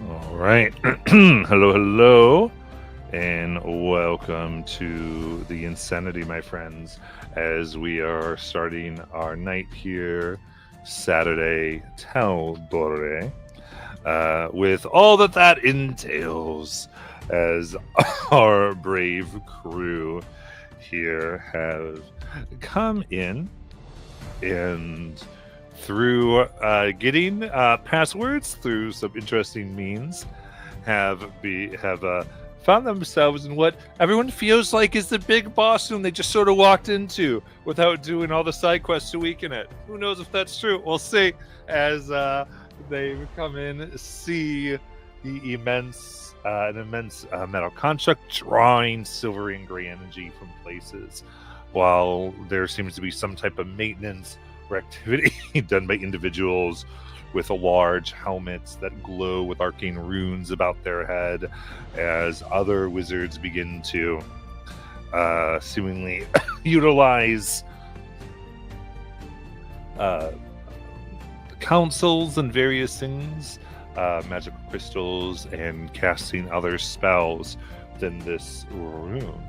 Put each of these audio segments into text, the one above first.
All right. Hello, hello, and welcome to the Insanity, my friends, as we are starting our night here, Saturday, Taldore, with all that entails, as our brave crew here have come in and through getting passwords through some interesting means, have found themselves in what everyone feels like is the big boss room they just sort of walked into without doing all the side quests to weaken it. Who knows if that's true? We'll see as they come in, see the immense metal construct drawing silvery and gray energy from places, while there seems to be some type of maintenance or activity done by individuals with large helmets that glow with arcane runes about their head, as other wizards begin to seemingly utilize councils and various things, magical crystals, and casting other spells within this room.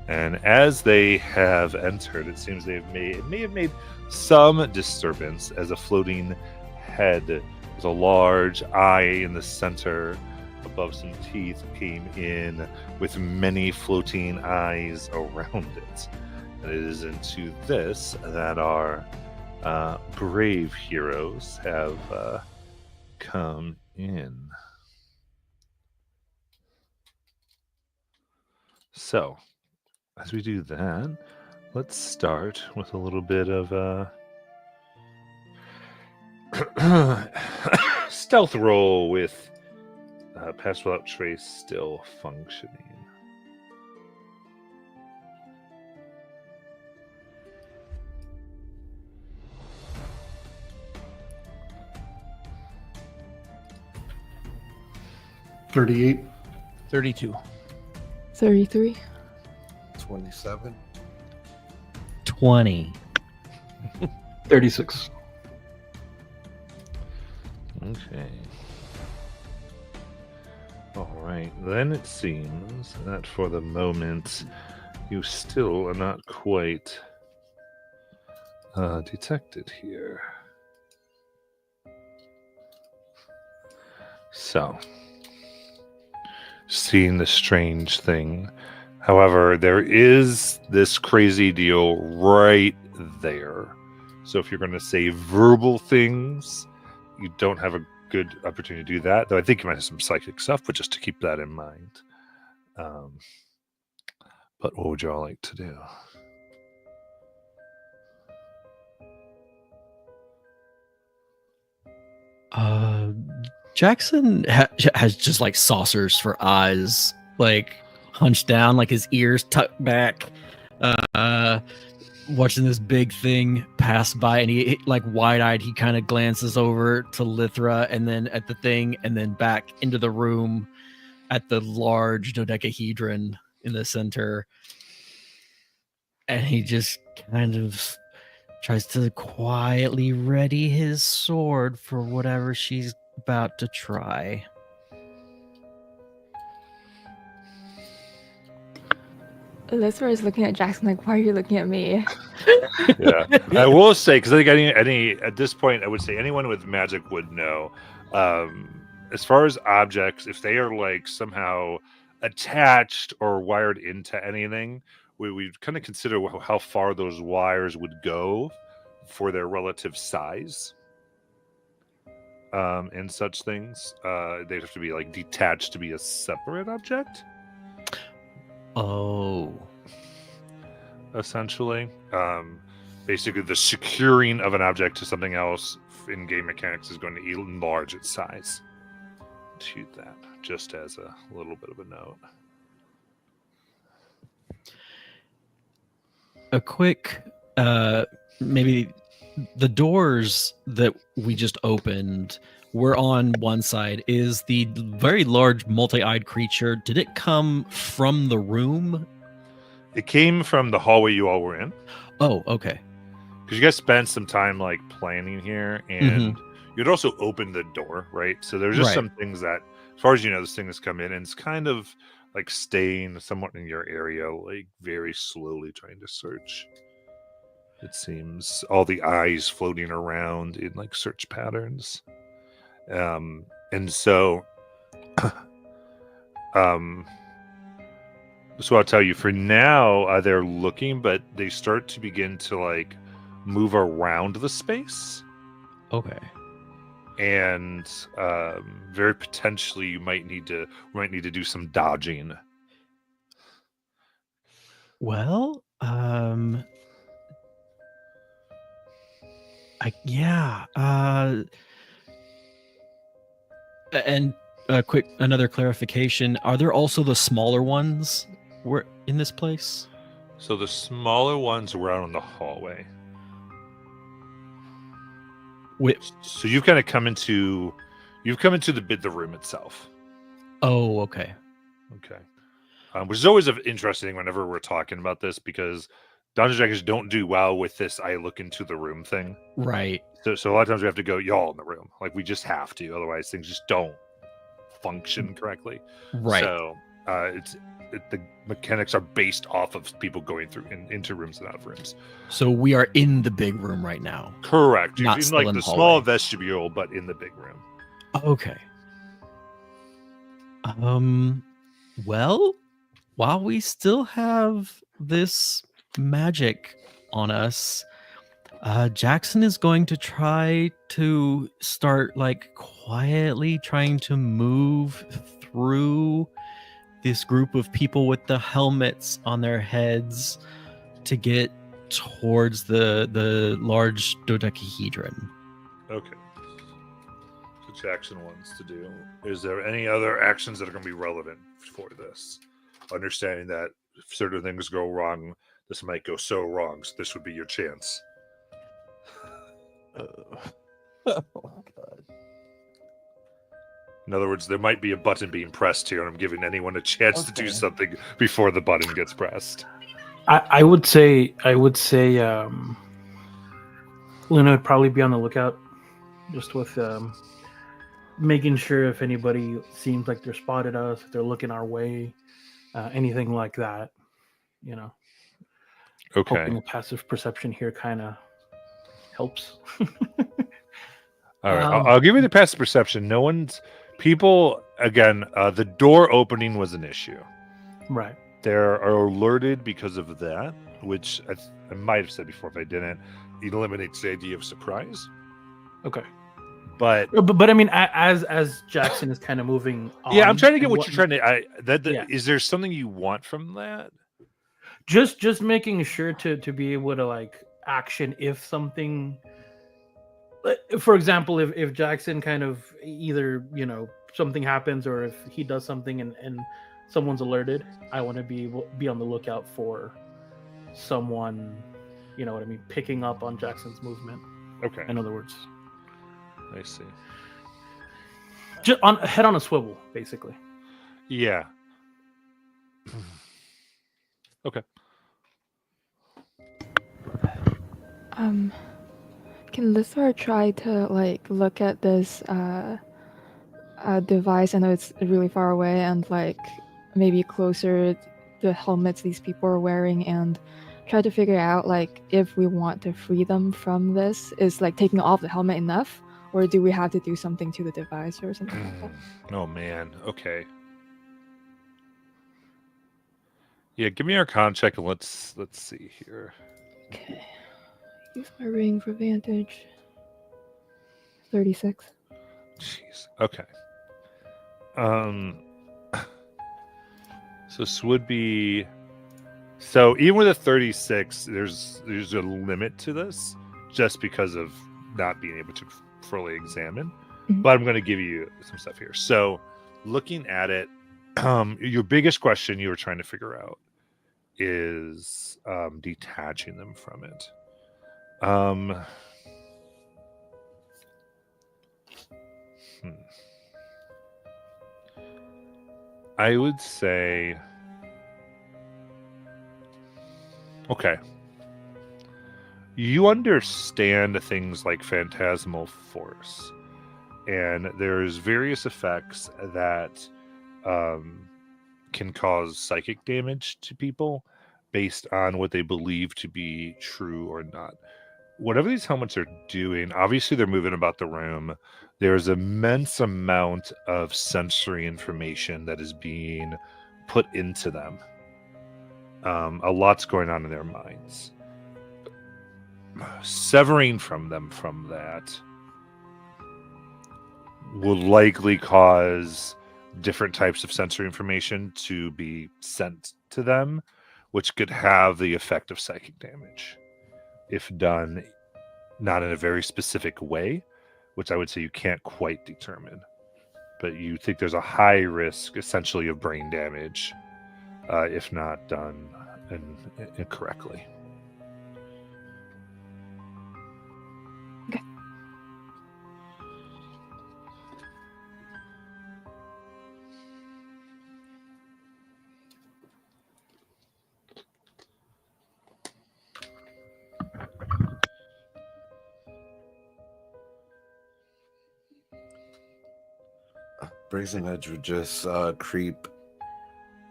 And as they have entered, it seems may have made some disturbance, as a floating head with a large eye in the center above some teeth came in with many floating eyes around it. And it is into this that our brave heroes have come in. So, as we do that, let's start with a little bit of stealth roll with Pass Without Trace still functioning. $38. 32. 33. 27. 20. 36. Okay. All right. Then it seems that for the moment, you still are not quite detected here. So, seeing the strange thing. However, there is this crazy deal right there. So if you're going to say verbal things, you don't have a good opportunity to do that. Though I think you might have some psychic stuff, but just to keep that in mind. But what would y'all like to do? Jackson has just like saucers for eyes, like hunched down, like his ears tucked back, watching this big thing pass by, and he like wide-eyed. He kind of glances over to Lithra, and then at the thing, and then back into the room at the large dodecahedron in the center, and he just kind of tries to quietly ready his sword for whatever she's about to try. Elizabeth is looking at Jackson like, why are you looking at me? Yeah, I will say, because I think any at this point, I would say anyone with magic would know. As far as objects, if they are like somehow attached or wired into anything, we kind of consider how far those wires would go for their relative size. And such things, they'd have to be like detached to be a separate object. Oh. Essentially, basically the securing of an object to something else in game mechanics is going to enlarge its size. Shoot that, just as a little bit of a note. A quick, maybe the doors that we just opened were on one side. Is the very large multi-eyed creature, did it come from the room? It came from the hallway you all were in. Oh, okay. Because you guys spent some time like planning here, and you'd also opened the door, right? So there's just some things that, as far as you know, this thing has come in, and it's kind of like staying somewhat in your area, like very slowly trying to search. It seems all the eyes floating around in like search patterns. And so so I'll tell you, for now, they're looking, but they start to begin to like move around the space. Okay. And very potentially you might need to do some dodging. Well, and another clarification, are there also the smaller ones were in this place? So the smaller ones were out in the hallway. So you've kind of come into the room itself. Oh, okay. Okay. Which is always interesting whenever we're talking about this, because Dungeons & Dragons don't do well with this I look into the room thing. Right. So a lot of times we have to go, y'all in the room. Like, we just have to. Otherwise, things just don't function correctly. Right. So the mechanics are based off of people going through into rooms and out of rooms. So we are in the big room right now. Correct. Not in still like in the the small hallway. vestibule, but in the big room. Okay. Well, while we still have this magic on us, Jackson is going to try to start like quietly trying to move through this group of people with the helmets on their heads to get towards the large dodecahedron. Okay. So Jackson wants to do. Is there any other actions that are going to be relevant for this? Understanding that if certain things go wrong, this might go so wrong. So this would be your chance. Oh, God. In other words, there might be a button being pressed here, and I'm giving anyone a chance to do Okay. something before the button gets pressed. I would say Luna would probably be on the lookout, just with making sure if anybody seems like they're spotted us, if they're looking our way, anything like that. You know, Okay. hoping a passive perception here kind of helps. All right. I'll give you the passive perception. No one's people again. The door opening was an issue. Right. They're alerted because of that, which I might have said before if I didn't. It eliminates the idea of surprise. Okay. But But I mean, as Jackson is kind of moving on, yeah, I'm trying to get and what you're trying to. Yeah. Is there something you want from that? Just making sure to be able to like action if something For example, if Jackson kind of either something happens or if he does something and someone's alerted, I want to be on the lookout for someone, you know what I mean, picking up on Jackson's movement. Okay, In other words, I see. just head on a swivel, basically. Yeah. Okay. Can Lithar try to like look at this device? I know it's really far away and like maybe closer the helmets these people are wearing and try to figure out like if we want to free them from this, is like taking off the helmet enough, or do we have to do something to the device or something like that? Oh man. Okay. Yeah, give me our con check and let's see here. Okay. Use my ring for vantage. 36. Jeez. Okay. So this would be. So even with a 36, there's a limit to this, just because of not being able to fully examine. Mhm. But I'm going to give you some stuff here. So looking at it, your biggest question you were trying to figure out is detaching them from it. I would say, okay, you understand things like phantasmal force, and there's various effects that can cause psychic damage to people based on what they believe to be true or not. Whatever these helmets are doing, obviously they're moving about the room. There's immense amount of sensory information that is being put into them. A lot's going on in their minds. Severing from them from that will likely cause different types of sensory information to be sent to them, which could have the effect of psychic damage if done not in a very specific way, which I would say you can't quite determine. But you think there's a high risk, essentially, of brain damage if not done incorrectly. Okay. Brazen Edge would just creep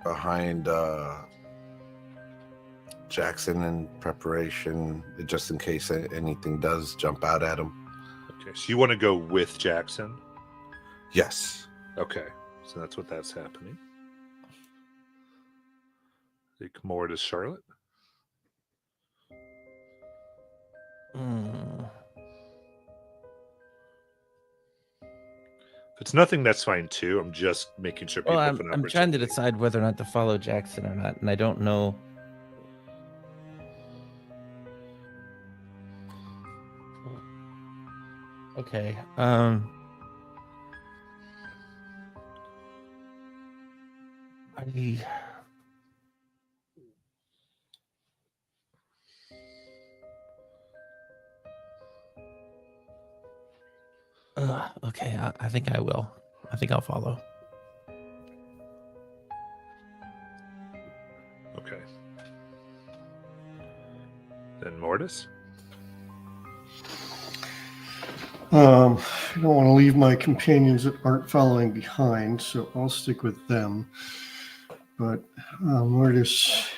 behind Jackson in preparation, just in case anything does jump out at him. Okay, so you want to go with Jackson? Yes. Okay, so that's happening. Take more to Charlotte. If it's nothing, that's fine too. I'm just making sure people Well, have an I'm trying to opportunity. decide whether or not to follow Jackson or not, and I don't know. Okay. Okay, I think I will. I think I'll follow. Okay. Then Mortis. I don't want to leave my companions that aren't following behind, so I'll stick with them. But Mortis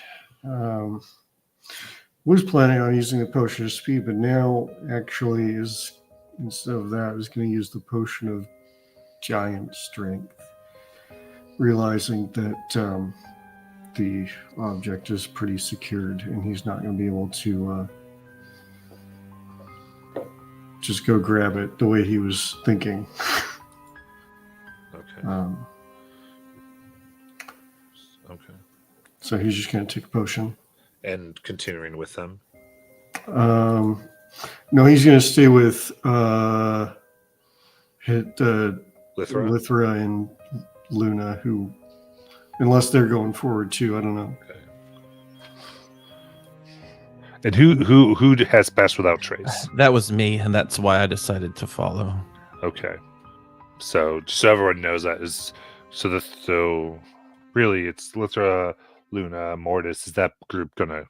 was planning on using the potion of speed, but now actually is, instead of that, is going to use the potion of giant strength, realizing that the object is pretty secured and he's not going to be able to just go grab it the way he was thinking. Okay. Okay. So he's just going to take a potion. And continuing with them. No, he's going to stay with Lithra? Lithra and Luna, who, unless they're going forward too, I don't know. Okay. And who has passed without trace? That was me, and that's why I decided to follow. Okay. So just so everyone knows that is so really it's Lithra, Luna, Mortis. Is that group gonna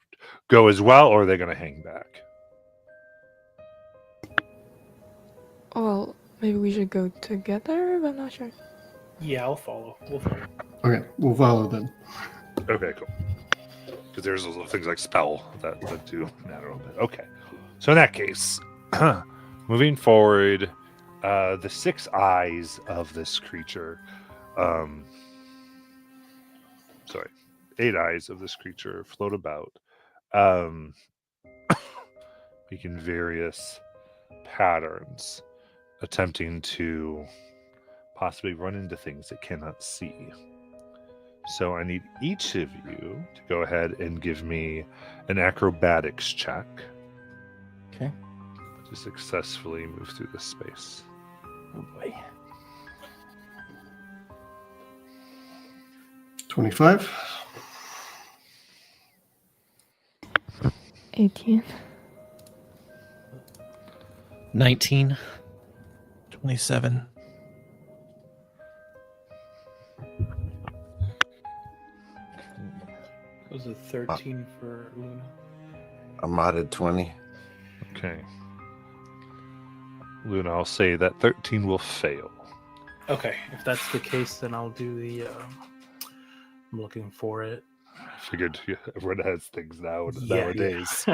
go as well, or are they gonna hang back? Well, maybe we should go together, but I'm not sure. Yeah, I'll follow. We'll follow. Okay, we'll follow then. Okay, cool. Because there's those little things like spell that do matter a little bit. Okay. So in that case, moving forward, the 6 eyes of this creature, sorry, 8 eyes of this creature float about, making various patterns, attempting to possibly run into things it cannot see. So I need each of you to go ahead and give me an acrobatics check Okay. to successfully move through this space. Oh boy. 25. 18. 19. 27. Was it 13 for Luna? I'm modded 20. Okay. Luna, I'll say that 13 will fail. Okay, if that's the case, then I'll do the. I'm looking for it. I figured everyone has things Yeah. nowadays.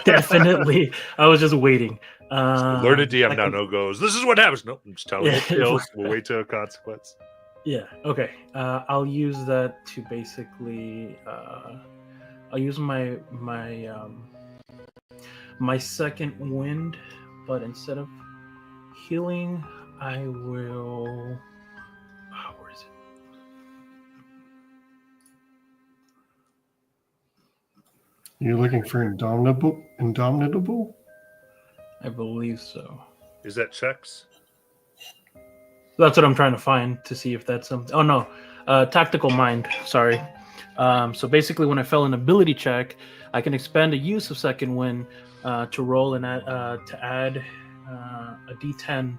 Definitely. I was just waiting. Learn a DM I now. can- No goes. This is what happens. Nope. I'm just telling Yeah. you. We'll wait till a consequence. Yeah. Okay. I'll use that to basically. I'll use my second wind, but instead of healing, I will. Where is it? You're looking for Indomitable? I believe so. Is that checks? That's what I'm trying to find to see if that's something. Oh no, tactical mind. Sorry. So basically, when I fail an ability check, I can expend a use of second wind to roll and to add a D10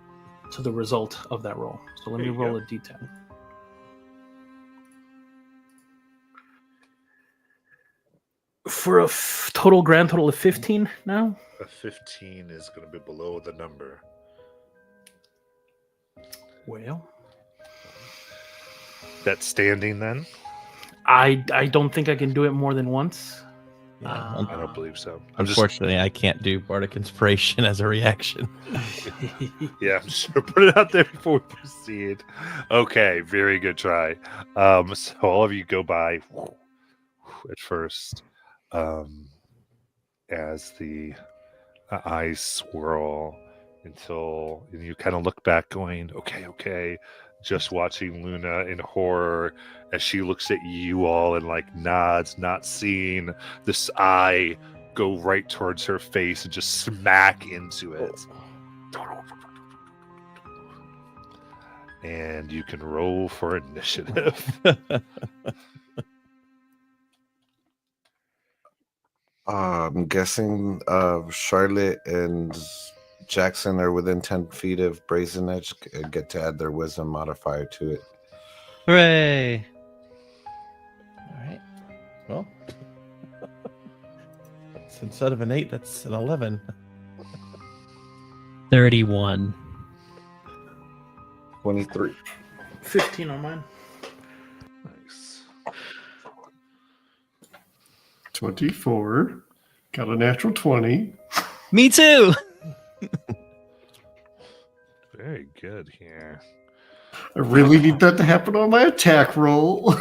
to the result of that roll. So let There me you roll go. a D10. For a grand total of 15 now. A 15 is going to be below the number. Well, That's standing then? I don't think I can do it more than once. Yeah, I don't believe so. I'm just unfortunately, I can't do Bardic Inspiration as a reaction. Yeah, I'm just gonna put it out there before we proceed. Okay, very good try. So all of you go by at first, as the eyes swirl until and you kind of look back, going, "Okay." Just watching Luna in horror as she looks at you all and like nods, not seeing this eye go right towards her face and just smack into it. And you can roll for initiative. I'm guessing Charlotte and Jackson are within 10 feet of Brazen Edge and get to add their wisdom modifier to it. Hooray! All right. Well, that's instead of an 8, that's an 11. 31. 23. 15 on mine. Nice. 24. Got a natural 20. Me too! Very good here. I really need that to happen on my attack roll.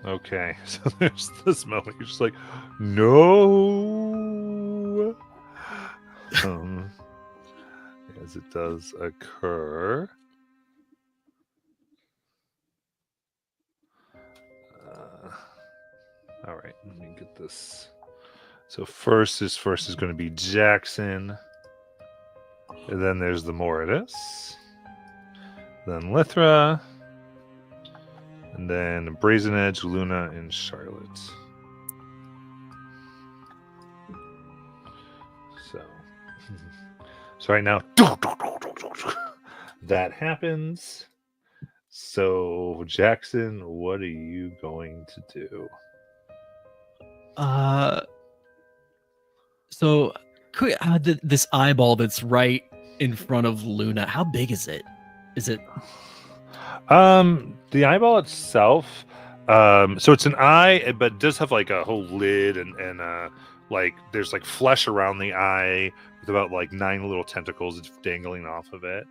Okay, so there's this moment you're just like, no. As it does occur. right, let me get this. So first is going to be Jackson. And then there's the Moritus. Then Lithra. And then Brazen Edge, Luna, and Charlotte. So right now, that happens. So Jackson, what are you going to do? So this eyeball that's right in front of Luna, how big is it? Is it? The eyeball itself, so it's an eye, but it does have like a whole lid and like there's like flesh around the eye with about like 9 little tentacles dangling off of it,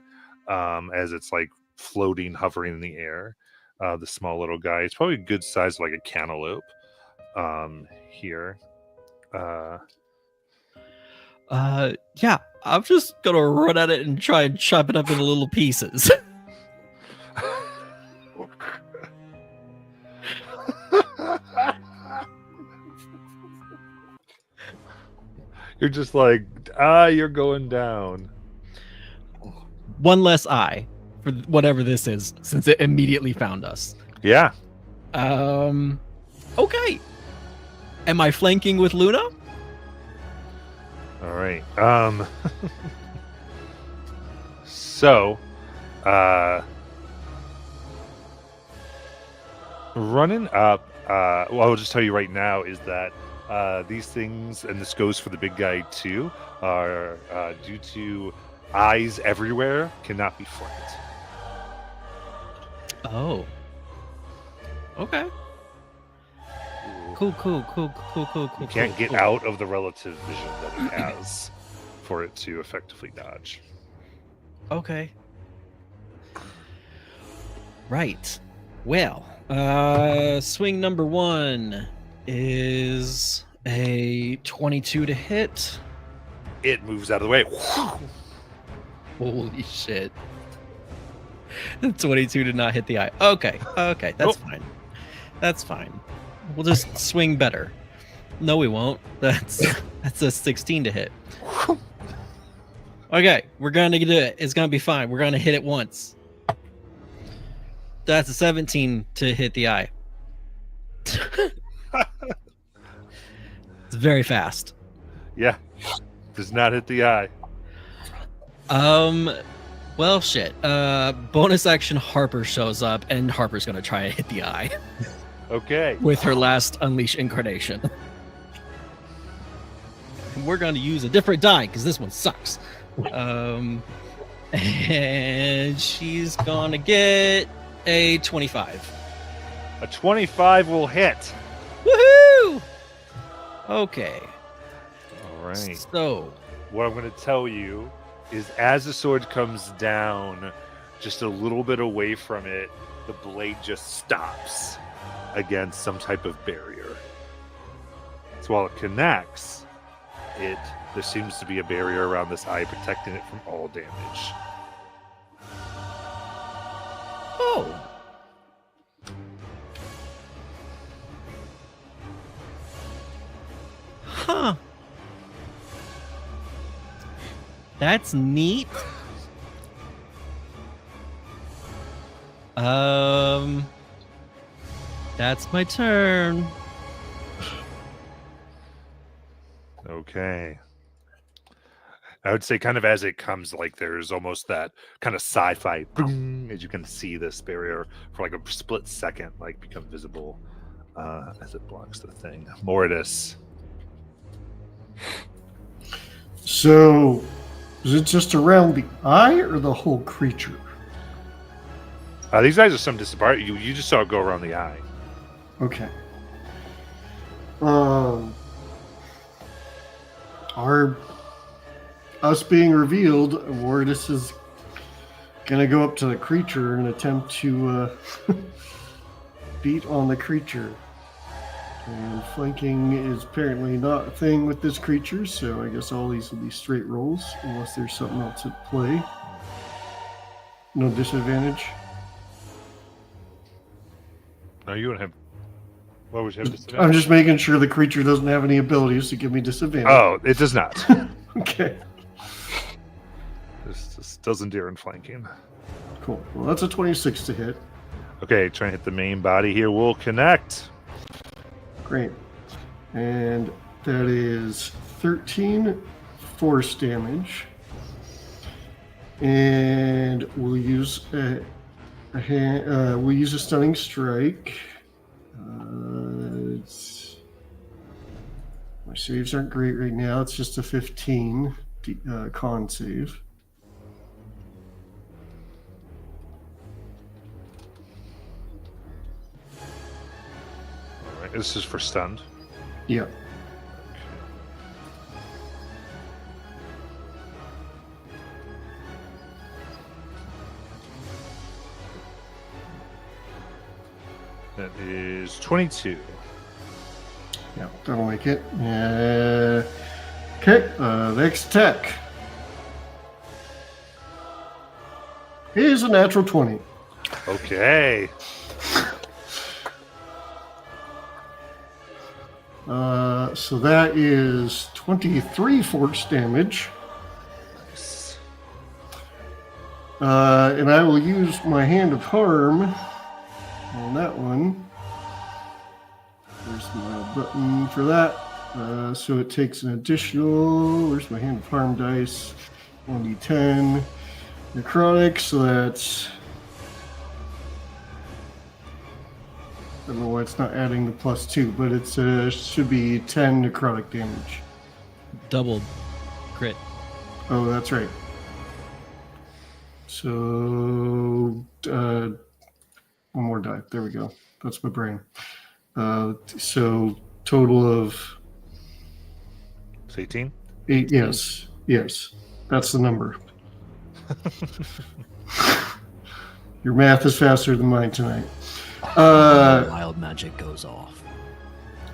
as it's like floating, hovering in the air. The small little guy, it's probably a good size, like a cantaloupe. Here. Yeah, I'm just gonna run at it and try and chop it up into little pieces. You're just like, you're going down. One less eye for whatever this is, since it immediately found us. Yeah. Okay. Am I flanking with Luna? All right. So, running up. Well, I'll just tell you right now is that these things, and this goes for the big guy too, are due to eyes everywhere, cannot be flanked. Oh. Okay. Cool. You can't get out of the relative vision that it has for it to effectively dodge. Okay. Right. Well, swing number 1 is a 22 to hit. It moves out of the way. Holy shit. 22 did not hit the eye. Okay, that's fine. That's fine. We'll just swing better. No, we won't. That's a 16 to hit. Okay, we're gonna do it. It's gonna be fine. We're gonna hit it once. That's a 17 to hit the eye. It's very fast. Yeah. Does not hit the eye. Well, shit. Bonus action Harper shows up, and Harper's gonna try and hit the eye Okay. with her last Unleash incarnation. And we're gonna use a different die because this one sucks. And she's gonna get a 25. A 25 will hit. Woohoo! Okay. All right. So, What I'm going to tell you is as the sword comes down just a little bit away from it, the blade just stops against some type of barrier. So while it connects, there seems to be a barrier around this eye protecting it from all damage. oh. Huh. That's neat. That's my turn. Okay. I would say kind of as it comes, like there's almost that kind of sci-fi boom, as you can see this barrier for like a split second like become visible as it blocks the thing. Moritus. So, is it just around the eye or the whole creature? These guys are some disapart. You just saw it go around the eye. Okay. Us being revealed, Wardus is gonna go up to the creature and attempt to beat on the creature. And flanking is apparently not a thing with this creature, so I guess all these will be straight rolls, unless there's something else at play. No disadvantage. No, you don't have. What would you have I'm disadvantage? just making sure the creature doesn't have any abilities to give me disadvantage. Oh, it does not. Okay. This doesn't dare in flanking. Cool. Well, that's a 26 to hit. Okay, trying to hit the main body here. We'll connect. Great. And that is 13 force damage. And we'll use we'll use a stunning strike. My saves aren't great right now. It's just a 15 con save. All right, this is for stunned. Yeah. That is 22. Yeah, that'll make it. Okay, next attack is a natural 20. Okay. So that is 23 force damage. Nice. And I will use my Hand of Harm on that one. There's my button for that. So it takes an additional, where's my Hand of Harm dice? 1d10 necrotic, so that's, I don't know why it's not adding the +2, but it's should be 10 necrotic damage. Doubled crit. Oh, that's right. So, one more die. There we go. That's my brain. So, total of It's 18. 8. Yes. Yes. That's the number. Your math is faster than mine tonight. Wild magic goes off.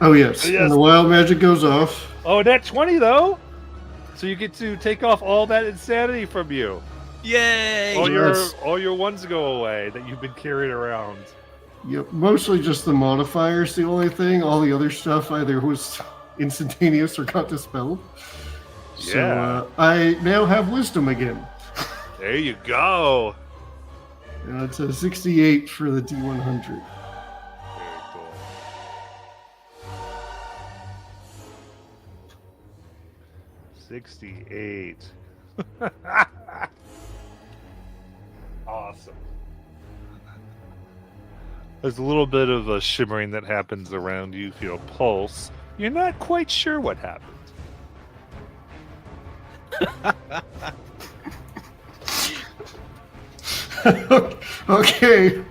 Oh, yes. Yes. And the wild magic goes off. Oh, net 20 though. So you get to take off all that insanity from you. Yay! All your ones go away that you've been carrying around. Yep. Mostly just the modifiers, the only thing. All the other stuff either was instantaneous or got dispelled. So Yeah. I now have wisdom again. There you go. It's a 68 for the D100. Very cool. $68. Awesome. There's a little bit of a shimmering that happens around you. You feel a pulse. You're not quite sure what happened. Okay.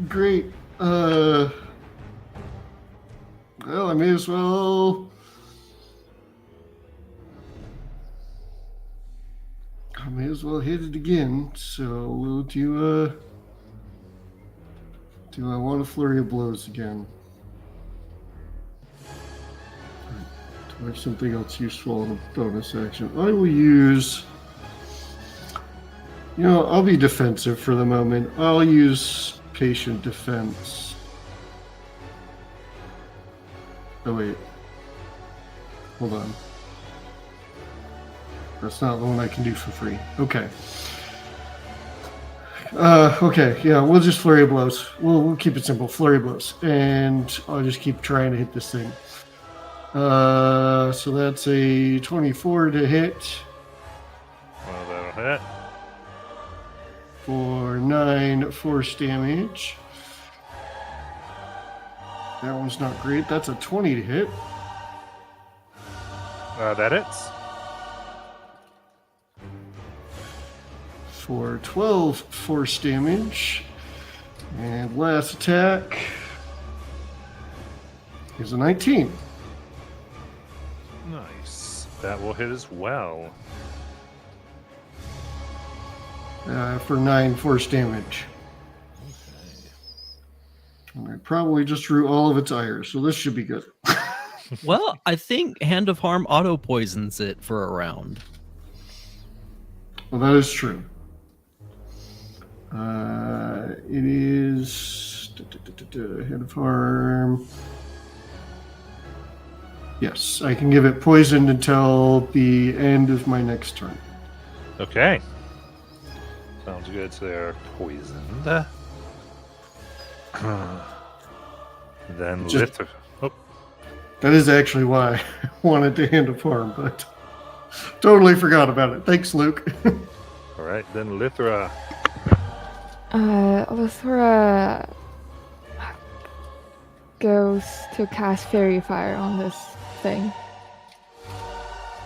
Great. Well, I may as well. Hit it again. So we'll do. Do I want a flurry of blows again? Do I have something else useful in a bonus action? I will use. You know, I'll be defensive for the moment. I'll use patient defense. Oh, wait. Hold on. That's not the one I can do for free. Okay. Okay, yeah, we'll just flurry of blows. We'll keep it simple. Flurry of blows. And I'll just keep trying to hit this thing. So that's a 24 to hit. Well, that'll hit. For 9 force damage. That one's not great. That's a 20 to hit. That hits. For 12 force damage. And last attack is a 19. Nice. That will hit as well. For 9 force damage. And I probably just drew all of its ire, so this should be good. Well, I think Hand of Harm auto poisons it for a round. Well, that is true. It is is head of harm. Yes, I can give it poisoned until the end of my next turn. Okay. Sounds good. So they're poisoned. Then Just- Lithra. Oh, That is actually why I wanted to hand of harm, but totally forgot about it. Thanks, Luke. all right. Then Lithra. Lithra goes to cast Fairy Fire on this thing.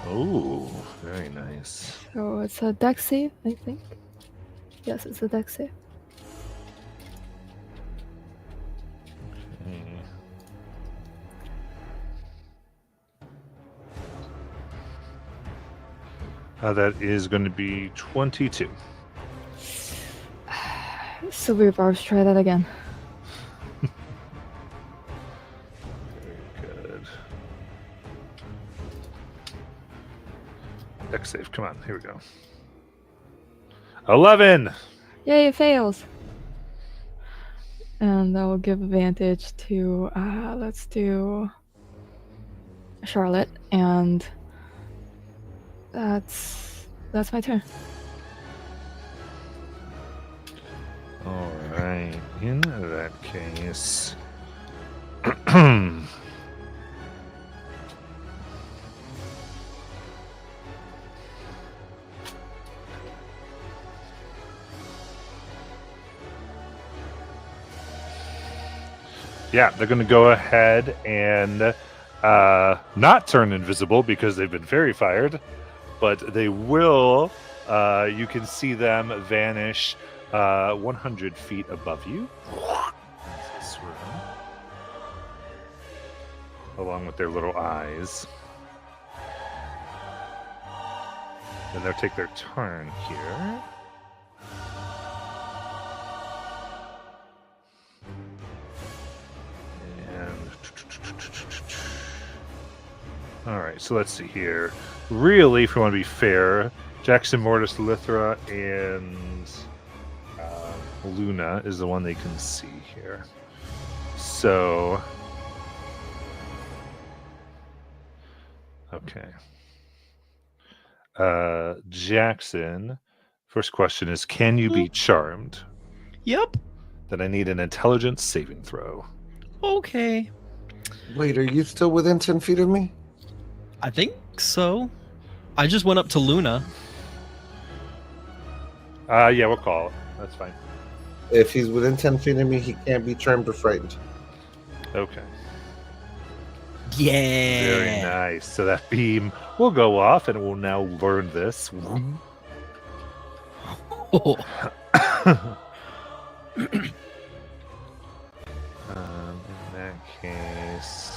Oh, very nice. So it's a dex save, I think. Yes, it's a dex save. Okay. That is going to be 22. Silver barbs, try that again. Very good. Dex save. Come on. Here we go. 11. Yay, it fails. And that will give advantage to, let's do Charlotte, and that's my turn. All right. In that case. Yeah, they're going to go ahead and not turn invisible because they've been fairy fired, but they will. You can see them vanish 100 feet above you. This room, along with their little eyes. Then they'll take their turn here. All right, so let's see here. Really, if we want to be fair, Jackson, Mortis, Lithra, and Luna is the one they can see here. So, okay. Jackson, first question is, can you be charmed? Yep. Then I need an intelligence saving throw. Okay. Wait, are you still within 10 feet of me? I think so. I just went up to Luna. Yeah, we'll call it. That's fine. If he's within 10 feet of me, he can't be charmed or frightened. Okay. Yeah. Very nice. So that beam will go off, and we'll now learn this. Oh. In that case,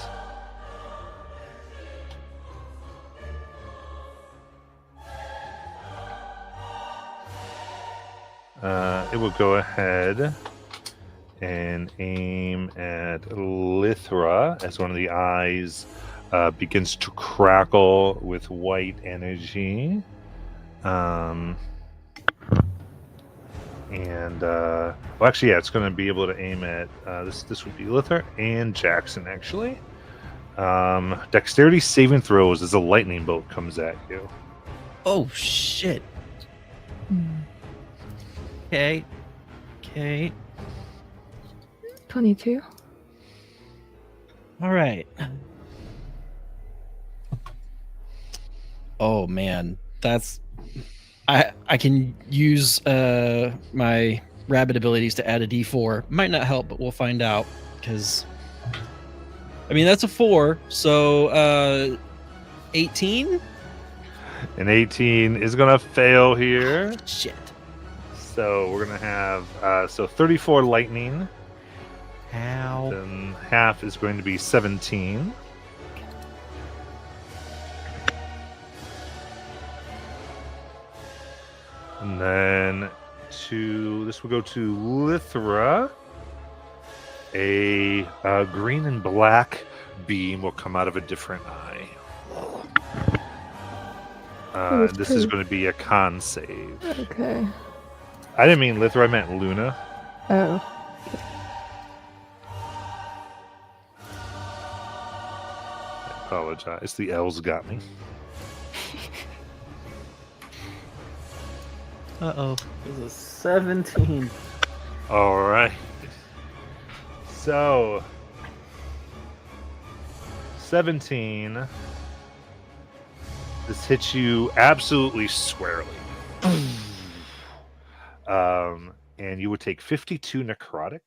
it will go ahead and aim at Lithra as one of the eyes begins to crackle with white energy. Well, actually, yeah, it's going to be able to aim at this would be Lithra and Jackson, actually. Dexterity saving throws as a lightning bolt comes at you. Oh shit. Okay. Okay. 22. All right. Oh man, that's I can use my rabbit abilities to add a d4. Might not help, but we'll find out because I mean that's a 4, so 18. An 18 is going to fail here. Shit. So we're going to have 34 lightning. How? Then half is going to be 17. And then this will go to Lithra. A green and black beam will come out of a different eye. was This is pretty- going to be a con save. Okay. I didn't mean Lithra, I meant Luna. Oh. apologize. The L's got me. Uh-oh. It was a 17. All right. So, 17. This hits you absolutely squarely. And you would take 52 necrotic.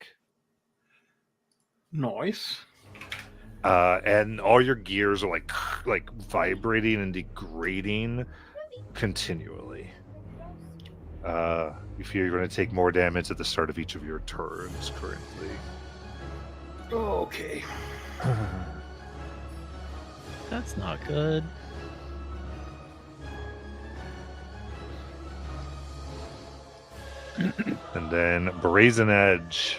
Nice. And all your gears are like vibrating and degrading continually. You feel you're going to take more damage at the start of each of your turns currently. Okay. That's not good. And then Brazen Edge.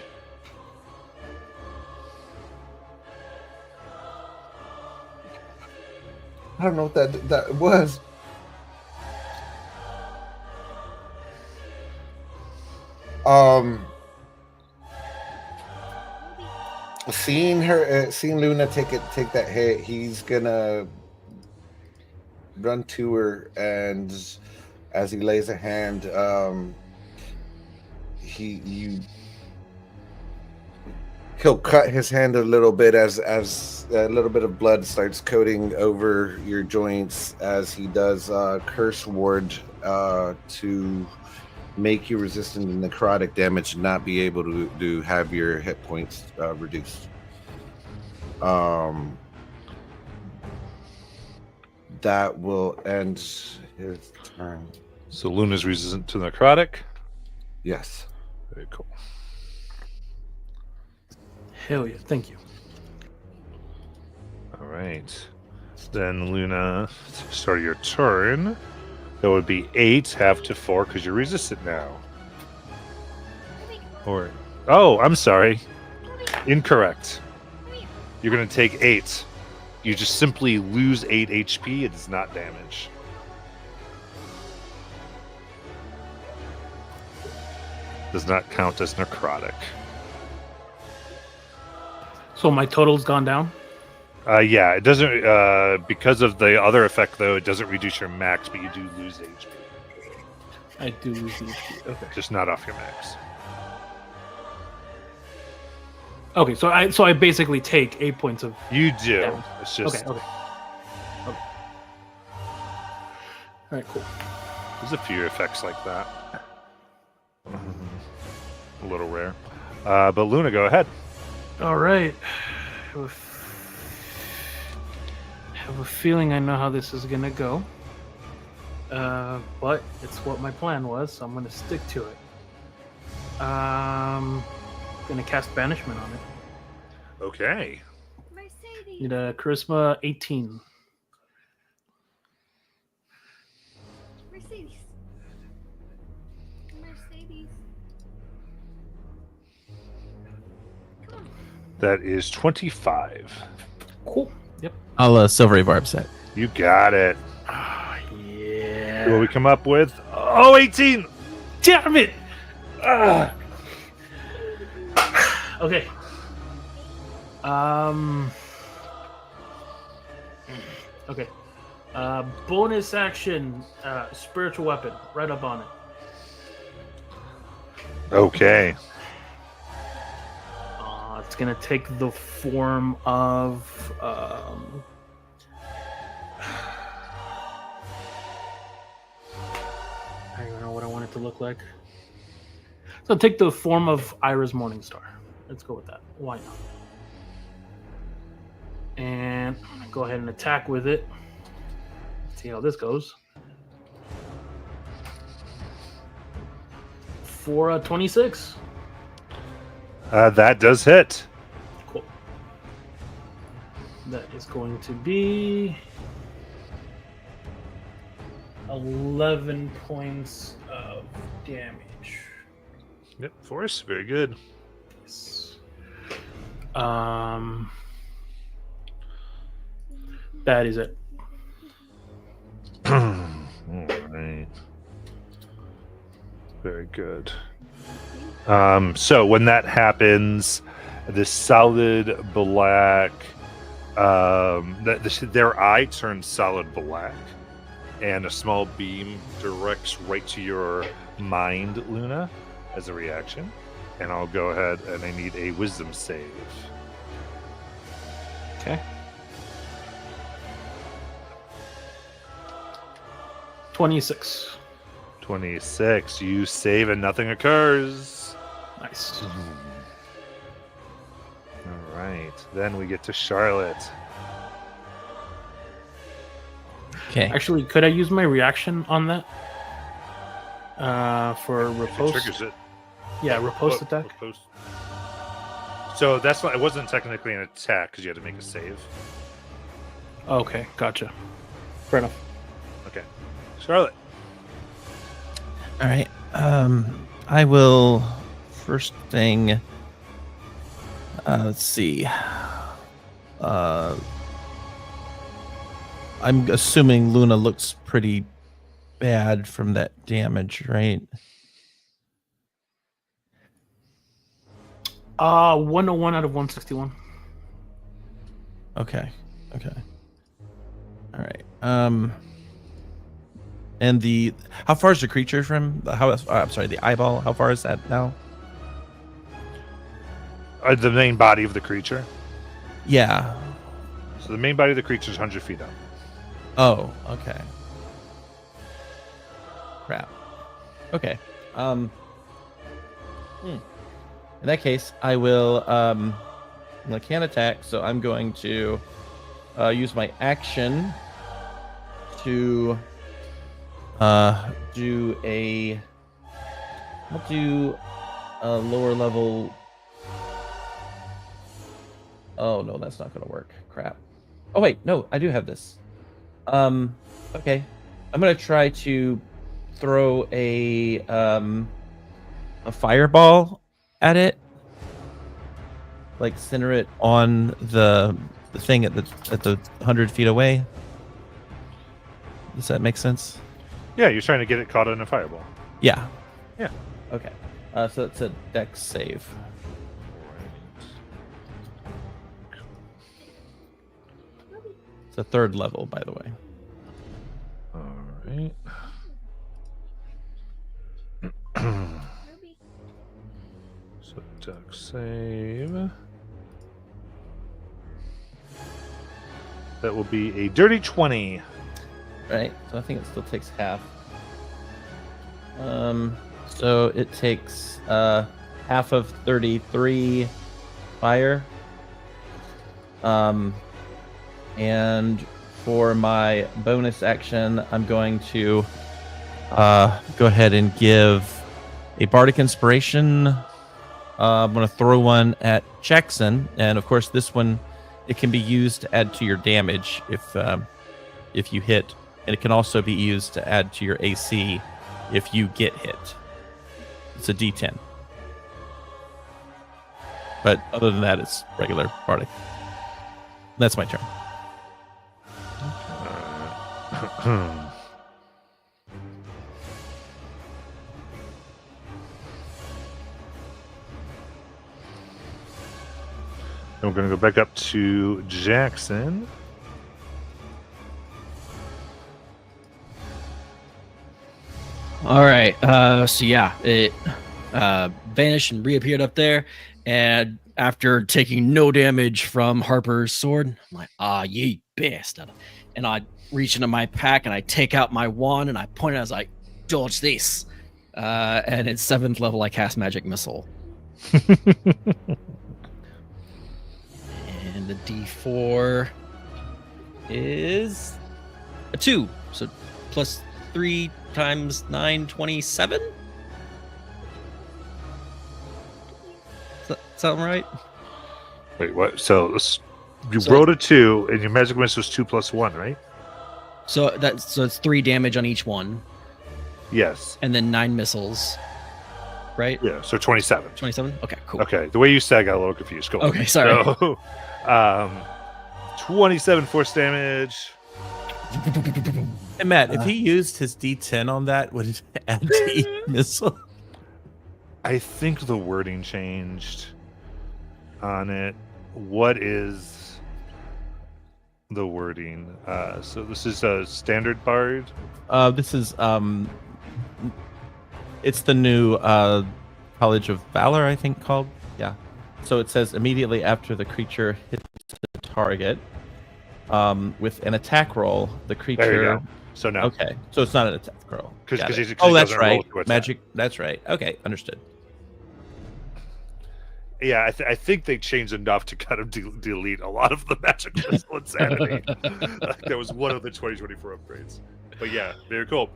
I don't know what that was. Seeing Luna take that hit, he's gonna run to her, and as he lays a hand, he'll cut his hand a little bit as a little bit of blood starts coating over your joints as he does curse ward to make you resistant to necrotic damage and not be able to have your hit points reduced. That will end his turn. So Luna's resistant to necrotic. Yes. Very cool. Hell yeah. Thank you. All right. Then Luna, start of your turn. That would be 8, half to 4, because you're resistant now. Or, oh, I'm sorry. Incorrect. You're going to take 8. You just simply lose 8 HP. It does not damage. Does not count as necrotic. So my total's gone down? Yeah, it doesn't, because of the other effect, though, it doesn't reduce your max, but you do lose HP. I do lose the HP. Okay. Just not off your max. Okay, so I basically take 8 points of You do. damage. It's just, Okay. All right, cool. there's a few effects like that. A little rare. But Luna, go ahead. All right. Have a feeling I know how this is gonna go. But it's what my plan was, so I'm gonna stick to it. Gonna cast Banishment on it. Okay. Need a Charisma 18. Mercedes. That is 25. Cool. Yep. I'll Silvery Barb set. You got it. Ah, What do yeah. we come up with? Oh, 18! Damn it! Ah. Okay. Okay. Bonus action, spiritual weapon, right up on it. Okay. It's gonna take the form of I don't even know what I want it to look like. So take the form of Iris Morningstar. Let's go with that. Why not? And I'm gonna go ahead and attack with it. See how this goes. For 26. That does hit. Cool. That is going to be 11 points of damage. Yep, force. Very good. Yes. That is it. All right. Very good. So when that happens, this solid black their eye turns solid black, and a small beam directs right to your mind, Luna, as a reaction. And I'll go ahead and I need a wisdom save. Okay. 26. 26. You save and nothing occurs. Nice. All right. Then we get to Charlotte. Okay. Actually, could I use my reaction on that? For It riposte? triggers it. Yeah, riposte Oh, attack. riposte. So that's why it wasn't technically an attack because you had to make a save. Okay, gotcha. Fair enough. Okay. Charlotte. All right. I will first thing. Let's see. I'm assuming Luna looks pretty bad from that damage, right? 101 out of 161. Okay. All right. And how far is the creature from I'm sorry, the eyeball? How far is that now? The main body of the creature. Yeah. So the main body of the creature is 100 feet up. Oh, okay. Crap. Okay. In that case, I will I can't attack, so I'm going to use my action to I'll do a lower level. Oh no, that's not gonna work. Crap. Oh wait, no, I do have this. Okay. I'm gonna try to throw a fireball at it. Like center it on the thing at the 100 feet away. Does that make sense? Yeah, you're trying to get it caught in a fireball. Yeah. Yeah. Okay. So it's a dex save. It's a third level, by the way. All right. So dex save. That will be a dirty 20. Right? So I think it still takes half. So it takes half of 33 fire. And for my bonus action, I'm going to go ahead and give a Bardic Inspiration. I'm going to throw one at Jackson, and of course, this one it can be used to add to your damage if you hit, and it can also be used to add to your AC if you get hit. It's a D10, but other than that, it's regular Bardic. That's my turn. And we're going to go back up to Jackson. All right. So yeah, it vanished and reappeared up there, and after taking no damage from Harper's sword, I'm like, ye bastard. And I reach into my pack and I take out my wand and I point it. I was like, dodge this. And at 7th level, I cast Magic Missile. And the D4 is a 2. So plus 3 times 9, 27? Does that sound right? Wait, what? So you So- rolled a 2, and your magic missile is 2 plus 1, right? So it's 3 damage on each one, Yes. and then 9 missiles, right? Yeah. So 27. 27? Okay, cool. Okay. The way you said, I got a little confused. Go on. Okay, sorry. So, 27 force damage. Hey Matt, if he used his D10 on that, would it add to each missile? I think the wording changed on it. What is the wording. So this is a standard bard. This is it's the new College of Valor, I think, called. Yeah. So it says immediately after the creature hits the target, with an attack roll, the creature. There you go. So no. Okay, so it's not an attack roll. Because Got it. he Oh, that's doesn't roll right. to attack. Magic. That's right. Okay, understood. Yeah, I think they changed enough to kind of delete a lot of the magic missile insanity. That was one of the 2024 upgrades. But yeah, very cool.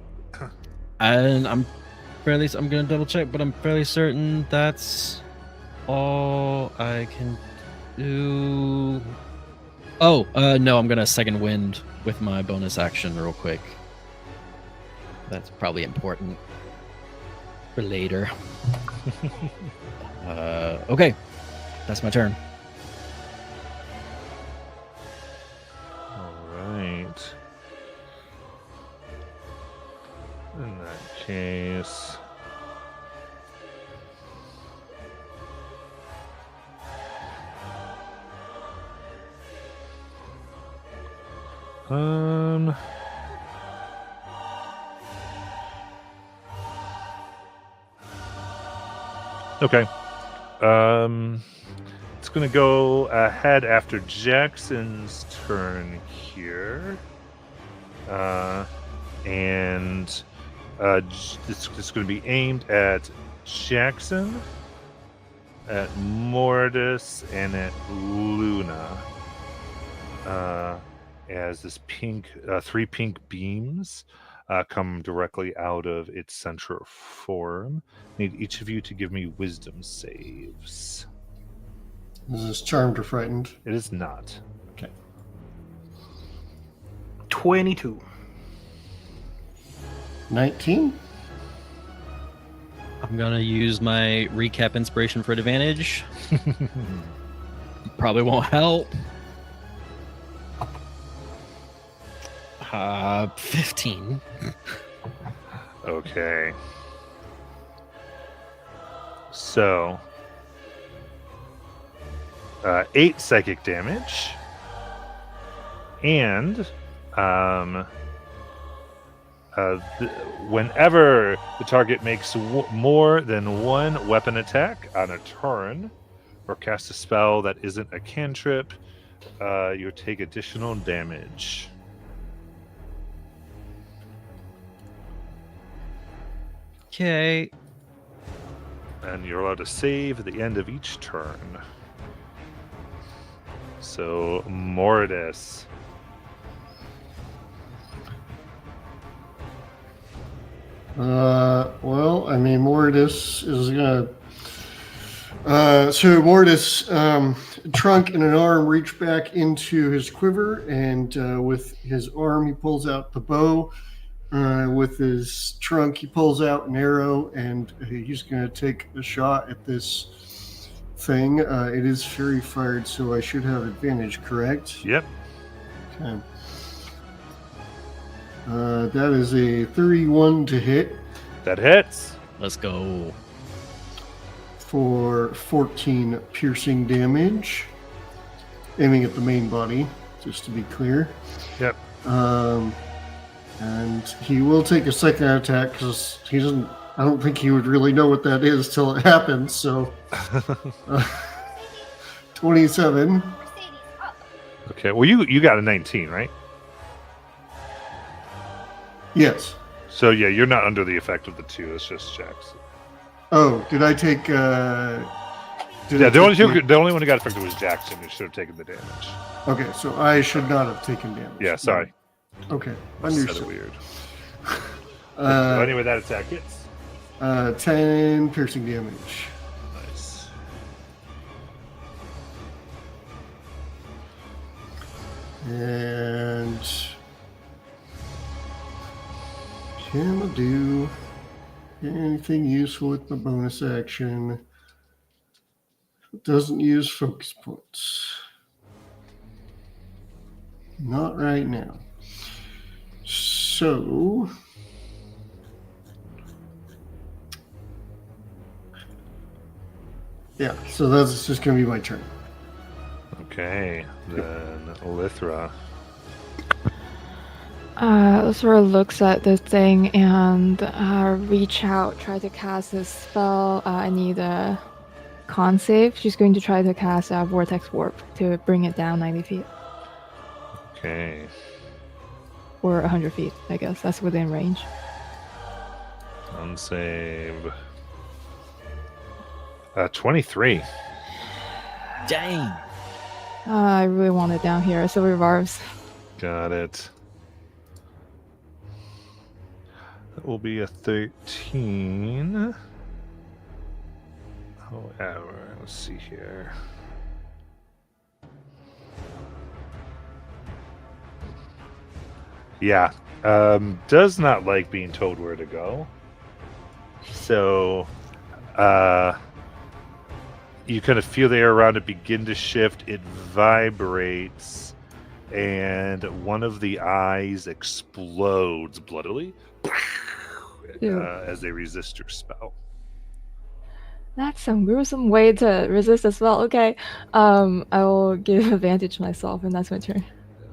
And I'm gonna double check, but I'm fairly certain that's all I can do. Oh, no, I'm gonna second wind with my bonus action real quick. That's probably important for later. Okay, that's my turn. All right. In that case, okay. It's gonna go ahead after Jackson's turn here, and it's going to be aimed at Jackson, at Mortis, and at Luna. As this pink, 3 pink beams come directly out of its central form. Need each of you to give me wisdom saves. Is this charmed or frightened? It is not. Okay. 22. 19? I'm gonna use my recap inspiration for advantage. Probably won't help. 15. Okay. So, 8 psychic damage, and whenever the target makes more than one weapon attack on a turn, or casts a spell that isn't a cantrip, you take additional damage. Okay. And you're allowed to save at the end of each turn. So, Mortis. Well, I mean, Mortis is gonna. So Mortis, trunk and an arm reach back into his quiver, and with his arm he pulls out the bow. With his trunk he pulls out an arrow, and he's gonna take a shot at this thing. It is fairy fired, so I should have advantage, correct? Yep. Okay. That is a 31 to hit That hits. Let's go. for 14 piercing damage, aiming at the main body, just to be clear. Yep. And he will take a second attack because he doesn't. I don't think he would really know what that is till it happens. So, 27. Okay. Well, you got a 19, right? Yes. So yeah, you're not under the effect of the 2. It's just Jackson. Oh, did I take? Yeah, the only one who got affected was Jackson, who should have taken the damage. Okay, so I should not have taken damage. Yeah, sorry. Okay, I said it understood. weird. So anyway, that attack hits. 10 piercing damage. Nice. And can I do anything useful with my bonus action? It doesn't use focus points. Not right now. So yeah, so that's just gonna be my turn. Okay, then Lithra. Sort of looks at the thing and reach out, try to cast a spell. I need a con save. She's going to try to cast a Vortex Warp to bring it down 90 feet. Okay. Or 100 feet, I guess. That's within range. Unsave. 23. Dang. I really want it down here. Silver barbs. Got it. That will be a 13. However, let's see here. Yeah. Does not like being told where to go. So, you kind of feel the air around it begin to shift. It vibrates, and one of the eyes explodes bloodily Ew. as they resist your spell. That's some gruesome way to resist a spell. Okay. I will give advantage myself, and that's my turn.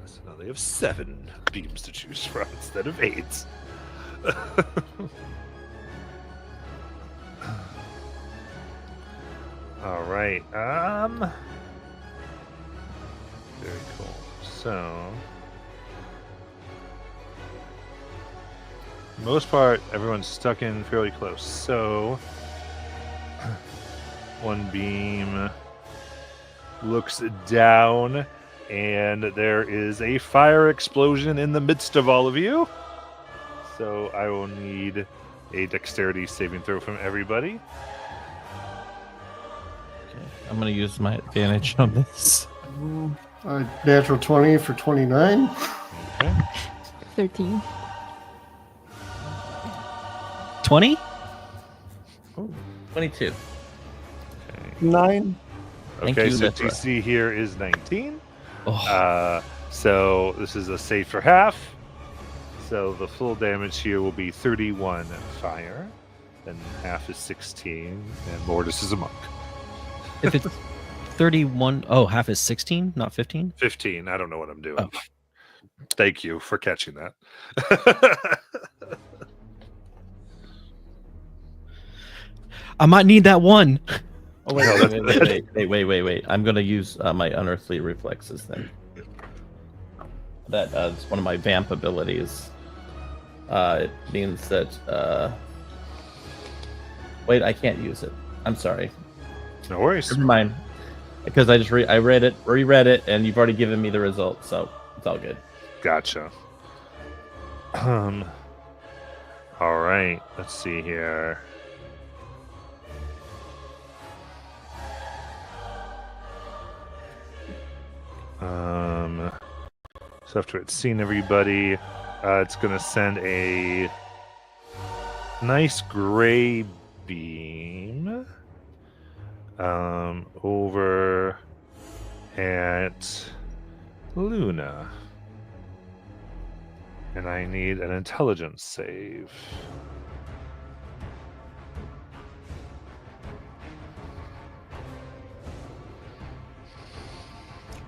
So now they have 7 beams to choose from instead of 8. All right. Very cool. So, most part, everyone's stuck in fairly close. So, one beam looks down, and there is a fire explosion in the midst of all of you. So, I will need a dexterity saving throw from everybody. I'm going to use my advantage on this. Natural 20 for 29. Okay. 13. 20? 22. Okay. 9. Thank Okay, you, so Lithra. DC here is 19. Oh, So this is a save for half. So the full damage here will be 31 fire, and half is 16, and Mortis is a monk. if it's 31, oh, half is 16, not 15? 15. I don't know what I'm doing. Oh. Thank you for catching that. I might need that one. Oh, No, wait. I'm going to use my unearthly reflexes then. That is one of my vamp abilities. It means that... Wait, I can't use it. I'm sorry. No worries. Never mind. Because I just reread it, and you've already given me the result, so it's all good. Gotcha. All right. Let's see here. So after it's seen everybody, it's gonna send a nice gray beam over at Luna. And I need an intelligence save.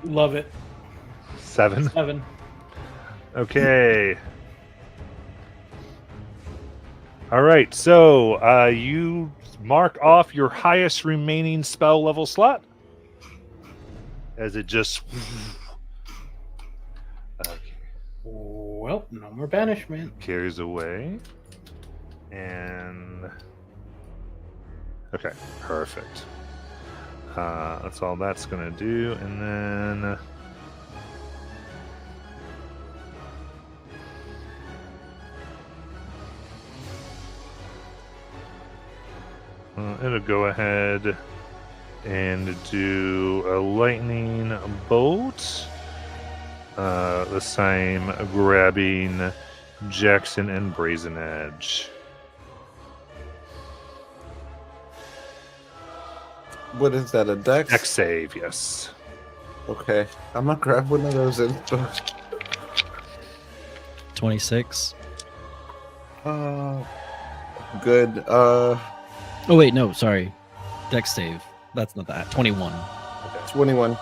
Love it. 7. 7. Okay. All right. So you mark off your highest remaining spell level slot as it just. Well, no more banishment. Carries away. And. Okay. Perfect. That's all that's going to do. And then. It'll go ahead and do a lightning bolt. This time grabbing Jackson and Brazen Edge. What is that? A dex? Dex save, yes. Okay, I'm gonna grab one of those in. 26. Good. Oh wait, no, sorry. Dex save. That's not that. 21. 21. All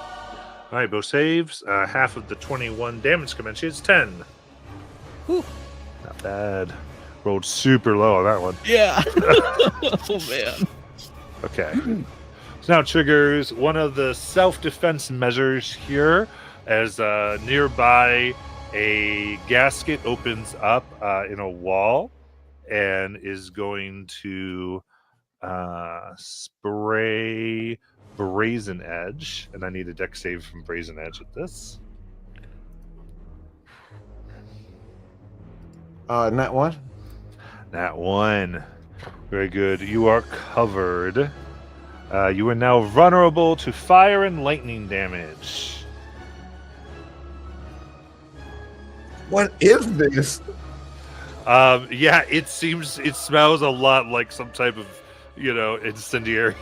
right, both saves. Half of the 21 damage commences 10. Not bad. Rolled super low on that one. Yeah. Oh man. Okay. So now triggers one of the self-defense measures here as nearby a gasket opens up in a wall and is going to spray Brazen Edge. And I need a dex save from Brazen Edge with this. Nat 1. That one. Very good. You are covered. You are now vulnerable to fire and lightning damage. What is this? Yeah, it smells a lot like some type of, incendiary.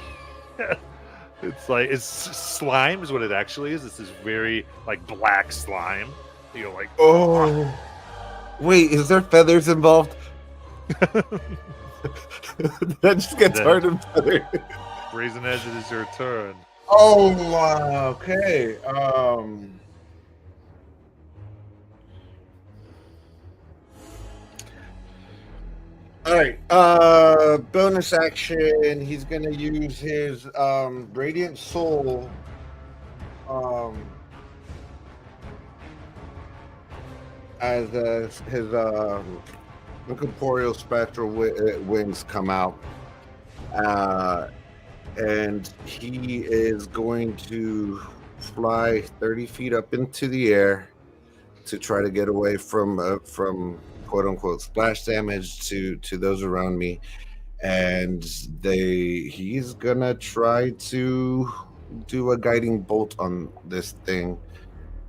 It's slime is what it actually is. It's this very like black slime. Oh, wait, is there feathers involved? That just gets No. hard and feathered. Brazen Edge, it is your turn. Oh, okay. All right. Bonus action. He's gonna use his Radiant Soul. As his incorporeal spectral wings come out, and he is going to fly 30 feet up into the air to try to get away from quote unquote splash damage to those around me, and he's gonna try to do a guiding bolt on this thing.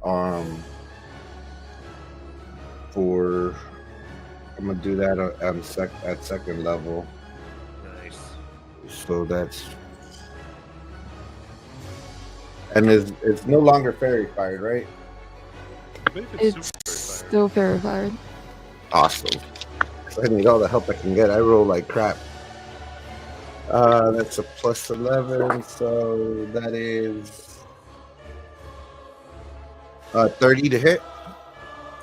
I'm gonna do that at second level. Nice. So that's, and it's no longer fairy fired, right? I believe It's super still verified. Awesome. So I need all the help I can get. I roll like crap. That's a plus 11, so that is 30 to hit.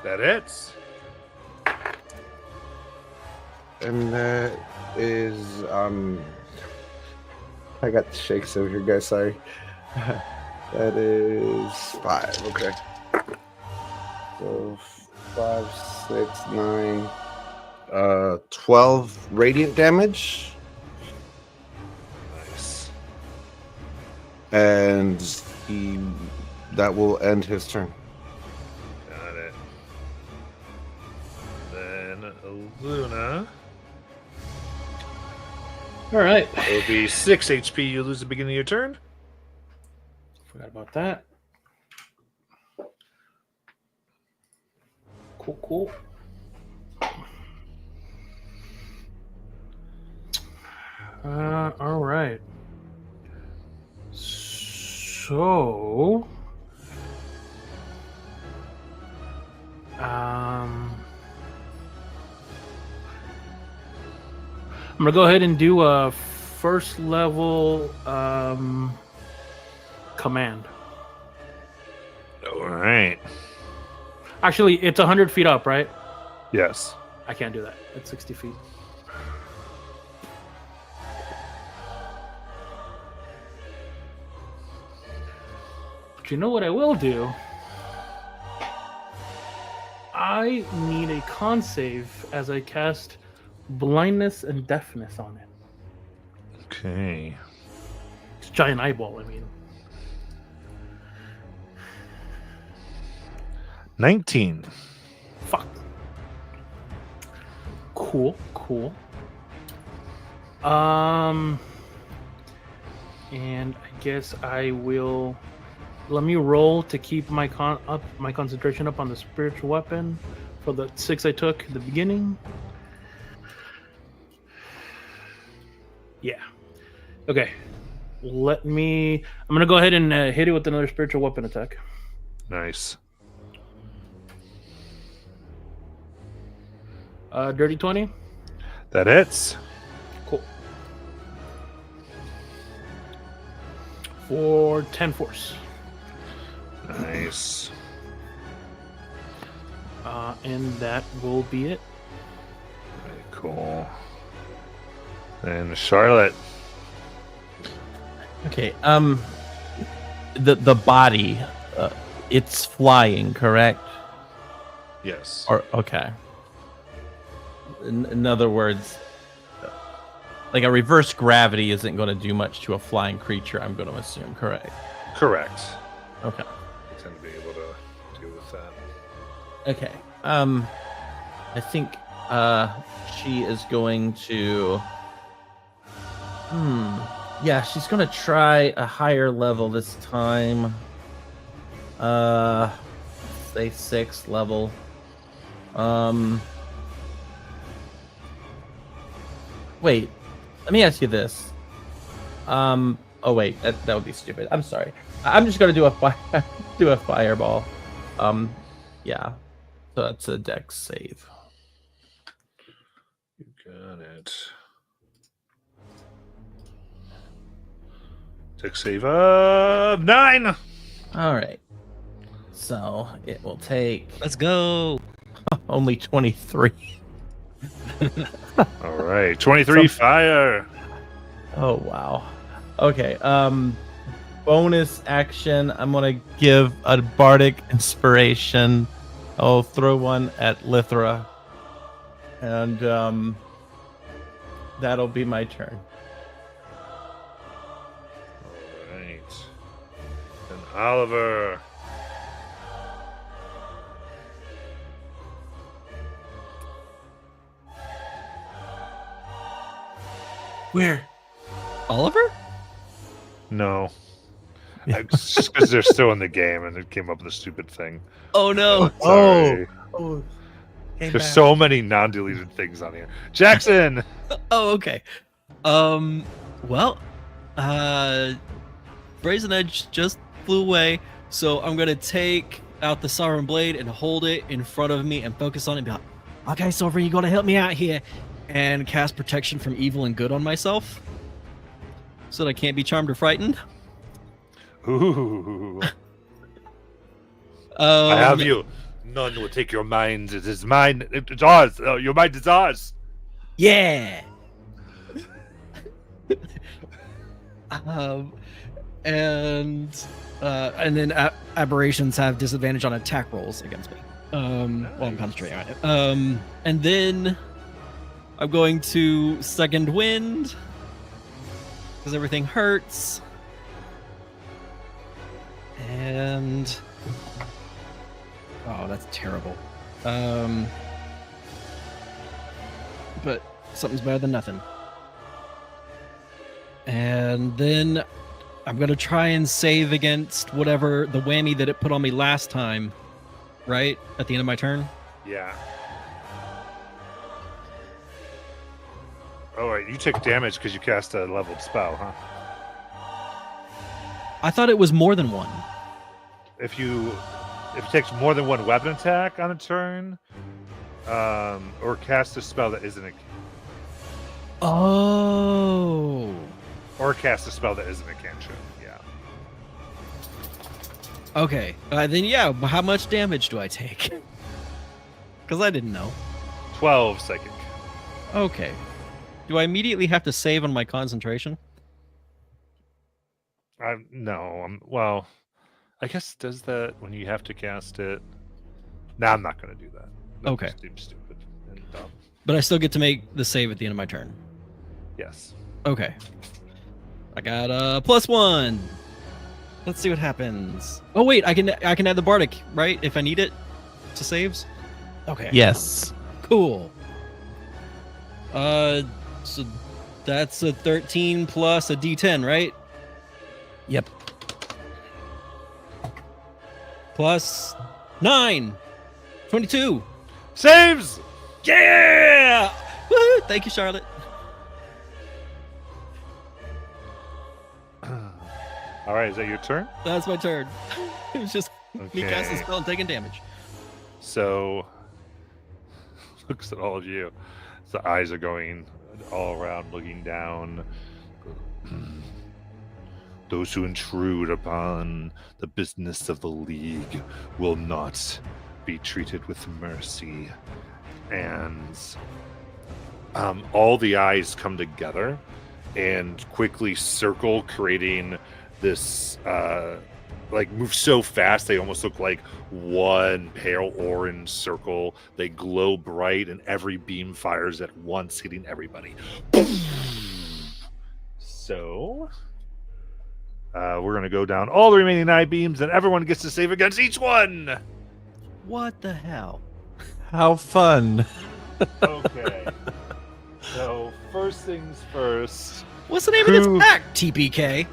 That hits. And that is I got the shakes over here, guys. Sorry. That is 5. Okay. So 5, 6, 9, 12 radiant damage, Nice. and that will end his turn. Got it. Then Luna. All right. It'll be 6 HP you lose at the beginning of your turn. Forgot about that. Cool. All right. So, I'm gonna go ahead and do a first level command. All right. Actually, it's 100 feet up, right? Yes. I can't do that. It's 60 feet. But you know what I will do? I need a con save as I cast blindness and deafness on it. Okay. It's giant eyeball, I mean. 19. Fuck. Cool. And I guess I will. Let me roll to keep my concentration up on the spiritual weapon for the 6 I took at the beginning. Yeah. Okay. I'm gonna go ahead and hit it with another spiritual weapon attack. Nice. Dirty 20. That hits. Cool. For 10 force. Nice. And that will be it. Very cool. And Charlotte. Okay. The body, it's flying, correct? Yes. Or okay. In other words, like a reverse gravity isn't going to do much to a flying creature. I'm going to assume, correct? Correct. Okay. I tend to be able to deal with that. Okay. I think she is going to. Yeah, she's going to try a higher level this time. Say 6th level. Wait. Let me ask you this. Oh wait, that would be stupid. I'm sorry. I'm just going to do a fireball. Yeah. So that's a dex save. You got it. Dex save of 9. All right. So it will take Let's go. only 23. All right. 23 fire. Oh wow. Okay. Bonus action. I'm gonna give a bardic inspiration. I'll throw one at Lithra, and that'll be my turn. All right. And Oliver. Where? Oliver? No. Just because they're still in the game and it came up with a stupid thing. Oh no. Sorry. Oh. There's so many non-deleted things on here. Jackson. Oh, okay. Well, Brazen Edge just flew away, so I'm gonna take out the Sovereign Blade and hold it in front of me and focus on it and be like, okay, Sovereign, you gotta help me out here. And cast protection from evil and good on myself. So that I can't be charmed or frightened. Ooh. I have you. None will take your mind. It is mine. It's ours. Your mind is ours. Yeah. And then aberrations have disadvantage on attack rolls against me. While I'm concentrating on it. And then I'm going to second wind because everything hurts. And oh, that's terrible. But something's better than nothing. And then I'm gonna try and save against whatever the whammy that it put on me last time, right? At the end of my turn. Yeah. Oh, right. You took damage because you cast a leveled spell, huh? I thought it was more than one. If it takes more than one weapon attack on a turn, or cast a spell that isn't a Oh. or cast a spell that isn't a cantrip. Yeah. Okay. Then yeah. How much damage do I take? Because I didn't know. 12 psychic. Okay. Do I immediately have to save on my concentration? No. Well, I guess does that when you have to cast it. Nah, I'm not going to do that. That Okay. seems stupid and dumb. But I still get to make the save at the end of my turn. Yes. Okay. I got a +1. Let's see what happens. Oh wait, I can add the bardic, right? If I need it to saves. Okay. Yes. Cool. So that's a 13 plus a D10, right? Yep. Plus 9. 22. Saves! Yeah! Woo! Thank you, Charlotte. All right, is that your turn? That's my turn. It was just me casting Okay. spell and taking damage. So, looks at all of you. The eyes are going all around, looking down. Those who intrude upon the business of the League will not be treated with mercy. And all the eyes come together and quickly circle, creating this move so fast they almost look like one pale orange circle. They glow bright, and every beam fires at once, hitting everybody. So we're gonna go down all the remaining 9 beams, and everyone gets to save against each one. What the hell? How fun. Okay. So first things first. What's the name of this pack? TPK.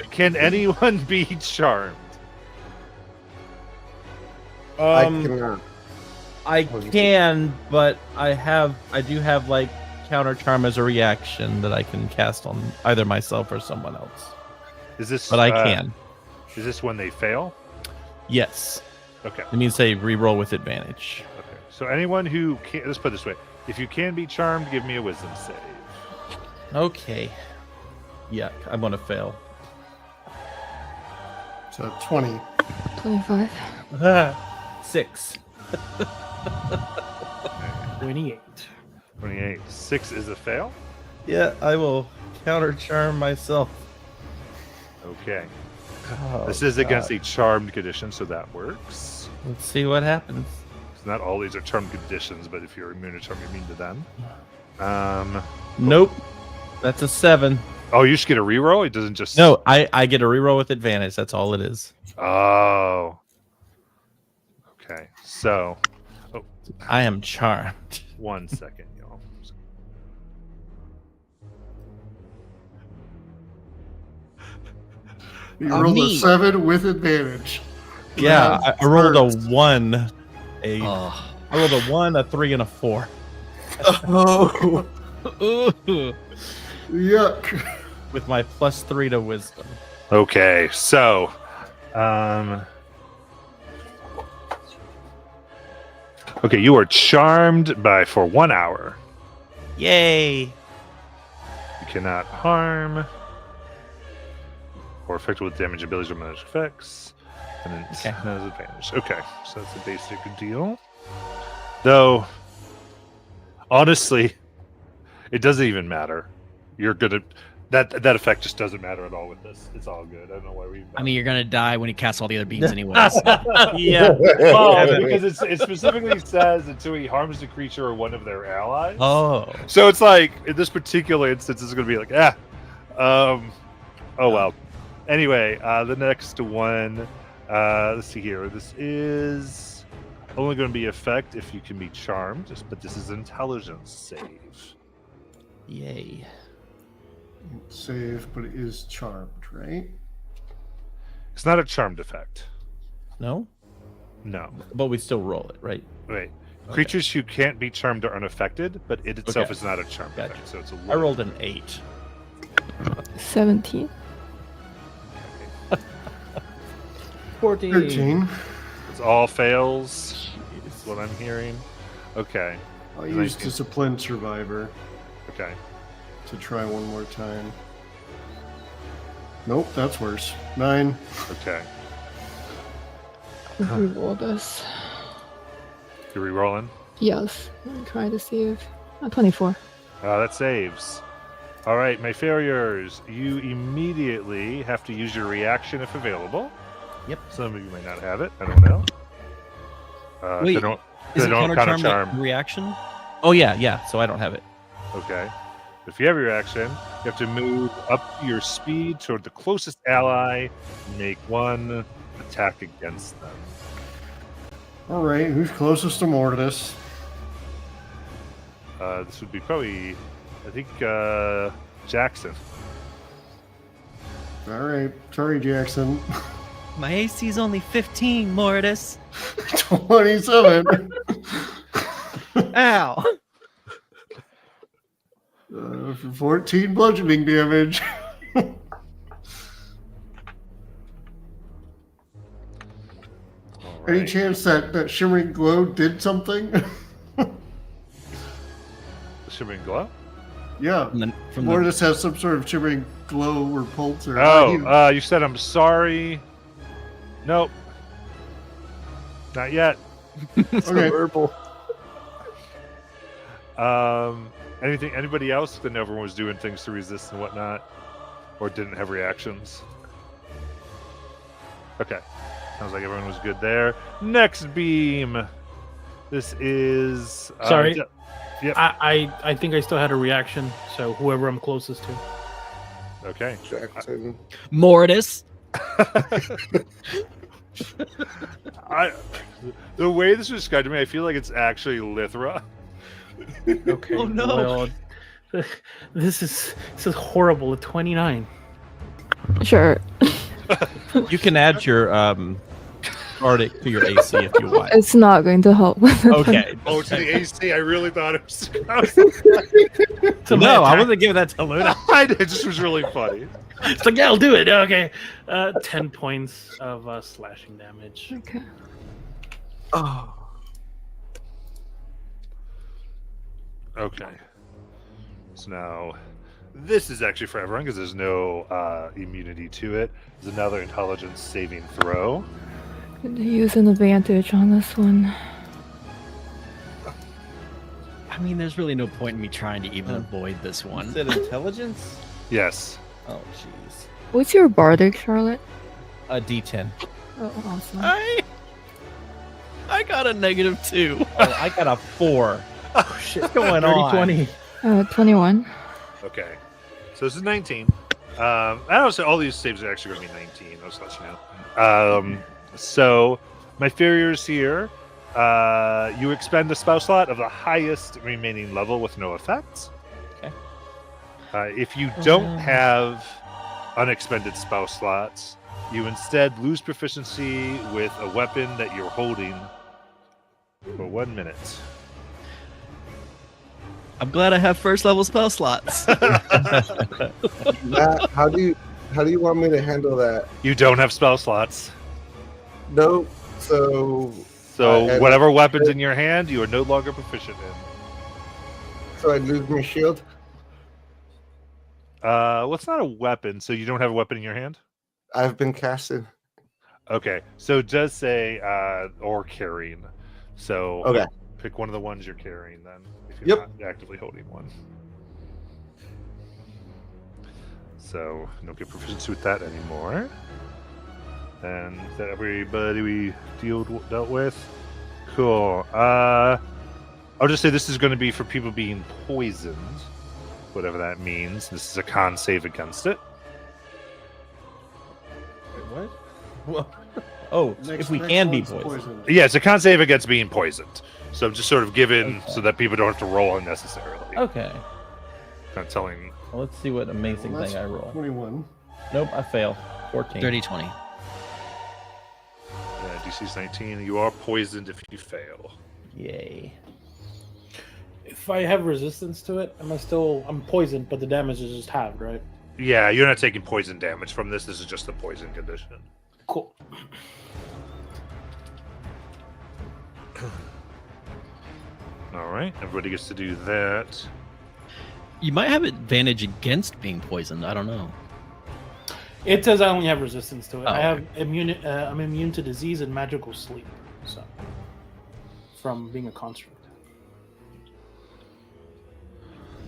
Can anyone be charmed? I cannot. I can, but I do have like counter charm as a reaction that I can cast on either myself or someone else. Is this? But I can. Is this when they fail? Yes. Okay. It means they re-roll with advantage. Okay. So anyone who can, let's put it this way: if you can be charmed, give me a wisdom save. Okay. Yuck. I'm gonna fail. So 20. 25. 6. 28. 28. 6 is a fail. Yeah, I will counter charm myself. Okay. Oh, This is against God. a charmed condition, so that works. Let's see what happens. So not all these are charmed conditions, but if you're immune to charm, you're immune to them. Nope. That's a 7. Oh, you should get a reroll. It doesn't just. No, I get a reroll with advantage. That's all it is. Oh. Okay. So, I am charmed. 1 second, y'all. You rolled a me. 7 with advantage. Yeah, I rolled a First. 1. Oh. I rolled a 1, a 3, and a 4. Oh, Ooh. Yuck. With my +3 to wisdom. Okay. So, okay, you are charmed for 1 hour. Yay! You cannot harm or affect with damage abilities or magic effects. And then Okay. has advantage. Okay, so that's a basic deal. Though, honestly, it doesn't even matter. You're gonna that effect just doesn't matter at all with this. It's all good. I don't know why we. I mean, you're gonna die when he casts all the other beams, anyways. Yeah. Oh, because it specifically says until he harms the creature or one of their allies. Oh. So it's like in this particular instance, it's going to be like, oh well. Anyway, the next one, let's see here. This is only going to be effect if you can be charmed, but this is intelligence save. Yay. Save, but it is charmed, right? It's not a charmed effect. No? No. But we still roll it, right? Wait. Okay. Creatures who can't be charmed are unaffected, but it itself Okay. is not a charmed Gotcha. effect. So it's a I rolled an 8. 17. 14. 13. It's all fails. That's what I'm hearing. Okay. I'll use 19. Discipline Survivor Okay. to try one more time. Nope, that's worse. 9. Okay. Reroll this. You're re-rolling. Yes. I'm trying to see if. 24. That saves. All right, my failures. You immediately have to use your reaction if available. Yep. Some of you may not have it. I don't know. Wait, they don't. Is They it don't counter charm. charm reaction? Oh, yeah. So I don't have it. Okay. If you have your reaction, you have to move up to your speed toward the closest ally. Make one attack against them. Alright, who's closest to Mortis? This would be probably, I think, Jackson. Alright, sorry, Jackson. My AC's only 15, Mortis. 27. Ow. For 14 bludgeoning damage. All Any right. chance that shimmering glow did something? The shimmering glow? Yeah. From the Mortis has some sort of shimmering glow or pulse or hue. You said I'm sorry. Nope. Not yet. Okay. Verbal. Anything? Anybody else? Then everyone was doing things to resist and whatnot, or didn't have reactions. Okay, sounds like everyone was good there. Next beam. This is Sorry. Yep. I think I still had a reaction, so whoever I'm closest to. Okay. Jackson. Mortis. The way this was described to me, I feel like it's actually Lithra. Okay. Oh, no. Well, this is horrible. A 29. Sure. You can add your Bardic to your AC if you want. It's not going to help with it. Okay. Oh, to the AC, I really thought it was. So my No, I attack- wasn't giving that to Luna. It just was really funny. It's like, yeah, I'll do it. Okay. 10 points of slashing damage. Okay. Oh. Okay. So now, this is actually for everyone because there's no immunity to it. There's another intelligence saving throw. Going to use an advantage on this one. I mean, there's really no point in me trying to even avoid this one. Is it intelligence? Yes. Oh, jeez. What's your bardic, Charlotte? A D10. Oh, awesome. I got a -2. Oh, I got a 4. Oh, shit. What's going Dirty on? 20. 21. Okay. So this is 19. I don't say all these saves are actually going to be 19. I'll just let you know. So my farriers here. You expend a spell slot of the highest remaining level with no effects. Okay. If you don't have unexpended spell slots, you instead lose proficiency with a weapon that you're holding for 1 minute. I'm glad I have first level spell slots. Matt, how do you want me to handle that? You don't have spell slots. No. So So whatever weapon's in your hand, you are no longer proficient in. I lose my shield. Well, it's not a weapon, so you don't have a weapon in your hand? I've been casted. Okay, so it does say or carrying. So Okay. pick one of the ones you're carrying then, if you're not actively holding one. So you don't get proficiency with that anymore. And is that everybody we dealt with? Cool. I'll just say this is going to be for people being poisoned, whatever that means. This is a con save against it. Wait, what? Oh, if we can be one's poisoned. Yeah, it's a con save against being poisoned. So I'm just sort of giving so that people don't have to roll unnecessarily. Okay. Kind of telling. Well, let's see what amazing Well, that's thing I roll. 21. Nope, I fail. 14. Dirty 20. Yeah, DC's 19. You are poisoned if you fail. Yay. If I have resistance to it, I'm poisoned, but the damage is just halved, right? Yeah, you're not taking poison damage from this. This is just the poison condition. Cool. All right, everybody gets to do that. You might have advantage against being poisoned. I don't know. It says I only have resistance to it. Oh, I have I'm immune to disease and magical sleep, so from being a construct.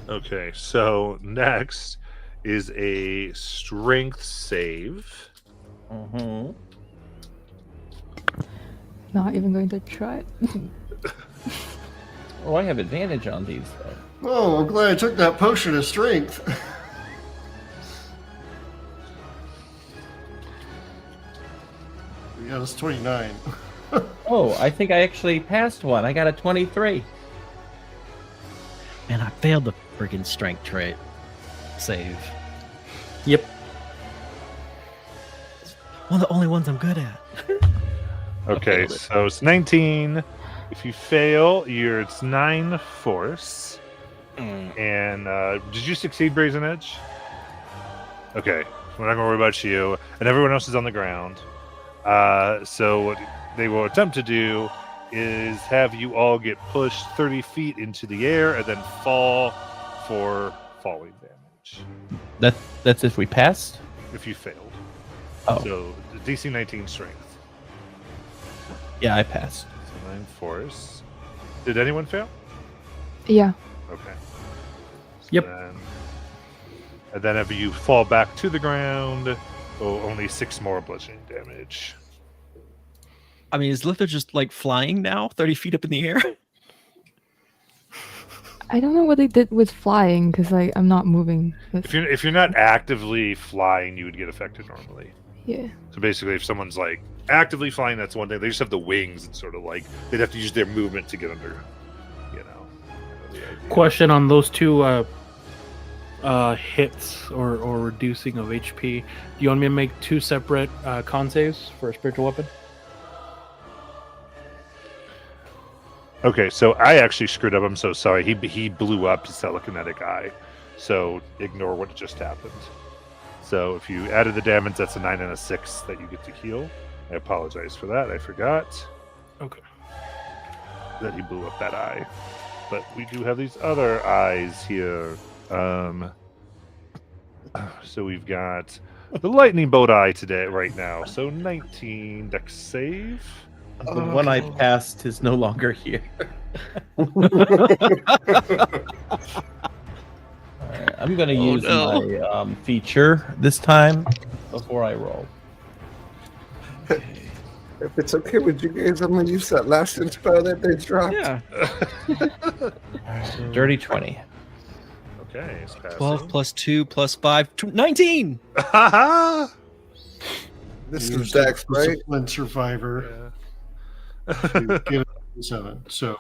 Okay, so next is a strength save. Mm-hmm. Not even going to try. Oh, I have advantage on these, though. Oh, I'm glad I took that potion of strength. Yeah, that's 29. Oh, I think I actually passed one. I got a 23. Man, I failed the freaking strength trait save. Yep. One of the only ones I'm good at. Okay, failed it. so it's 19. If you fail, it's 9 force. And did you succeed, Brazen Edge? Okay, we're not going to worry about you. And everyone else is on the ground. So what they will attempt to do is have you all get pushed 30 feet into the air and then fall for falling damage That's if we passed. if you failed. Oh. So DC 19 strength. Yeah, I passed. So 9 force. Did anyone fail? Yeah. Okay. So Yep. And then if you fall back to the ground, only 6 more bludgeoning damage. I mean, is Litha just like flying now, 30 feet up in the air? I don't know what they did with flying because like I'm not moving. But If you're not actively flying, you would get affected normally. yeah. So basically, if someone's like actively flying, that's one thing. They just have the wings and sort of like they'd have to use their movement to get under. You know. The idea. Question on those two hits or reducing of HP. Do you want me to make 2 separate con saves for a spiritual weapon? Okay, so I actually screwed up. I'm so sorry. He blew up his telekinetic eye, so ignore what just happened. So if you added the damage, that's a 9 and a 6 that you get to heal. I apologize for that. I forgot Okay. that he blew up that eye. But we do have these other eyes here. So we've got the lightning bolt eye today, right now. So 19 dex save. The one I passed is no longer here. Alright, I'm going to use my feature this time before I roll. If it's okay with you guys, I'm gonna use that last spell that they dropped. Yeah. Dirty 20. Okay, it's passing. 12 plus 2 plus 5, 19. This You're is Dex, right? disciplined survivor. You get a 7. So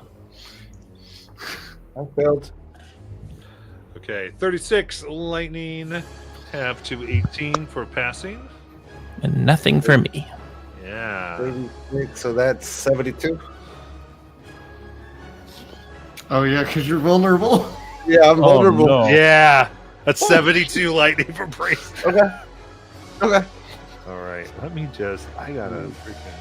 I failed. Okay, 36 lightning, half to 18 for passing. And nothing for me. Yeah. 36, so that's 72. oh yeah, because you're vulnerable. Yeah, I'm vulnerable. no. Yeah. That's 72 lightning for Brace. Okay. Okay. All right, let me just. I gotta freaking.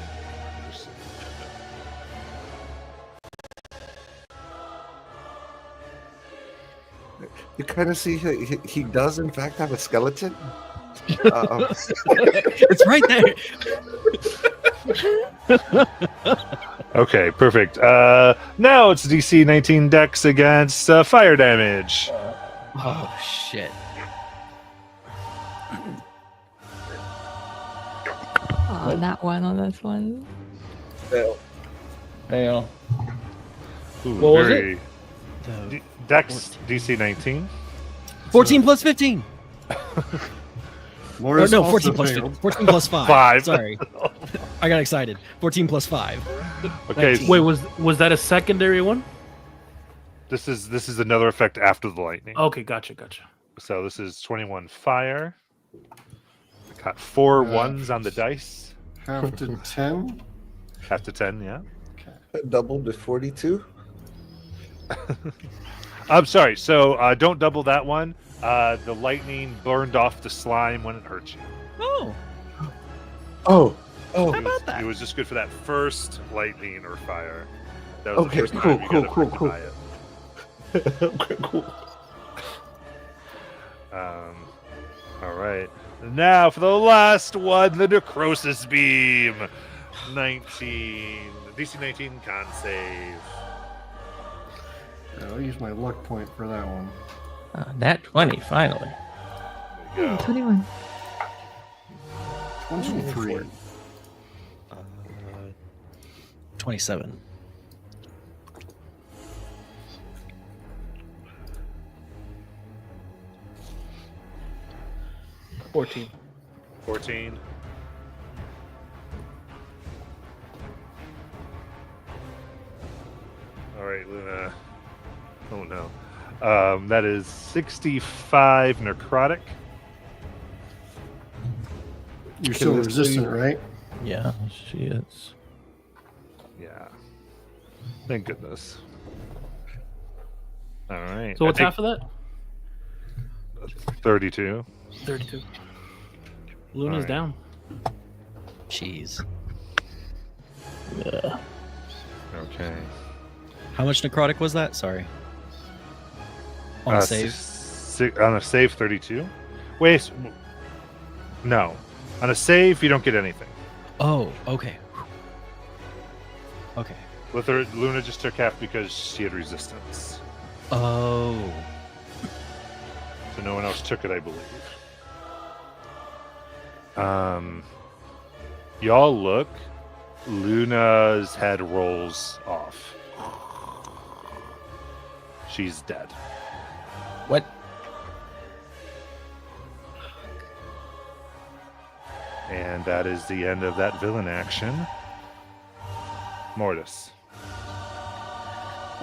You kind of see he does in fact have a skeleton. It's right there. Okay, perfect. Now it's DC 19 dex against fire damage. Oh, shit. Oh, that one on this one. Fail. Fail. Ooh, What was very- The Dex DC 19. 14 plus 15. Laura Or no, also 14 plus failed. 15. 14 plus 5. 5. Sorry. I got excited. 14 plus 5. Okay, 19. Wait, was that a secondary one? this is another effect after the lightning. Okay, gotcha. So this is 21 fire. Got 4 ones on the dice. Half to 10. Half to 10, yeah. Doubled to 42. I'm sorry. So don't double that one. The lightning burned off the slime when it hurt you. Oh. Oh. How about that? It was just good for that first lightning or fire. That was Okay, the first cool, time you cool, got cool, affected cool. by it. Okay, cool. All right. Now for the last one, the necrosis beam. 19. DC 19 con save. I'll use my luck point for that one. Nat 20, finally. There you go. 21. 23. 27. $14. 14. All right, Luna. Oh no. That is 65 necrotic. You're still this resistant, be- right? Yeah, she is. Yeah. Thank goodness. All right. So what's I half of that? take 32. 32. Luna's Alright. down. Jeez. Yeah. Okay. How much necrotic was that? Sorry. On a save. On a save, 32. Wait. No. On a save, you don't get anything. Oh, okay. Okay. Luna just took half because she had resistance. Oh. So no one else took it, I believe. Y'all look. Luna's head rolls off. She's dead. What? And that is the end of that villain action. Mortis.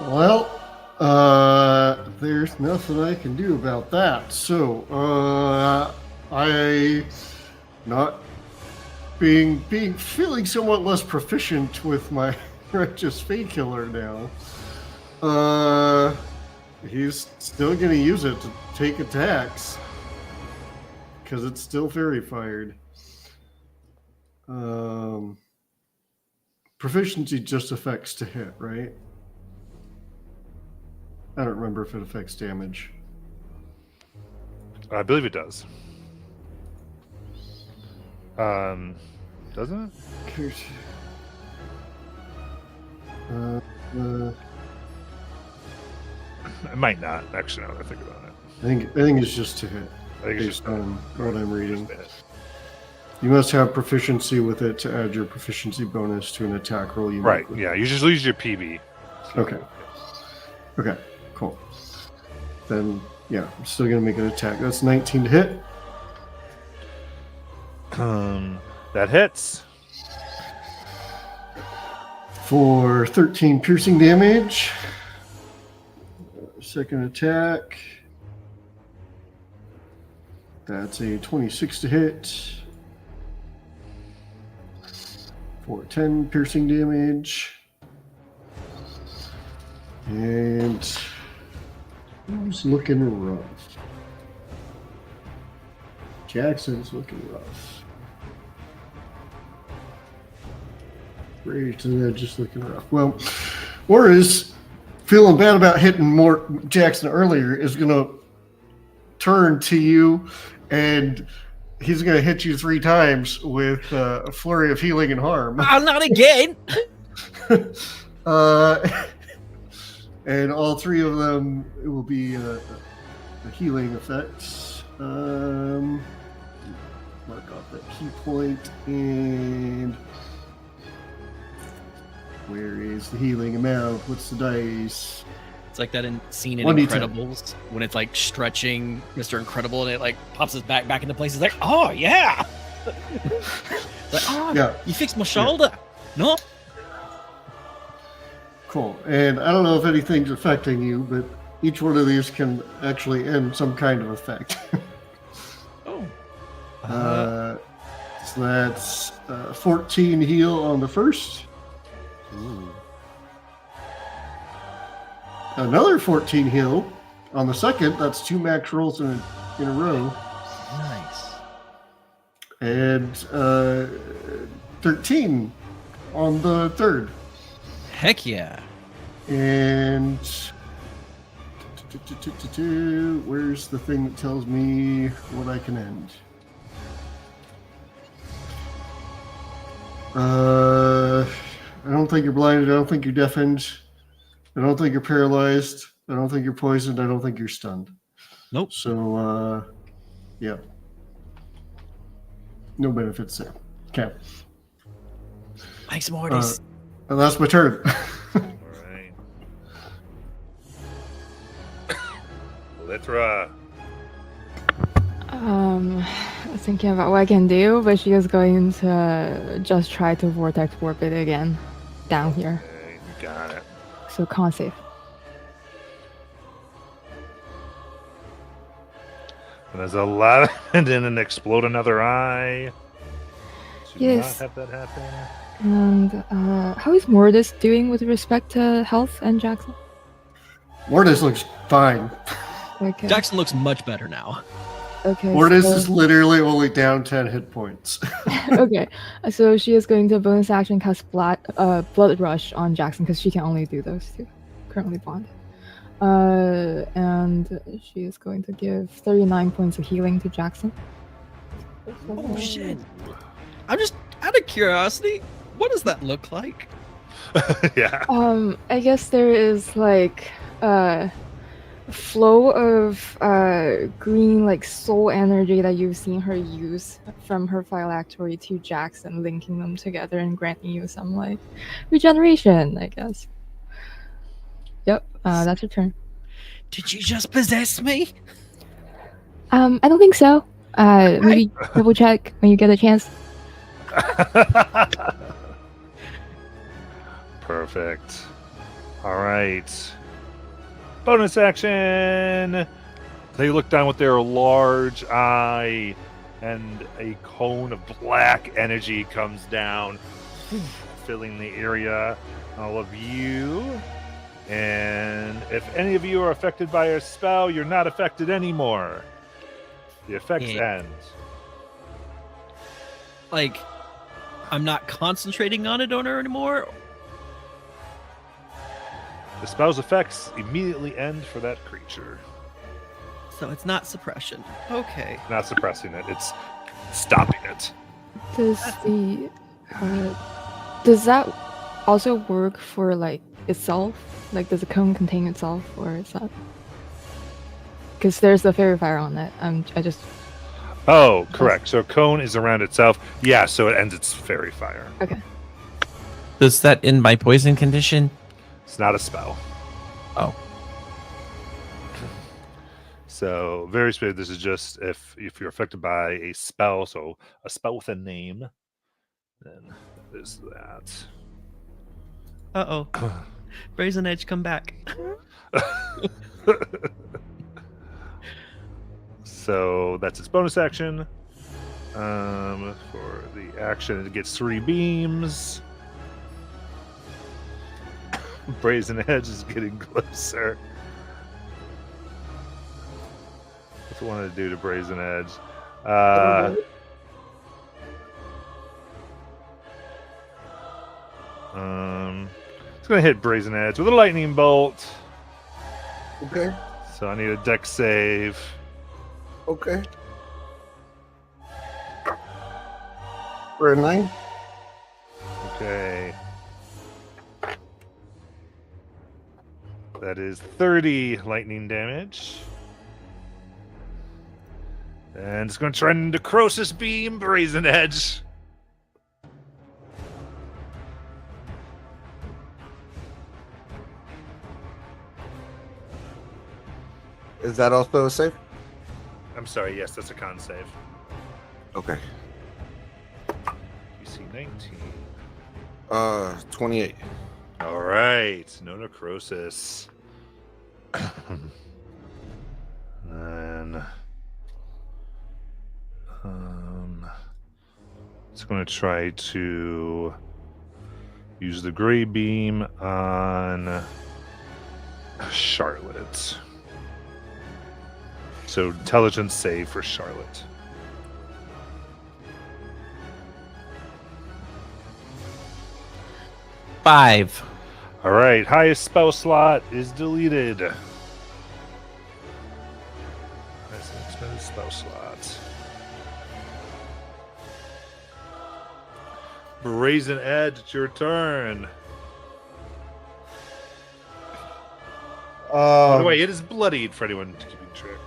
Well, there's nothing I can do about that. So, I not feeling somewhat less proficient with my righteous fate killer now. He's still gonna use it to take attacks because it's still fairy fired. Proficiency just affects to hit, right? I don't remember if it affects damage. I believe it does. Doesn't it? It might not. Actually, now that I think about it. I think it's just to hit. I think it's Based just on what I'm reading. just a hit. You must have proficiency with it to add your proficiency bonus to an attack roll you Right. make with Yeah. it. You just lose your PB. Okay. Okay, cool. Then, yeah, I'm still going to make an attack. That's 19 to hit. That hits. For 13 piercing damage. Second attack. That's a 26 to hit. For 10 piercing damage. And who's looking rough? Jackson's looking rough. Rage to the edge, just looking rough. Well, Whereas feeling bad about hitting more Jackson earlier is going to turn to you, and he's going to hit you 3 times with a flurry of healing and harm. Oh, not again! And all 3 of them, it will be a healing effect. Mark off that key point, and where is the healing amount? What's the dice? It's like that scene in 1d10. Incredibles when it's like stretching Mr. Incredible and it like pops his back into place. It's like, oh yeah, like oh Yeah. you fixed my shoulder. No, Cool. And I don't know if anything's affecting you, but each one of these can actually end some kind of effect. oh, So that's 14 heal on the first. ooh. Another 14 heal on the second. That's 2 max rolls in a row. Nice. And 13 on the third. Heck yeah. And where's the thing that tells me what I can end? I don't think you're blinded. I don't think you're deafened. I don't think you're paralyzed. I don't think you're poisoned. I don't think you're stunned. Nope. So, yeah. No benefits there. Okay. Thanks, Mortis. And that's my turn. All right. Litra. Thinking about what I can do, but she is going to just try to vortex warp it again down here. Okay, you got it. So con save. And there's 11 and then explode another eye. Should Yes. not have that happen. And how is Mortis doing with respect to health and Jackson? Mortis looks fine. Okay. Jackson looks much better now. Okay. Mortis so- is literally only down 10 hit points. okay, so she is going to bonus action cast blood rush on Jackson because she can only do those 2. Currently bonded. And she is going to give 39 points of healing to Jackson. Oh shit. I'm just out of curiosity, what does that look like? Yeah. I guess there is like flow of green like soul energy that you've seen her use from her phylactery to Jackson, linking them together and granting you some like regeneration, I guess. Yep, that's your turn. Did you just possess me? I don't think so. Maybe double check when you get a chance. Perfect. All right. Bonus action. They look down with their large eye, and a cone of black energy comes down, filling the area. All of you. And if any of you are affected by a spell, you're not affected anymore. The effects end. Like, I'm not concentrating on it on her anymore. The spell's effects immediately end for that creature. So it's not suppression. Okay. Not suppressing it, it's stopping it. Does that also work for like itself? Like, does the cone contain itself, or is that? Because there's the fairy fire on it. I just. Oh, correct. So cone is around itself. Yeah, so it ends its fairy fire. Okay. Does that end my poison condition? It's not a spell. Oh. So very specific. This is just if you're affected by a spell. So a spell with a name. Then there's that. Uh-oh. Brazen Edge, come back. So that's its bonus action. For the action, it gets 3 beams. Brazen Edge is getting closer. What's it want to do to Brazen Edge? It's going to hit Brazen Edge with a lightning bolt. Okay. So I need a dex save. Okay. For a 9. Okay. That is 30 lightning damage. And it's going to turn into Croesus Beam, Brazen Edge. Is that also a save? I'm sorry, yes, that's a con save. Okay. DC 19. 28. All right, no necrosis. And it's going to try to use the gray beam on Charlotte. So intelligence save for Charlotte. Five. All right, highest spell slot is deleted. Highest expended spell slot. Brazen Edge, it's your turn. By the way, it is bloodied for anyone keeping track.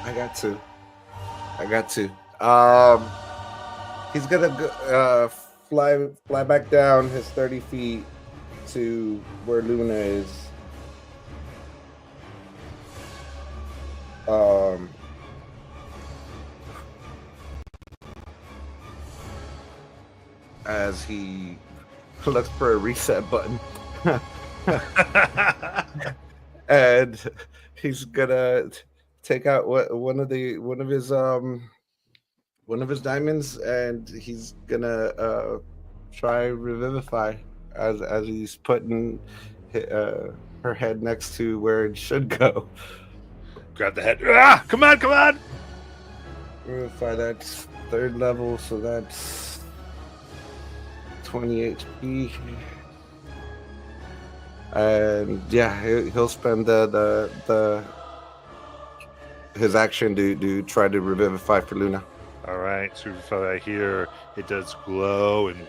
I got to. He's gonna go, fly back down his 30 feet to where Luna is. As he looks for a reset button. And he's gonna take out one of his diamonds, and he's gonna try Revivify as he's putting her head next to where it should go. Grab the head. Ah, come on! Revivify, that's 3rd level, so that's 20 HP. And yeah, he'll spend the his action to try to revivify for Luna. All right, so I hear it does glow and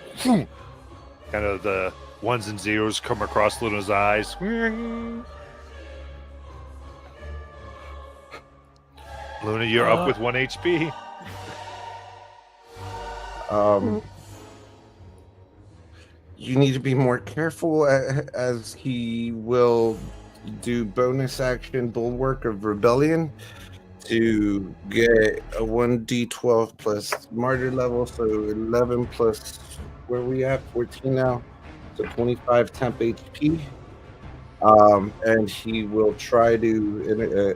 kind of the ones and zeros come across Luna's eyes. Luna, you're up with 1 HP. You need to be more careful as he will do bonus action Bulwark of Rebellion to get a 1d12 plus martyr level, so 11 plus, where are we at, 14 now, so 25 temp HP. And he will try to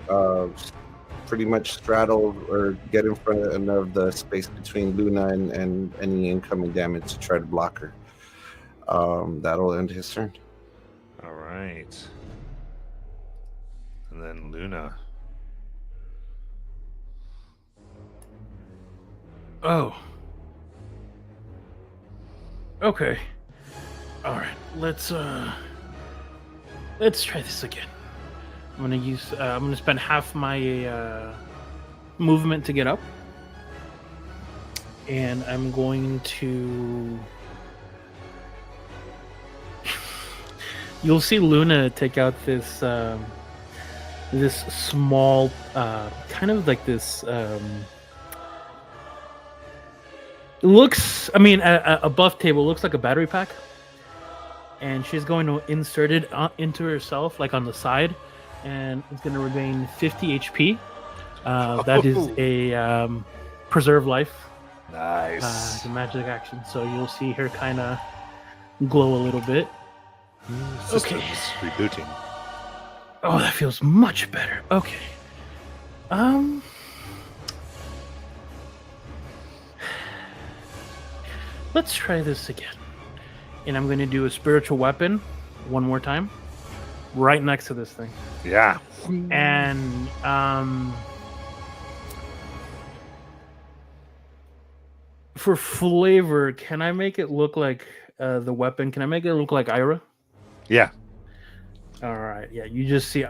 pretty much straddle or get in front of the space between Luna and any incoming damage to try to block her. That'll end his turn. All right. And then Luna. Oh. Okay. All right. Let's try this again. I'm gonna spend half my movement to get up, and I'm going to. You'll see Luna take out this this small, kind of like this. Looks, I mean, a buff table looks like a battery pack, and she's going to insert it into herself, like on the side, and it's going to regain 50 HP. That is a preserve life. Nice. The magic action, so you'll see her kind of glow a little bit. Systems rebooting. Oh, that feels much better. Okay. Let's try this again. And I'm going to do a spiritual weapon one more time, right next to this thing. Yeah. And for flavor, can I make it look like the weapon? Can I make it look like Ira? Yeah. All right. Yeah, you just see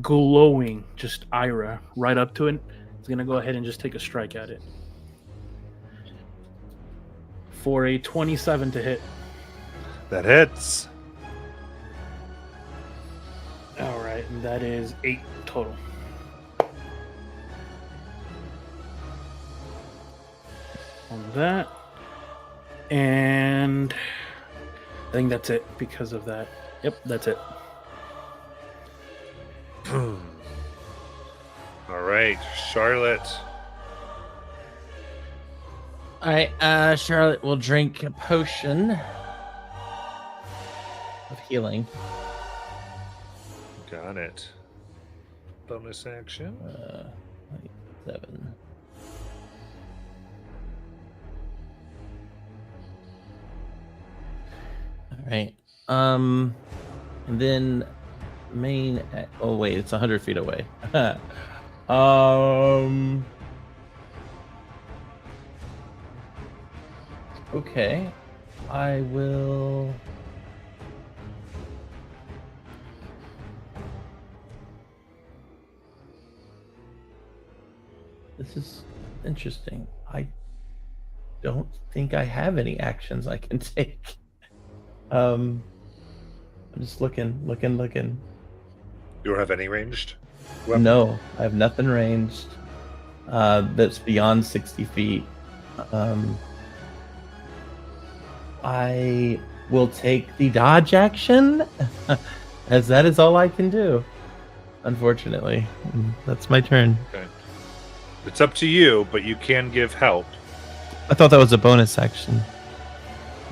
glowing, just Ira right up to it. It's going to go ahead and just take a strike at it. For a 27 to hit. That hits. All right, and that is 8 total. On that. And I think that's it because of that. Yep, that's it. All right, Charlotte. All right, Charlotte will drink a potion of healing. Got it. Bonus action. 7. All right. And then main. Oh wait, it's 100 feet away. Okay, I will. This is interesting. I don't think I have any actions I can take. I'm just looking. You don't have any ranged? No, I have nothing ranged. That's beyond 60 feet. I will take the dodge action, as that is all I can do. Unfortunately, that's my turn. Okay. It's up to you, but you can give help. I thought that was a bonus action.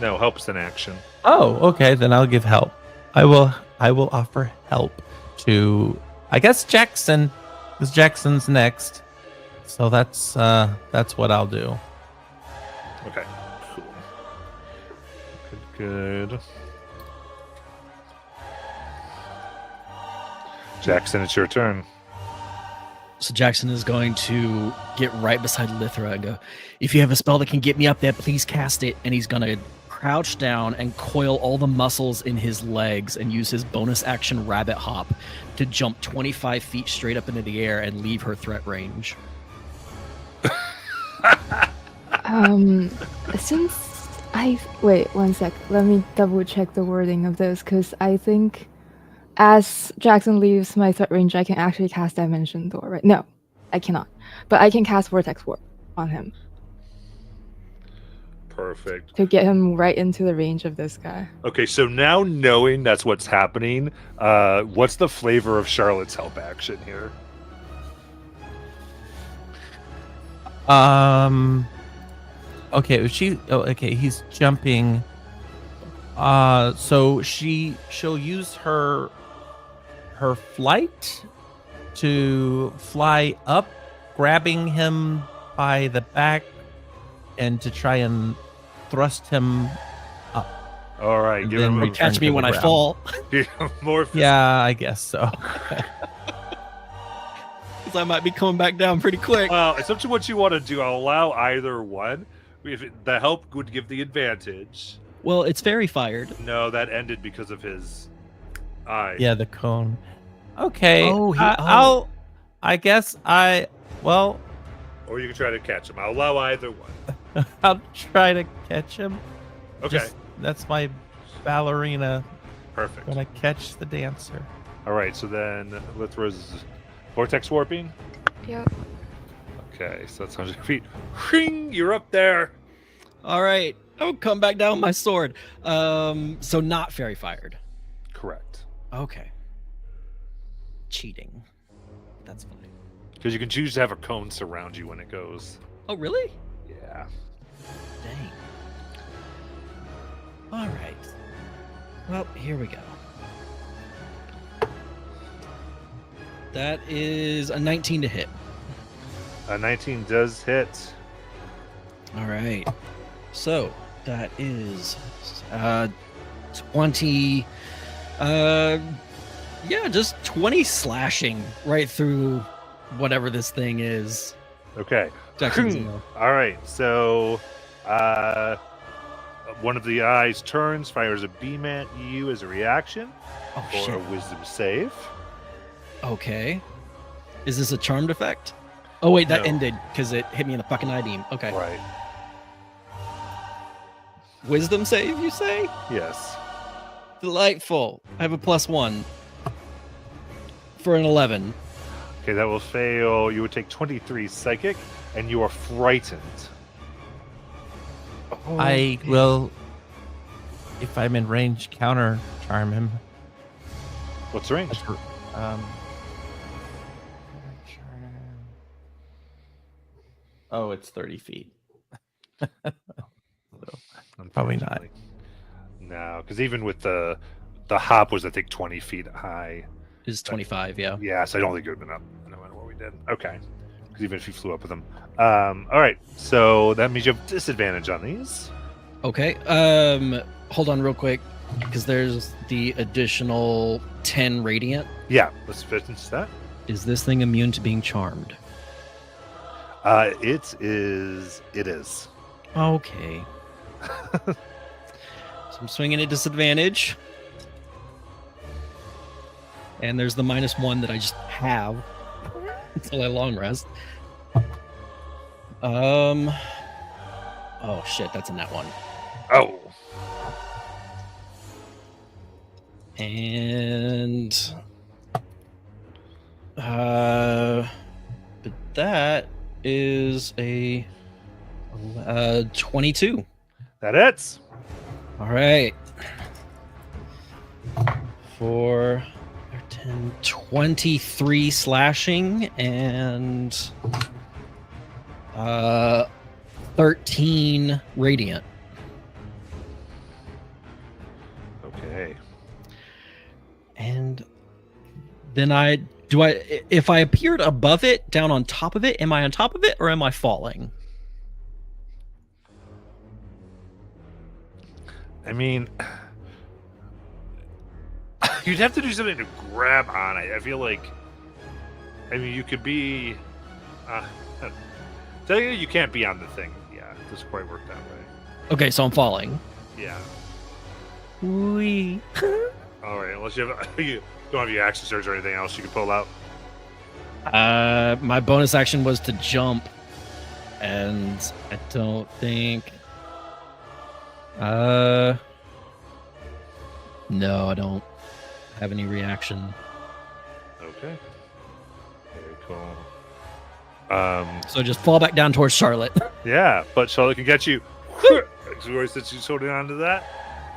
No, help's an action. Oh, okay. Then I'll give help. I will offer help to, I guess, Jackson, because Jackson's next. So that's what I'll do. Okay. Cool. Good. Jackson, it's your turn. So Jackson is going to get right beside Lithra and go, if you have a spell that can get me up there, please cast it. And he's going to crouch down and coil all the muscles in his legs and use his bonus action rabbit hop to jump 25 feet straight up into the air and leave her threat range. Since I wait 1 sec, let me double check the wording of this because I think as Jackson leaves my threat range, I can actually cast Dimension Door, right? No, I cannot, but I can cast Vortex Warp on him Perfect. to get him right into the range of this guy. Okay, so now knowing that's what's happening, what's the flavor of Charlotte's help action here? Okay, he's jumping. So she'll use her flight to fly up, grabbing him by the back, and to try and thrust him up. All right, And give then him return Catch to me the when I ground. fall. more. Yeah, I guess so. Because I might be coming back down pretty quick. Well, it's up to what you want to do. I'll allow either one. If the help would give the advantage. Well, it's fairy fired. No, that ended because of his eye. Yeah, the cone. Okay. Oh, I guess I. Well, Or you can try to catch him. I'll allow either one. I'll try to catch him. Okay. That's my ballerina. Perfect. When I catch the dancer. All right, so then Lithra's vortex warping. Yep. Okay, so that's 100 feet. Ring, you're up there. All right. I'll come back down with my sword. So not fairy fired. Correct. Okay. Cheating. That's fine. Because you can choose to have a cone surround you when it goes. Oh, really? Yeah. Dang. All right. Well, here we go. That is a 19 to hit. A 19 does hit. All right. So that is 20. Yeah, just 20 slashing right through whatever this thing is. Okay. Jackson Zeno. All right, so one of the eyes turns, fires a beam at you as a reaction Oh for shit. a wisdom save. Okay. Is this a charmed effect? Oh wait, that No. ended because it hit me in the fucking eye beam. Okay. Right. Wisdom save, you say? Yes. Delightful. I have a +1 for an 11. Okay, that will fail. You would take 23 psychic, and you are frightened. I will, if I'm in range, counter charm him. What's the range? Oh, it's 30 feet. Probably not. Unfortunately. No, because even with the hop was, I think, 20 feet high. Is 25, yeah. Yeah, so I don't think it would have been up no matter what we did. Okay. Because even if you flew up with them. All right, so that means you have disadvantage on these. Okay. Hold on real quick because there's the additional 10 radiant. Yeah, let's finish that. Is this thing immune to being charmed? It is. Okay. So I'm swinging at disadvantage. And there's the -1 that I just have until I long rest. Oh shit, that's a nat 1. Oh. And but that is a 22. That hits. All right. For 10, 23 slashing and 13 radiant. Okay. And then if I appeared above it, down on top of it, am I on top of it or am I falling? I mean, you'd have to do something to grab on it. I feel like, I mean, you could be. Technically, you can't be on the thing. Yeah, it doesn't quite work that way. Okay, so I'm falling. Yeah. Wee. All right. Unless you have you don't have your action surge or anything else you can pull out. My bonus action was to jump, and I don't think. No, I don't have any reaction. Okay. Very cool. So just fall back down towards Charlotte. Yeah, but Charlotte can get you. Zori says she's holding on to that,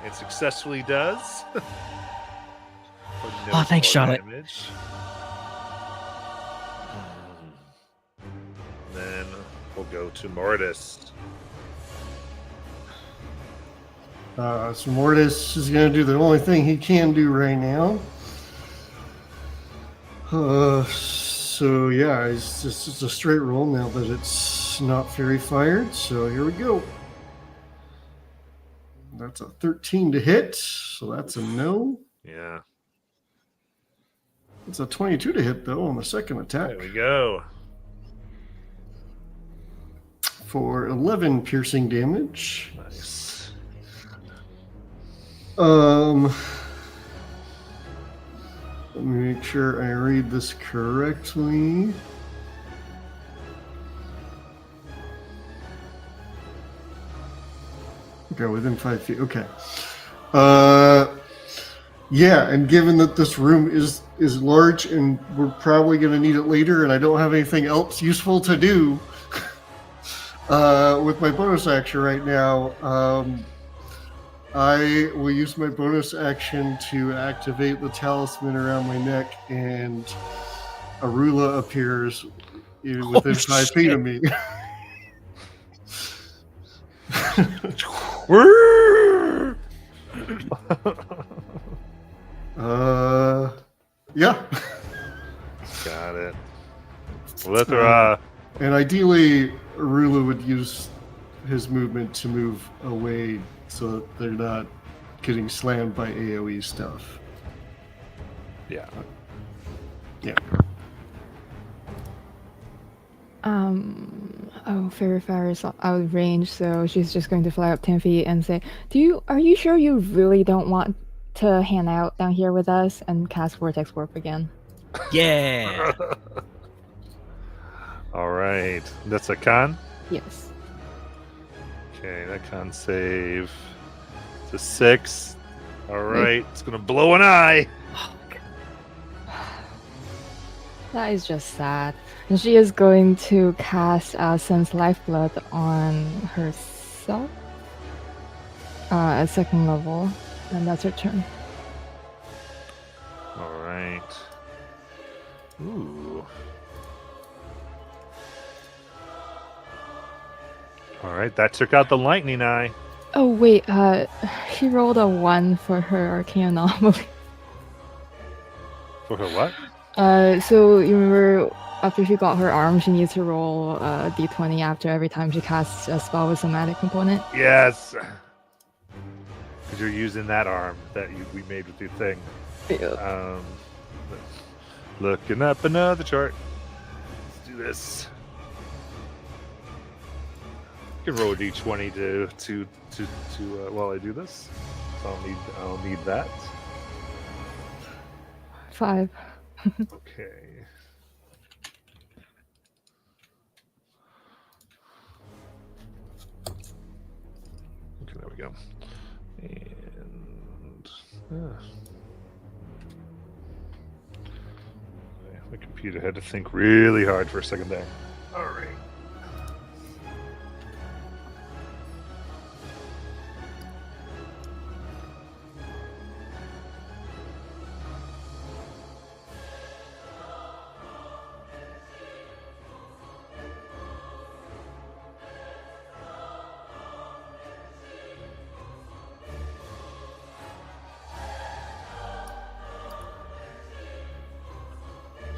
and successfully does. For no Oh, thanks, more Charlotte. damage. Then we'll go to Mortis. So Mortis is going to do the only thing he can do right now. So yeah, it's a straight roll now that it's not fairy fired. So here we go. That's a 13 to hit, so that's a no. Yeah, It's a 22 to hit though on the second attack there we go. for 11 piercing damage. Nice. Let me make sure I read this correctly. Okay, within 5 feet. Okay. Yeah, and given that this room is large and we're probably going to need it later, and I don't have anything else useful to do with my bonus action right now, I will use my bonus action to activate the talisman around my neck, and Arula appears within 5 feet of me. Yeah. Got it. Lithra. And ideally, Arula would use his movement to move away so that they're not getting slammed by AoE stuff. Yeah. Yeah. Fairy Fire is out of range, so she's just going to fly up 10 feet and say, are you sure you really don't want to hang out down here with us? And cast Vortex Warp again. Yeah. All right. That's a con? Yes. Okay, that con save. It's a 6. All right. It's going to blow an eye. That is just sad. And she is going to cast Sense Lifeblood on herself at 2nd level, and that's her turn. All right. Ooh. All right, that took out the lightning eye. Oh wait, she rolled a 1 for her Arcane Anomaly. For her what? So you remember after she got her arm, she needs to roll a d20 after every time she casts a spell with somatic component. Yes. Because you're using that arm that we made with your thing. Yeah. Looking up another chart. Let's do this. You can roll a d20 to while I do this. So I'll need that. 5. Okay. Okay, there we go. And the computer had to think really hard for a second there. All right.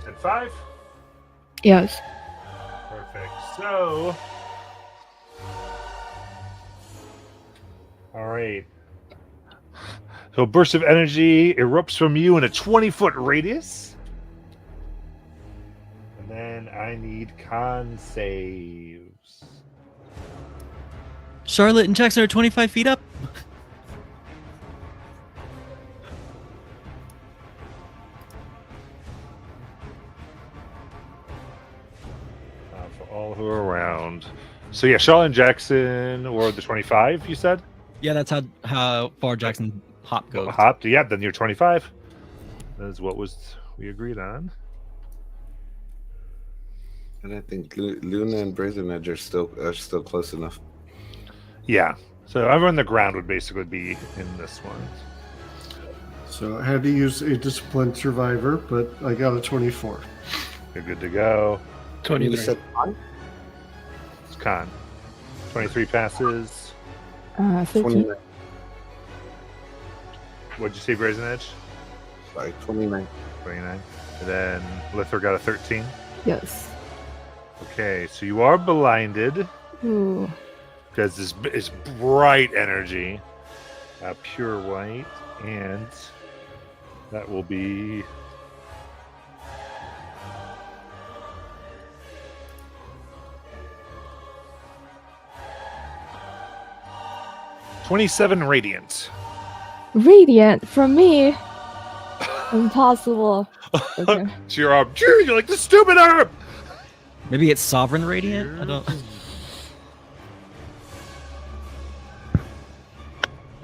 And 5. Yes. Perfect. So, all right. So, a burst of energy erupts from you in a 20-foot radius. And then I need con saves. Charlotte and Jackson are 25 feet up. all who are around. So yeah, Shaw and Jackson were the 25. You said Yeah, that's how far Jackson hop goes. hopped. Yeah, then you're 25. That's what we agreed on. And I think Luna and Brazen Edge are still close enough. Yeah. So everyone on the ground would basically be in this one. So I had to use a disciplined survivor, but I got a 24. You're good to go. 23. You said on? It's Khan. 23 passes. 13. 29. What'd you say, Brazen Edge? Sorry, 29. 29. And then Lithor got a 13. Yes. Okay, so you are blinded Ooh. because this is bright energy, pure white, and that will be $27 radiant. Radiant from me. Impossible. Okay. To your arm. You're like the stupid arm. Maybe it's Sovereign Radiant? I don't.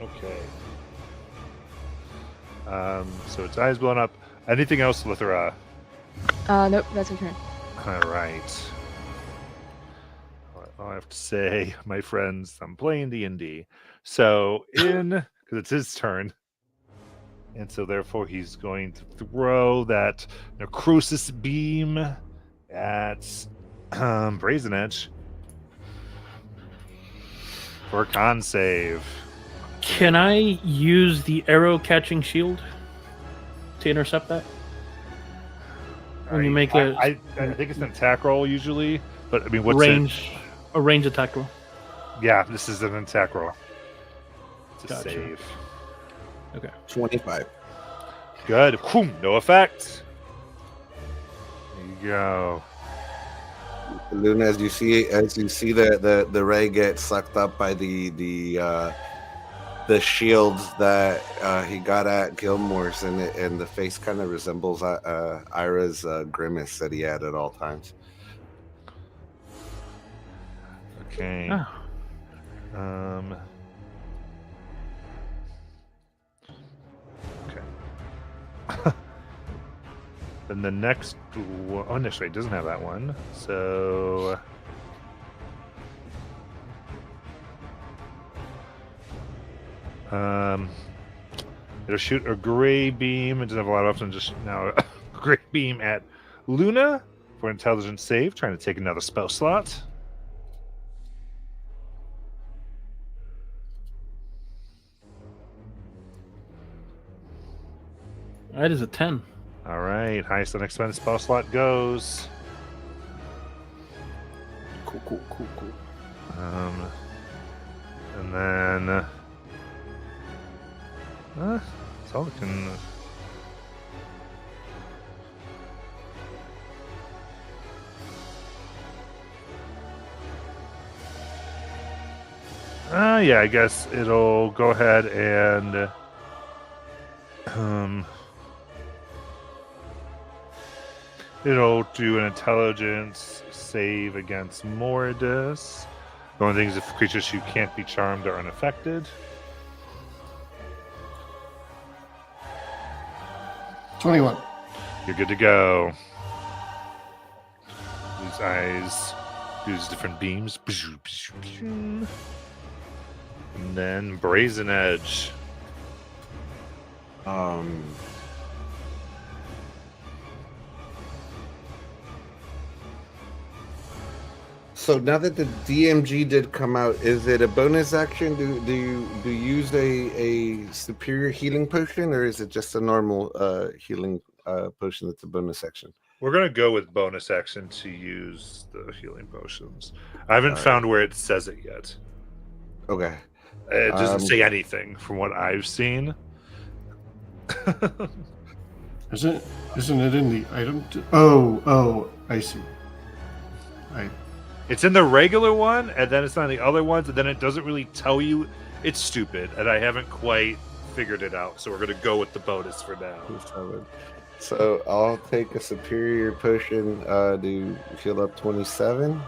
Okay. So its eyes blown up. Anything else, Lithra? Nope, that's your turn. All right. All I have to say, my friends, I'm playing D&D. So because it's his turn, and so therefore he's going to throw that necrosis beam at Brazen Edge for a con save. Can I use the arrow catching shield to intercept that? When you make I think it's an attack roll usually, but I mean, what's a range attack roll? Yeah, this is an attack roll. It's a Gotcha. save. Okay. 25. Good. Whew, no effect. There you go. Luna, as you see the ray get sucked up by the shields that he got at Gilmore's, and the face kind of resembles Ira's grimace that he had at all times. Okay. Oh. Okay. Then the next one, oh, no, sorry, it doesn't have that one. So it'll shoot a gray beam. It doesn't have a lot of options. Just now, a gray beam at Luna for intelligence save, trying to take another spell slot. That is a 10. All right, highest unexpended spell slot goes. Cool. And then that's all we can. Yeah, I guess it'll go ahead and it'll do an intelligence save against Mordus. The only thing is if creatures who can't be charmed are unaffected. 21. You're good to go. These eyes use different beams. And then Brazen Edge. So now that the DMG did come out, is it a bonus action? Do you use a superior healing potion, or is it just a normal healing potion that's a bonus action? We're going to go with bonus action to use the healing potions. I haven't found where it says it yet. Okay. It doesn't say anything from what I've seen. Isn't it in the item? Oh, I see. It's in the regular one, and then it's on the other ones, and then it doesn't really tell you. It's stupid, and I haven't quite figured it out. So we're going to go with the bonus for now. So I'll take a superior potion to heal up 27.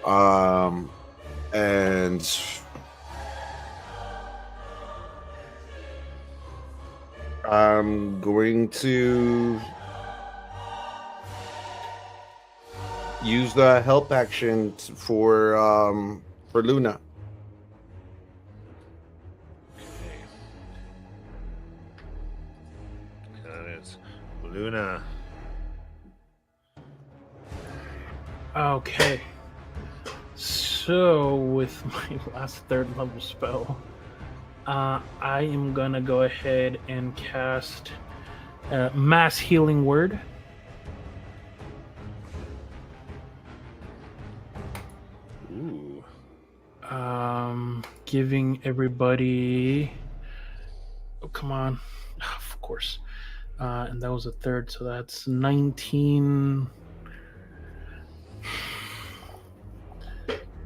And I'm going to use the help action for Luna. Got it. Luna. Okay. So with my last third level spell, I am gonna go ahead and cast Mass Healing Word. Ooh. Giving everybody. Oh, come on. Of course. And that was a third, so that's 19.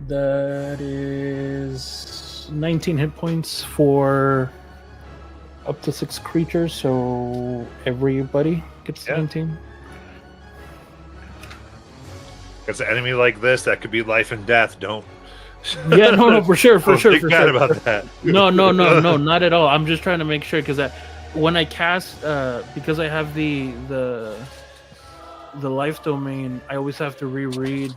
That is 19 hit points for up to 6 creatures, so everybody gets Yeah. 19. Because an enemy like this, that could be life and death. Don't. Yeah, no, for sure, Don't think bad about that. No, not at all. I'm just trying to make sure because when I cast, because I have the life domain, I always have to reread.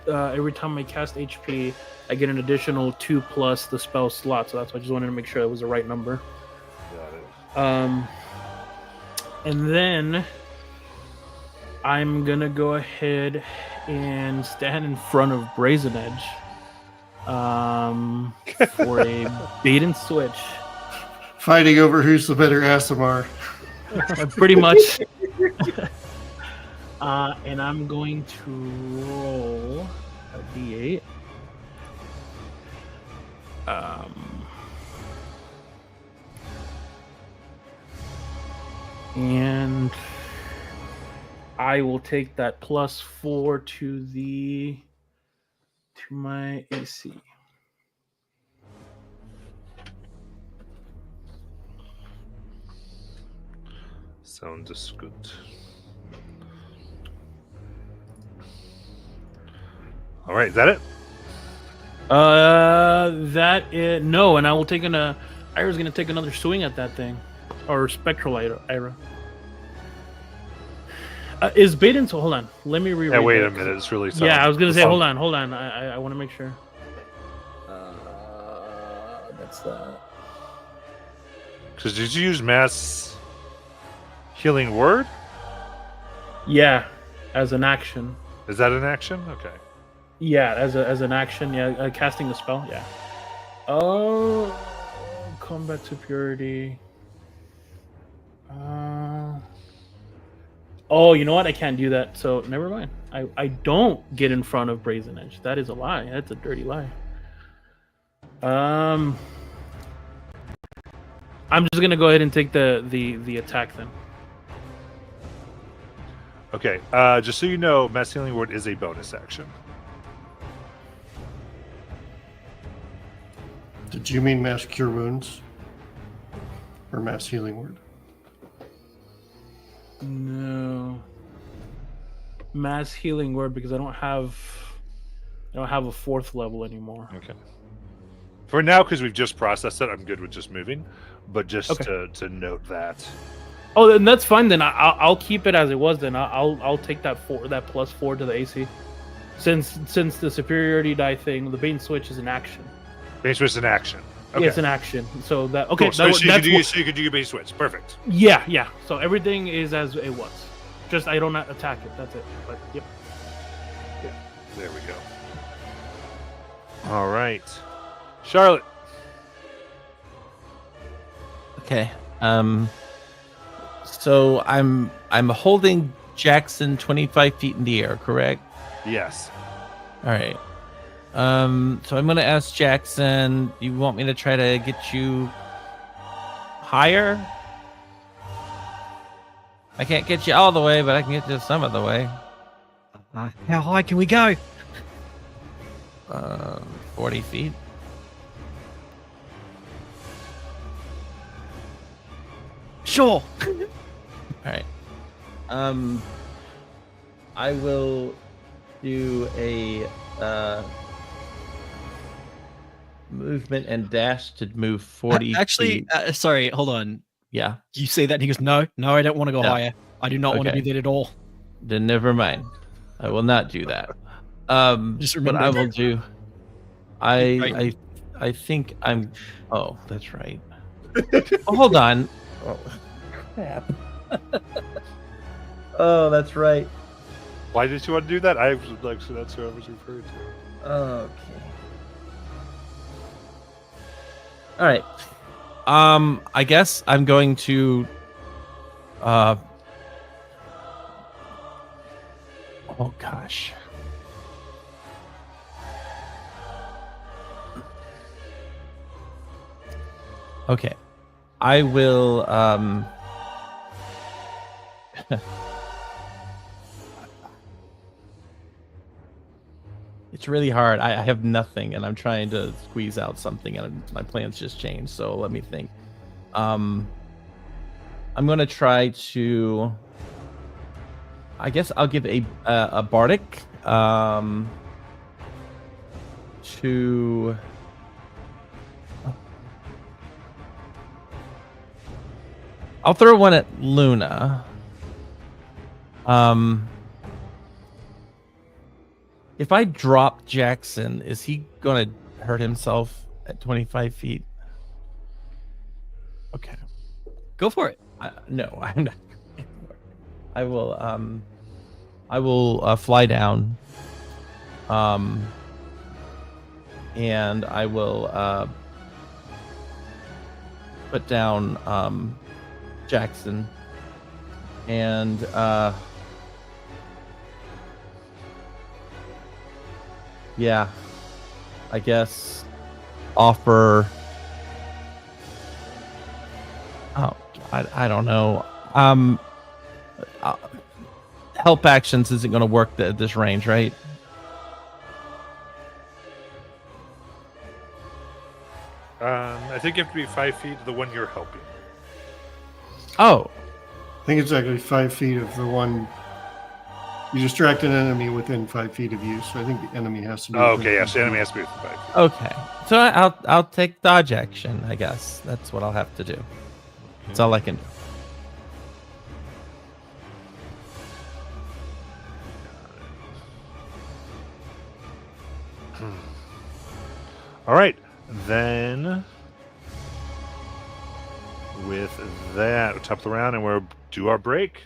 Every time I cast HP, I get an additional 2 plus the spell slot. So that's why I just wanted to make sure it was the right number. Got it. And then I'm gonna go ahead and stand in front of Brazen Edge, for a bait and switch. Fighting over who's the better Asimar. Pretty much. And I'm going to roll a d8. And I will take that +4 to my AC. Sounds good. All right, is that it? That is no, and I will take Ira's gonna take another swing at that thing, or Spectral Ira. Is bait and so hold on. Let me reread. Yeah, wait that. a minute. It's really. Yeah, I was gonna say sound- hold on. I want to make sure. That's that. Because did you use mass healing word? Yeah, as an action. Is that an action? Okay. Yeah, as an action. Yeah, casting the spell. Yeah. Oh, combat superiority. Oh, you know what? I can't do that. So never mind. I don't get in front of Brazen Edge. That is a lie. That's a dirty lie. I'm just gonna go ahead and take the attack then. Okay. Just so you know, mass healing word is a bonus action. Did you mean mass cure wounds? Or mass healing word? No. Mass healing word because I don't have a 4th level anymore. Okay. For now, because we've just processed it, I'm good with just moving. But just Okay. to note that. Oh, then that's fine. Then I'll keep it as it was. Then I'll take that +4 to the AC, since the superiority die thing, the bait and switch is an action. Base switch is an action. Okay. Yeah, it's an action. So that okay. Cool. So, that, so you that's could do your base switch. Perfect. yeah. So everything is as it was. Just I don't attack it. That's it. But yep. There we go. All right. Charlotte. Okay. So I'm holding Jackson 25 feet in the air, correct? Yes. All right. So I'm gonna ask Jackson. You want me to try to get you higher? I can't get you all the way, but I can get you some of the way. How high can we go? 40 feet. Sure. All right. I will do a movement and dash to move 40 Actually, feet. sorry, hold on. Yeah, You say that, and he goes, "No, I don't want to go No. higher. I do not want to Okay. do that at all." then never mind. I will not do that. Just What remember. I will do, I Right. I think I'm. Oh, that's right. Oh, hold on. Oh, crap. Oh, that's right. Why did you want to do that? I was like, so that's who I was referring to. Okay. All right. I guess I'm going to. Oh gosh. Okay. I will. It's really hard. I have nothing, and I'm trying to squeeze out something, and my plans just changed. So let me think. I'm gonna try to. I guess I'll give a bardic to. I'll throw one at Luna. If I drop Jackson, is he gonna hurt himself at 25 feet? Okay. Go for it. No, I'm not. I will. I will fly down. And I will put down Jackson, and yeah, I guess offer. Oh, I don't know. Help actions isn't going to work at this range, right? I think you have to be 5 feet to the one you're helping. Oh, I think it's actually 5 feet of the one. You distract an enemy within 5 feet of you, so I think the enemy has to be. Oh, within okay, 5 yes, the enemy feet. has to be within 5 feet. okay. So I'll take dodge action. I guess that's what I'll have to do. That's all I can do. All right, then with that, we'll top of the round and we'll do our break.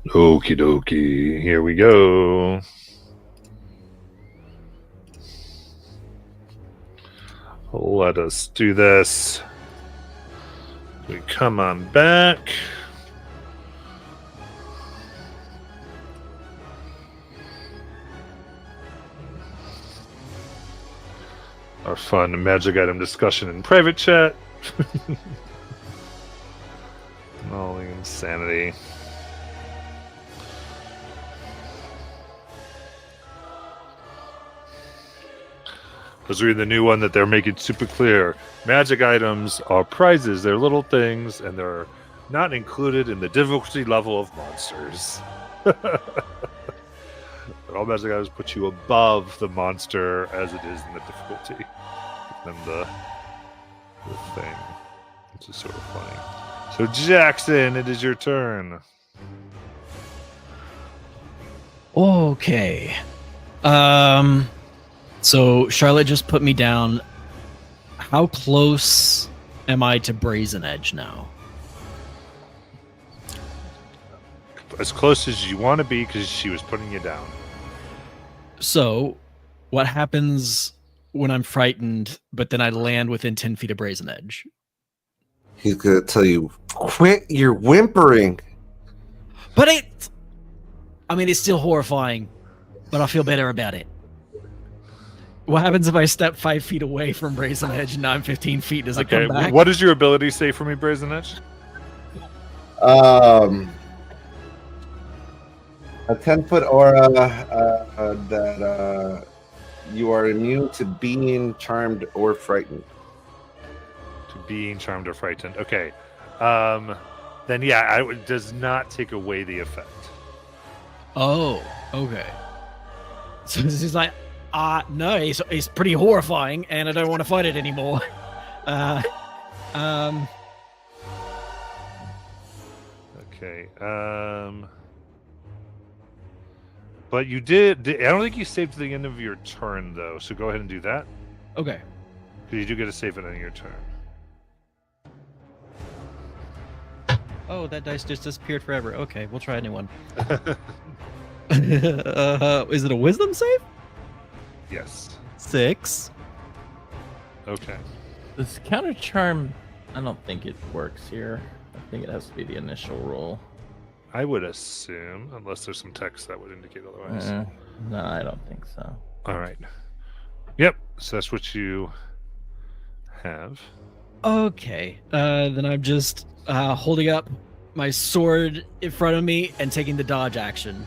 Okie dokie. Here we go. Let us do this. We come on back. Our fun magic item discussion in private chat. All the insanity. I was reading the new one that they're making super clear. Magic items are prizes. They're little things, and they're not included in the difficulty level of monsters. All magic items put you above the monster as it is in the difficulty. And the thing. Which is sort of funny. So Jackson, it is your turn. Okay. So Charlotte just put me down. How close am I to Brazen Edge now? As close as you want to be because she was putting you down. So, what happens when I'm frightened, but then I land within 10 feet of Brazen Edge? He's gonna tell you, quit your whimpering. But it's still horrifying, but I feel better about it. What happens if I step 5 feet away from Brazen Edge and now I'm 15 feet? Does it come back? What does your ability say for me, Brazen Edge? A 10-foot aura that you are immune to being charmed or frightened. To being charmed or frightened. Okay. Then yeah, it does not take away the effect. Oh, okay. So this is like, no, it's pretty horrifying, and I don't want to fight it anymore. Okay. But you did. I don't think you saved to the end of your turn, though. So go ahead and do that. Okay. Because you do get to save it on your turn. Oh, that dice just disappeared forever. Okay, we'll try a new one. Is it a wisdom save? Yes. 6. Okay. This counter charm, I don't think it works here. I think it has to be the initial roll. I would assume, unless there's some text that would indicate otherwise. No, I don't think so. All right. Yep. So that's what you have. Okay. Then I'm just holding up my sword in front of me and taking the dodge action.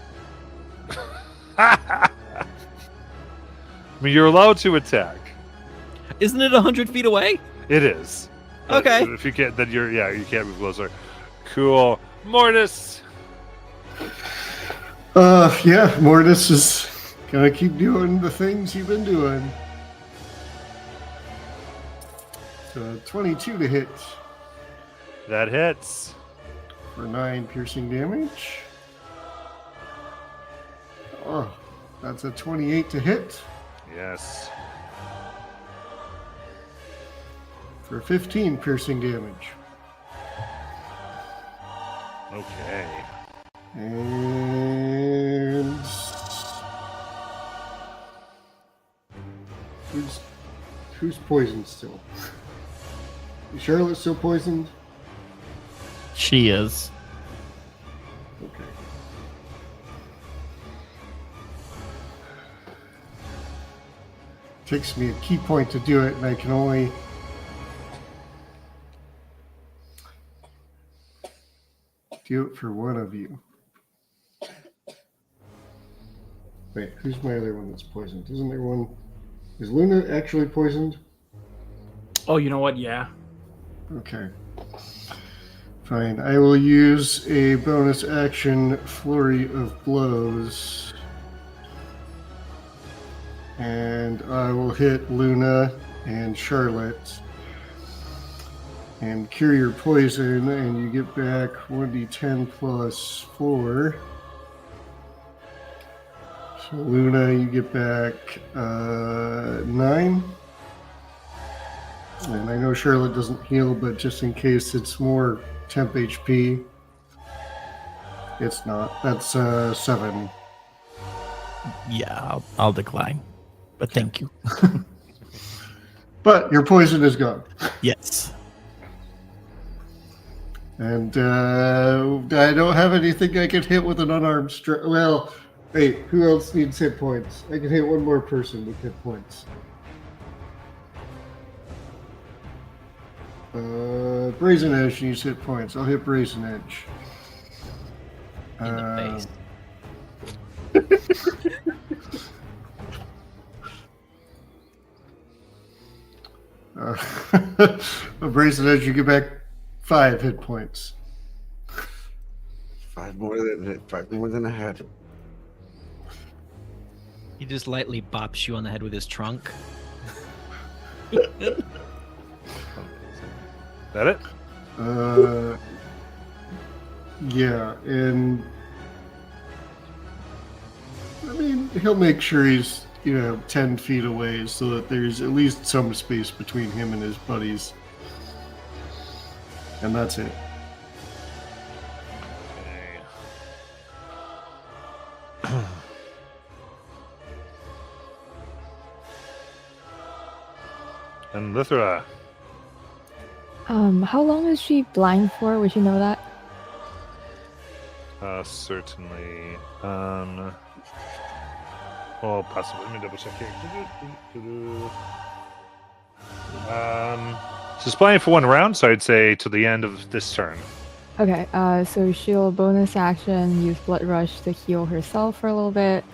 I mean, you're allowed to attack. Isn't it 100 feet away? It is. Okay. If you can't, then you can't move closer. Cool. Mortis. Yeah, Mortis is gonna keep doing the things you've been doing. So 22 to hit That hits. for 9 piercing damage. Oh, that's a 28 to hit Yes. for 15 piercing damage. Okay. And who's poisoned still? Is Charlotte still poisoned? She is. Okay. Takes me a key point to do it, and I can only do it for one of you. Wait, who's my other one that's poisoned? Isn't there one? Is Luna actually poisoned? Oh, you know what? Yeah. Okay. Fine. I will use a bonus action flurry of blows. And I will hit Luna and Charlotte. And cure your poison, and you get back 1d10 plus 4. So Luna, you get back 9. And I know Charlotte doesn't heal, but just in case, it's more temp HP. It's not. That's 7. Yeah, I'll decline. But thank you. But your poison is gone. Yes. And I don't have anything I can hit with an unarmed strike. Well, wait, who else needs hit points? I can hit one more person with hit points. Brazen Edge needs hit points. I'll hit Brazen Edge. In the face. Brazen Edge, you get back 5 hit points. 5 more than I had. He just lightly bops you on the head with his trunk. That it? Yeah, and I mean, he'll make sure he's 10 feet away so that there's at least some space between him and his buddies, and that's it. Okay. And Lithra. How long is she blind for? Would you know that? Certainly. Well, possibly. Let me double check here. She's playing for 1 round, so I'd say to the end of this turn. Okay, so she'll bonus action, use Blood Rush to heal herself for a little bit.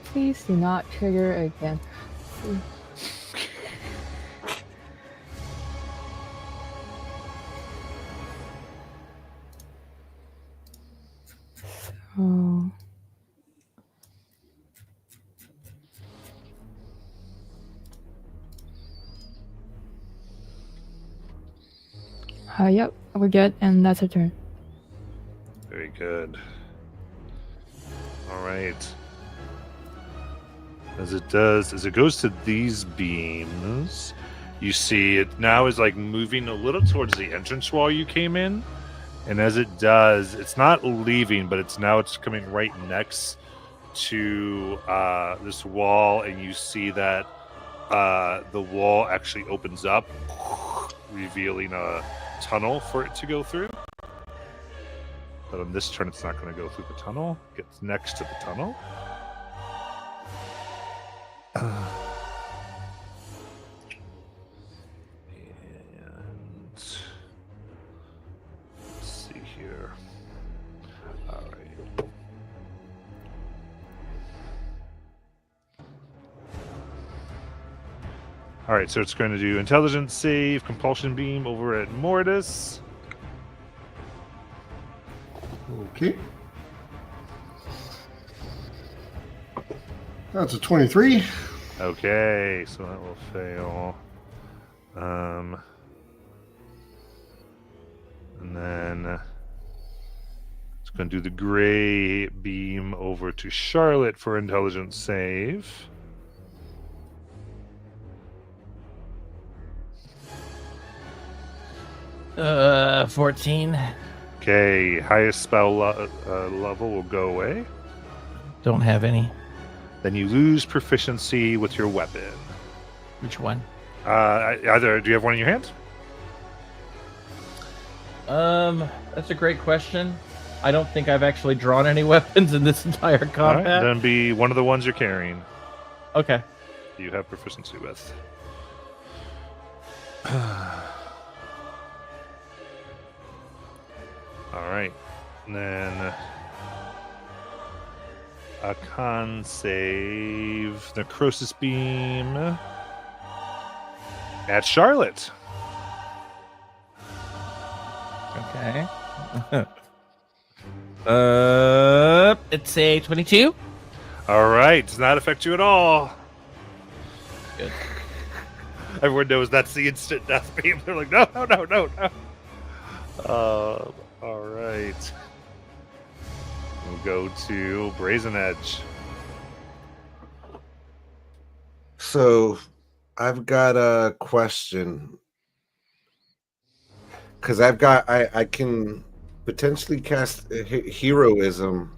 Please do not trigger again. So... yep, we're good, and that's her turn. Very good. All right. As it goes to these beams, you see it now is like moving a little towards the entrance wall you came in. And as it does, it's not leaving, but it's coming right next to this wall, and you see that the wall actually opens up, revealing a tunnel for it to go through. But on this turn, it's not going to go through the tunnel. It gets next to the tunnel. And let's see here. All right. All right, so it's going to do intelligence save, compulsion beam over at Mortis. Okay. That's a 23. Okay, so that will fail. And then it's going to do the gray beam over to Charlotte for intelligence save. Uh, 14. Okay, highest spell level will go away. Don't have any. Then you lose proficiency with your weapon. Which one? Either, do you have one in your hand? That's a great question. I don't think I've actually drawn any weapons in this entire All right, combat. then be one of the ones you're carrying. Okay. You have proficiency with. All right, and then a con save, necrosis beam at Charlotte. Okay. It's a 22. All right, does not affect you at all. Good. Everyone knows that's the instant death beam. They're like, no. All right. We'll go to Brazen Edge. So I've got a question. because I can potentially cast heroism,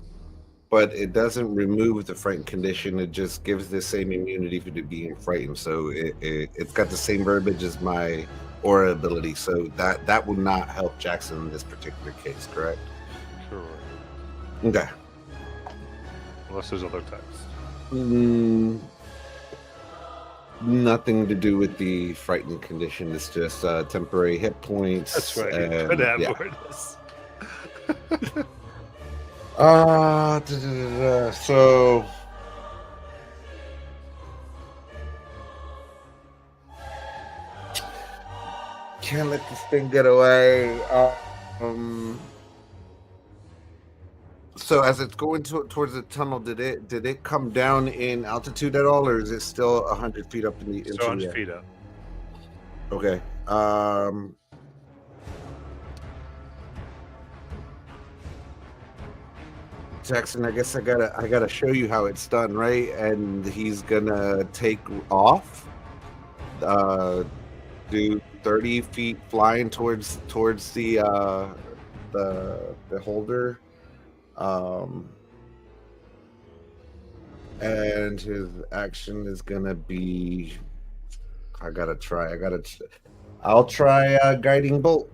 but it doesn't remove the frightened condition. It just gives the same immunity to being frightened. So it's got the same verbiage as my aura ability. So that would not help Jackson in this particular case, correct? Correct. Okay. Unless there's other types. Nothing to do with the frightened condition. It's just temporary hit points. That's right. You and- could have yeah. Mortis. So can't let this thing get away. So as it's going towards the tunnel, did it come down in altitude at all, or is it still 100 feet up in the So into the 100 air? feet up. Okay. Jackson, I guess I gotta show you how it's done, right? And he's gonna take off, do 30 feet flying towards the holder, and his action is gonna be. I'll try guiding bolt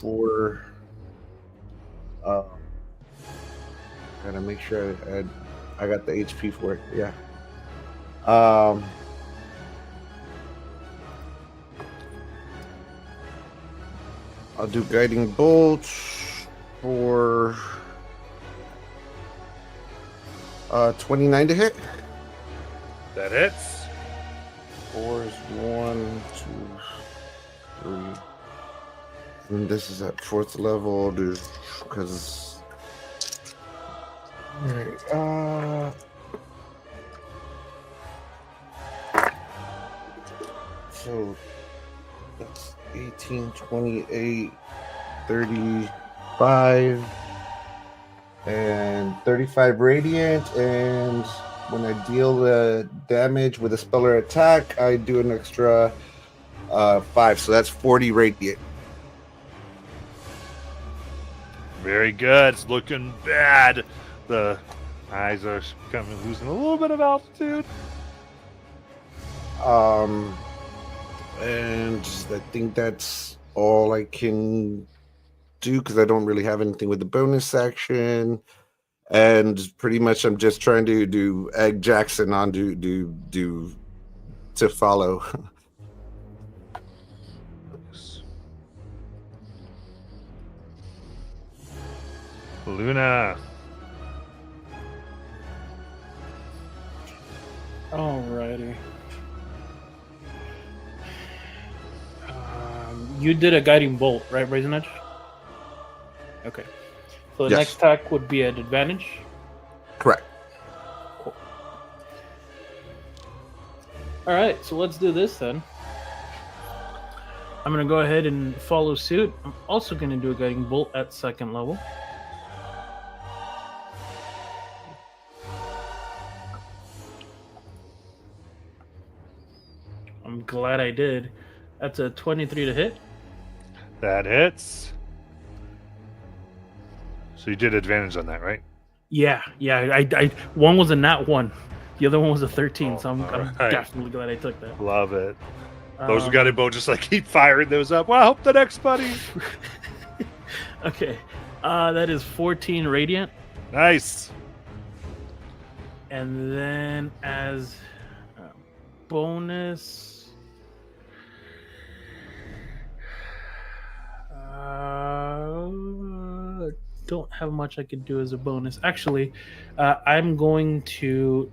for. Gotta make sure I got the HP for it. Yeah. I'll do guiding bolt for 29 to hit. That hits. 4 is 1, 2, 3. And this is at 4th level, dude, because. Alright, so that's 18, 28, 35, and 35 radiant, and when I deal the damage with a spell or attack, I do an extra 5, so that's 40 radiant. Very good. It's looking bad. The eyes are losing a little bit of altitude. And I think that's all I can do because I don't really have anything with the bonus action. And pretty much I'm just trying to do egg Jackson on to follow. Luna. Alrighty. You did a guiding bolt, right, Brazen Edge? Okay. So the Yes. next attack would be at advantage. Correct. Cool. Alright, so let's do this then. I'm going to go ahead and follow suit. I'm also going to do a guiding bolt at 2nd level. I'm glad I did. That's a 23 to hit. That hits. So you did advantage on that, right? Yeah. I one was a nat 1. The other one was a 13, so I'm alright. definitely glad I took that. Love it. Those who Um, got it, both just like keep firing those up. Well, I hope the next buddy. Okay. That is 14 radiant. Nice. And then as a bonus, don't have much I could do as a bonus. Actually, I'm going to.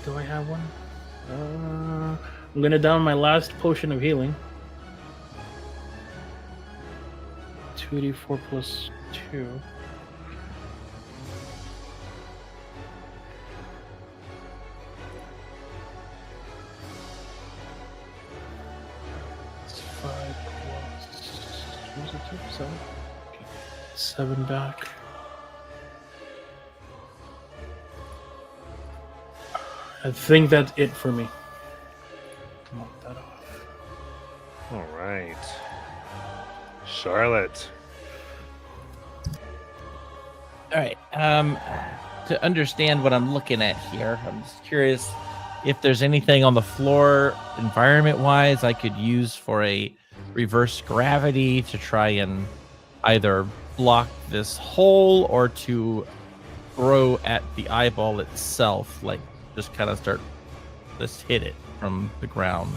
Do I have one? I'm going to down my last potion of healing. 2d4 plus 2. It's 5 plus. What was it? 7? Okay. 7 back. I think that's it for me. Mark that off. All right. right. Charlotte. All right. To understand what I'm looking at here, I'm just curious if there's anything on the floor, environment-wise, I could use for a reverse gravity to try and either block this hole or to throw at the eyeball itself, like just kind of just hit it from the ground.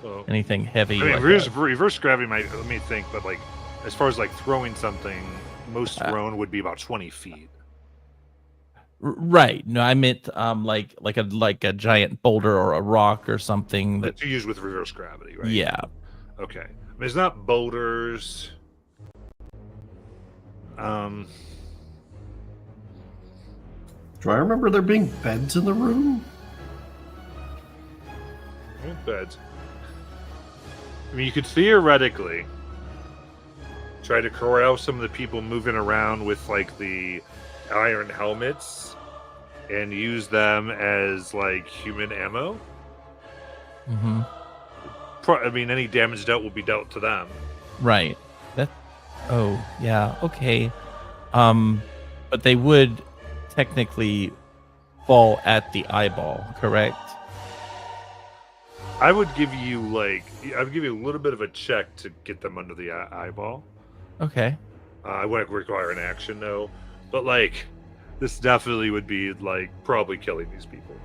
Well, Anything heavy? I mean, like reverse gravity might. Let me think. But like, as far as like throwing something, most thrown would be about 20 feet. Right. No, I meant like a giant boulder or a rock or something that. That you use with reverse gravity, right? Yeah. Okay. I mean, it's not boulders. Do I remember there being beds in the room? Beds. I mean, you could theoretically try to corral some of the people moving around with like the iron helmets and use them as like human ammo. Mm-hmm. I mean, any damage dealt will be dealt to them. Right. Oh, yeah. Okay. But they would technically fall at the eyeball, correct? I would give you a little bit of a check to get them under the eyeball. Okay. I wouldn't require an action, no. But like, this definitely would be like probably killing these people.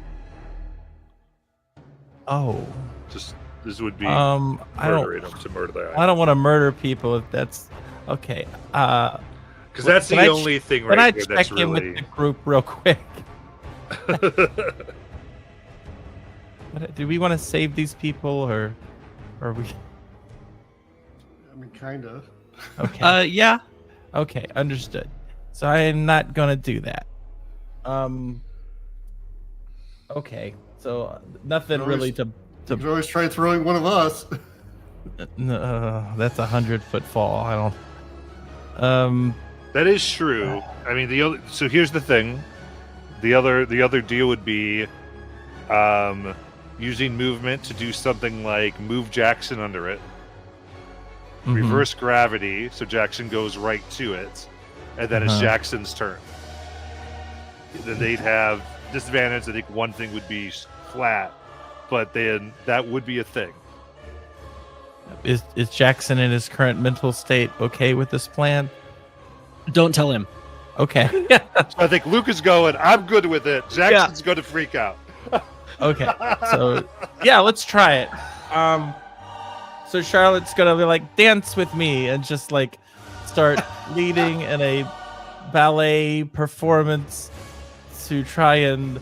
Oh. This would be murdering them to murder their eyeball. I don't want to murder people if that's okay. Because that's the only thing right right there here that's check in really. with the group real quick. Do we want to save these people or are we? I mean, kind of. Okay. Yeah. Okay, understood. So I am not gonna do that. Okay. So nothing really to. You can always try throwing one of us. No, that's 100-foot fall. I don't. That is true. I mean, so here's the thing. The other deal would be, using movement to do something like move Jackson under it, reverse gravity, so Jackson goes right to it, and then it's Jackson's turn. Then they'd have disadvantage. I think one thing would be flat, but then that would be a thing. Is Jackson in his current mental state okay with this plan? Don't tell him. Okay. So I think Luke is going, I'm good with it. Jackson's going to freak out. Okay. So yeah, let's try it. So Charlotte's gonna be like, dance with me, and just like start leading in a ballet performance to try and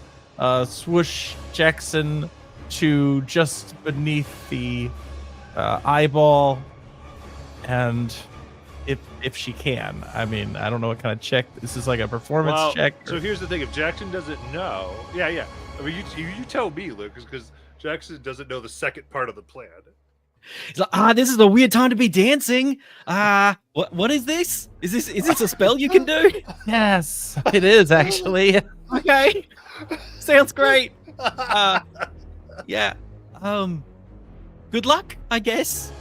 swoosh Jackson to just beneath the eyeball, and if she can. I mean, I don't know what kind of check this is, like a performance check. So here's the thing: if Jackson doesn't know, yeah. I mean, you tell me, Luke, because Jackson doesn't know the second part of the plan. He's like, this is a weird time to be dancing. What is this? Is this a spell you can do? Yes, it is actually. Okay, sounds great. Yeah. Good luck, I guess.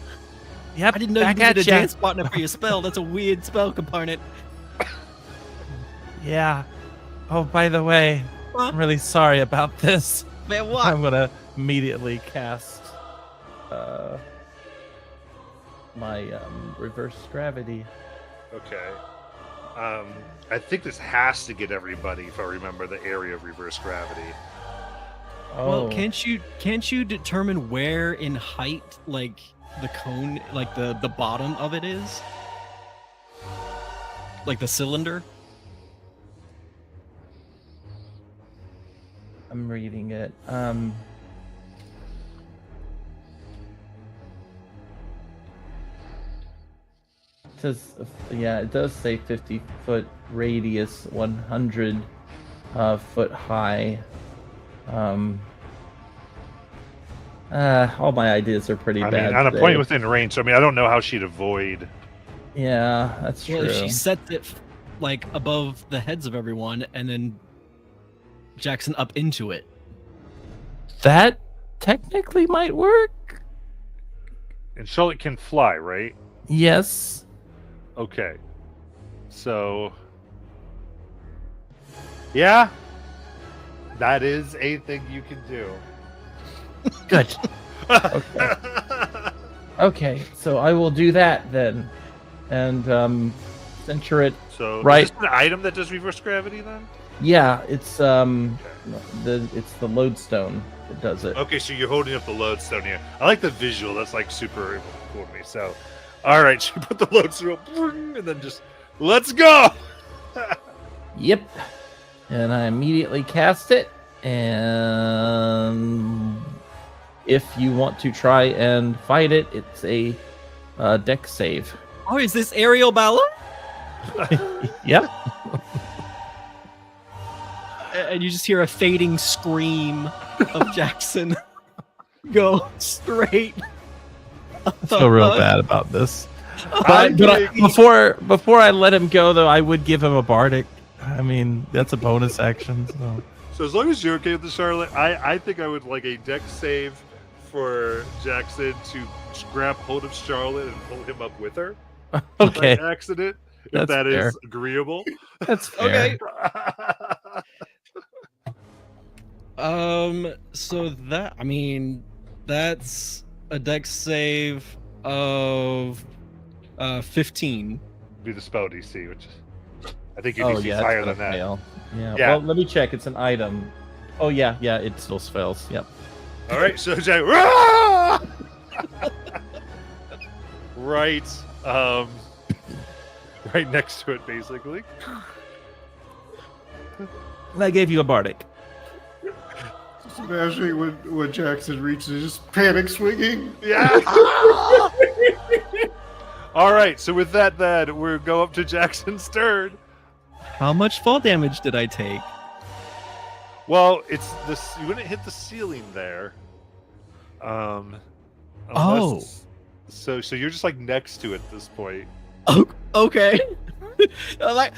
Yep. I didn't know you needed a dance partner for your spell. That's a weird spell component. Yeah. Oh, by the way, I'm really sorry about this. Man, what? I'm gonna immediately cast my reverse gravity. Okay. I think this has to get everybody, if I remember, the area of reverse gravity. Oh. Well, can't you determine where in height, like the cone, like the bottom of it is, like the cylinder? I'm reading it. It says, yeah, it does say 50-foot radius, 100 foot high. All my ideas are pretty bad. I mean, on a today. point within range. So, I mean, I don't know how she'd avoid. Yeah, that's true. Well, if she sets it like above the heads of everyone, and then Jackson up into it. That technically might work. And Charlotte can fly, right? Yes. Okay. So, yeah, that is a thing you can do. Good. Okay, so I will do that then, and center it. So, Right. is this an item that does reverse gravity then? Yeah, it's the lodestone that does it. Okay, so you're holding up the lodestone here. I like the visual. That's like super cool to me. So, all right, you put the lodestone up, and then just let's go. Yep. And I immediately cast it, and if you want to try and fight it, it's a deck save. Oh, is this aerial ballet? Yep. And you just hear a fading scream of Jackson go straight. Feel real bad about this. I'm But before I let him go, though, I would give him a bardic. I mean, that's a bonus action. So as long as you're okay with the Charlotte, I think I would like a deck save for Jackson to grab hold of Charlotte and pull him up with her. Okay, By accident, if That's that is fair. agreeable. that's fair. Okay. So that, I mean, that's a dex save of 15. Be the spell DC, which I think your Oh DC is yeah, it's higher gonna than that. fail. Yeah. Yeah. Well, let me check. It's an item. Oh yeah, it still fails. Yep. All right, so Jack, right, right next to it, basically. I gave you a bardic. Just imagining when Jackson reaches, just panic swinging. Yeah. All right, so with that, then we'll go up to Jackson's turn. How much fall damage did I take? Well, it's this. You wouldn't hit the ceiling there. Oh. So you're just like next to it at this point. Oh, okay. I'm like,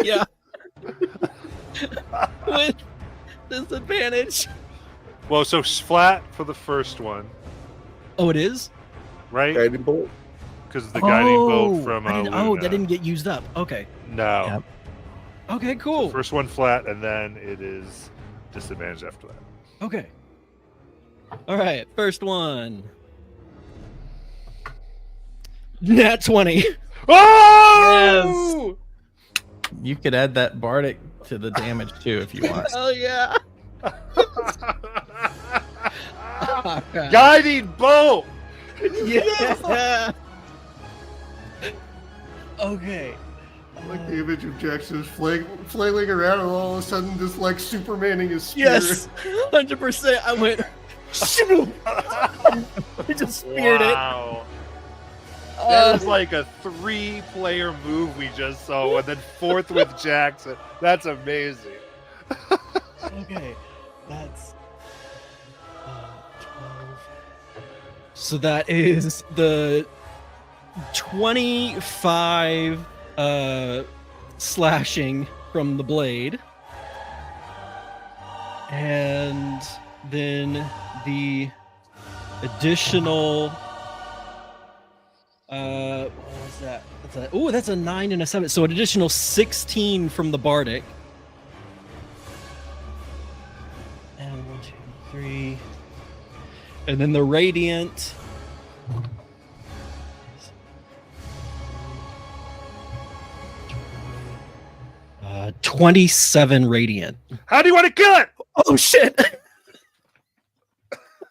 yeah. With disadvantage. Well, so flat for the first one, Oh, it is? right? Guiding bolt. Because the guiding bolt from I didn't- Luna. that didn't get used up. Okay. No. Yep. Okay, cool. First one flat, and then it is disadvantage after that. Okay. All right, first one. Nat 20. Oh! You could add that bardic to the damage too if you want. Oh yeah. All right. Guiding bolt. Yeah. Okay. I like the image of Jackson just flailing around and all of a sudden just like Supermaning his spear. Yes, 100%. I went. I just speared Wow. it. That is like a 3-player move we just saw, and then fourth with Jackson. That's amazing. Okay, that's 12. So that is the 25 slashing from the blade, and then the additional what was that? That's a 9 and a 7. So an additional 16 from the bardic. And 1, 2, 3. And then the radiant. 27 radiant. How do you want to kill it? Oh shit!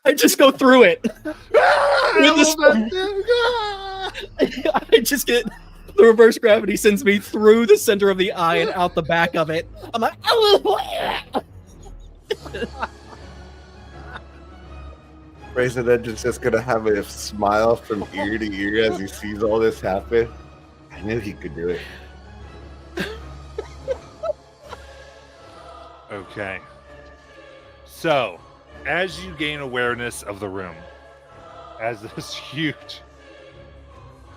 I just go through it. With this I just get the reverse gravity sends me through the center of the eye and out the back of it. I'm like, Raisin Engine's just gonna have a smile from ear to ear as he sees all this happen. I knew he could do it. Okay. So, as you gain awareness of the room, as this huge.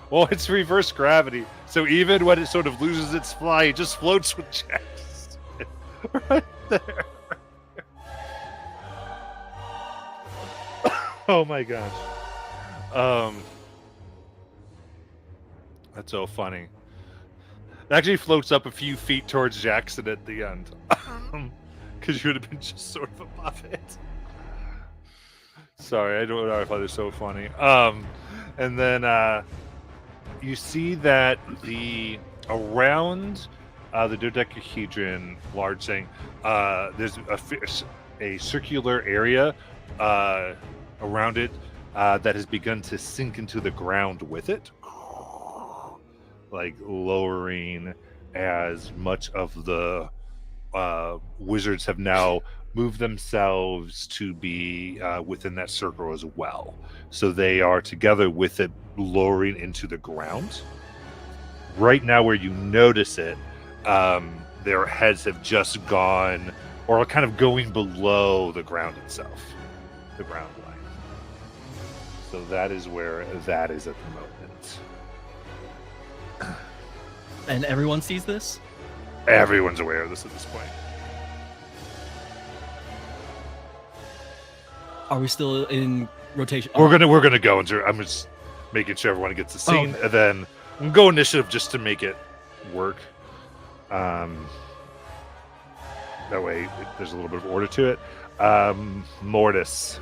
Well, it's reverse gravity, so even when it sort of loses its fly, it just floats with Jax. Right there. Oh my gosh. That's so funny. It actually floats up a few feet towards Jackson at the end. Because you would have been just sort of above it. Sorry, I don't know if I was so funny. And then you see that around the dodecahedron large thing, there's a circular area around it that has begun to sink into the ground with it, like lowering as much of the wizards have now moved themselves to be within that circle as well. So they are together with it lowering into the ground. Right now where you notice it, their heads have just gone, or are kind of going below the ground itself, the ground line. So that is where that is at the moment. And everyone sees this? Everyone's aware of this at this point. Are we still in rotation? We're gonna go into. I'm just making sure everyone gets the scene, okay. and then we'll go initiative just to make it work. That way, there's a little bit of order to it. Mortis.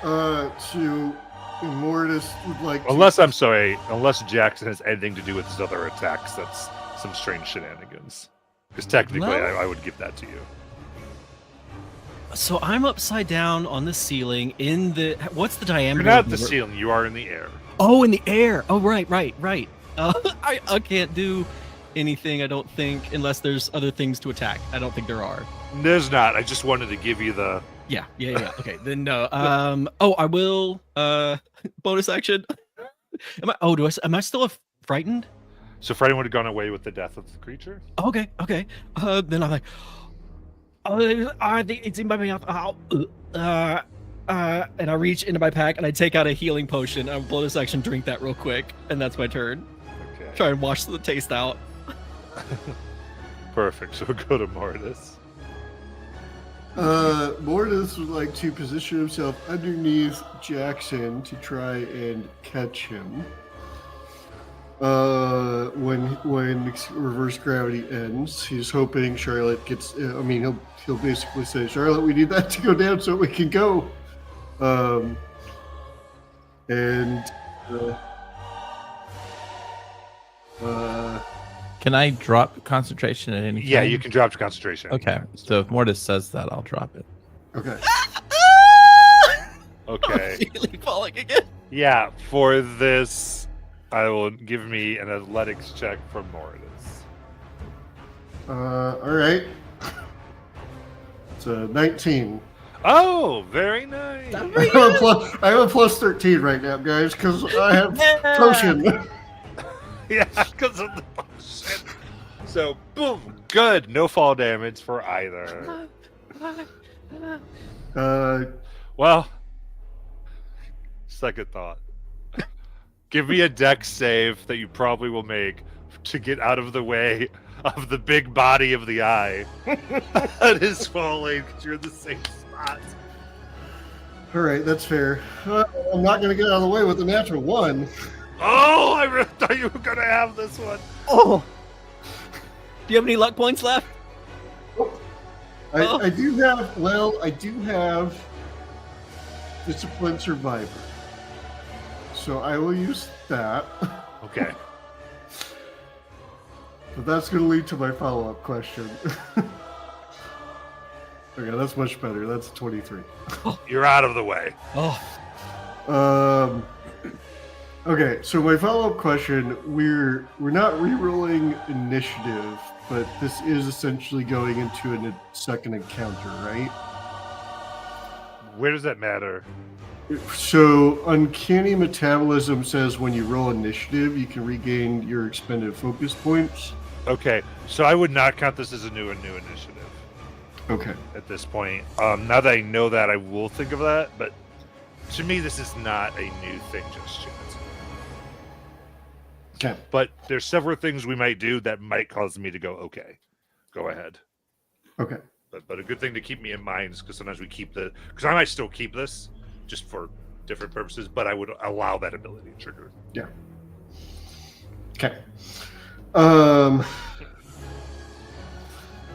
So Mortis would like to... Unless Jackson has anything to do with his other attacks, that's some strange shenanigans. Because technically, Well- I would give that to you. So I'm upside down on the ceiling in the... What's the diameter? You're not of at the ceiling. You are in the air. Oh, in the air. Oh, right. I can't do anything, I don't think, unless there's other things to attack. I don't think there are. There's not. I just wanted to give you the... Yeah. Okay, then no. I will. Bonus action. Am I still frightened? So frightened would have gone away with the death of the creature? Okay. Then I'm like, I think it's in my mouth. And I reach into my pack and I take out a healing potion. I bonus action drink that real quick, and that's my turn. Okay. Try and wash the taste out. Perfect. So we'll go to Mortis. Mortis would like to position himself underneath Jackson to try and catch him. When reverse gravity ends, he's hoping Charlotte gets. He'll basically say, "Charlotte, we need that to go down so we can go." Can I drop concentration at any time? Yeah, you can drop your concentration. Okay, so if Mortis says that, I'll drop it. Okay. Okay. Really falling again. Yeah, for this, I will give me an athletics check from Mortis. All right. It's a 19. Oh, very nice. I have a plus 13 right now, guys, because I have potion. Yeah, because of the bullshit. So, boom, good. No fall damage for either. Well, second thought. Give me a dex save that you probably will make to get out of the way of the big body of the eye that is falling because you're in the same spot. All right, that's fair. I'm not going to get out of the way with a natural 1. Oh, I really thought you were going to have this one. Oh. Do you have any luck points left? I do have Discipline Survivor. So I will use that. Okay. But that's going to lead to my follow-up question. Okay, that's much better. That's 23. You're out of the way. Oh. Okay, so my follow-up question, we're not re-rolling initiative, but this is essentially going into a second encounter, right? Where does that matter? So Uncanny Metabolism says when you roll initiative, you can regain your expended focus points. Okay, so I would not count this as a new initiative Okay. at this point. Now that I know that, I will think of that, but to me, this is not a new thing just yet. Okay. But there's several things we might do that might cause me to go, okay, go ahead. Okay. But a good thing to keep me in mind is because sometimes we keep because I might still keep this just for different purposes, but I would allow that ability to trigger. Yeah. Okay. Well,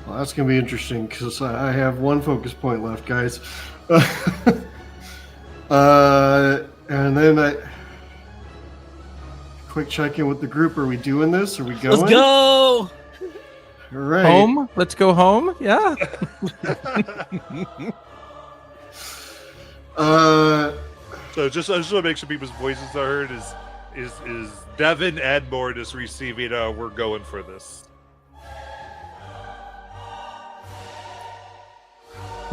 that's gonna be interesting because I have one focus point left, guys. And then quick check in with the group. Are we doing this? Are we going? Let's go. All right. Home? Let's go home? Yeah. So just I just want to make sure people's voices are heard. Is Devin and Mortis receiving? We're going for this.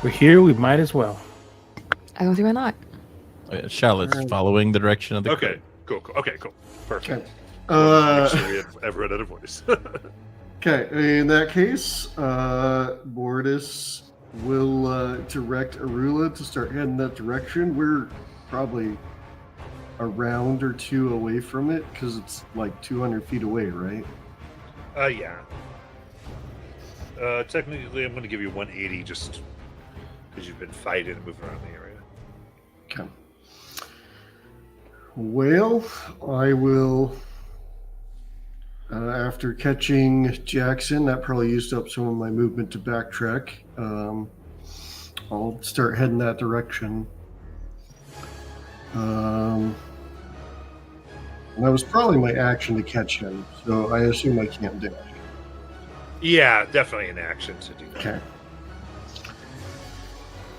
We're here. We might as well. I don't see why not. Charlotte's following the direction of the Okay, cool. Okay, cool. Perfect. Okay. Make sure we have everyone had a voice. Okay. In that case, Mortis will direct Arula to start heading that direction. We're probably a round or two away from it because it's like 200 feet away, right? Yeah. Technically, I'm going to give you 180 just because you've been fighting and moving around the area. Okay. Well, I will. After catching Jackson, that probably used up some of my movement to backtrack. I'll start heading that direction. And that was probably my action to catch him, so I assume I can't dash. Yeah, definitely an action to do that. Okay.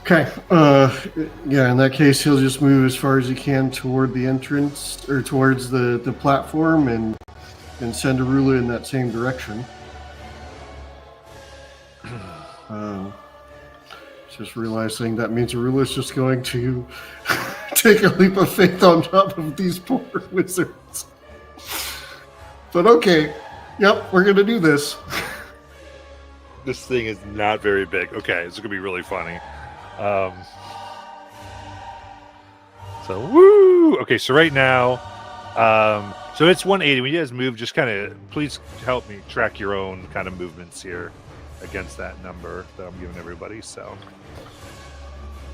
Okay. Yeah, in that case, he'll just move as far as he can toward the entrance or towards the platform and send Arula in that same direction. Just realizing that means Arula's just going to take a leap of faith on top of these poor wizards. But okay. Yep, we're going to do this. This thing is not very big. Okay, it's going to be really funny. So, woo! Okay, so right now, so it's 180. When you guys move, just kind of, please help me track your own kind of movements here against that number that I'm giving everybody. So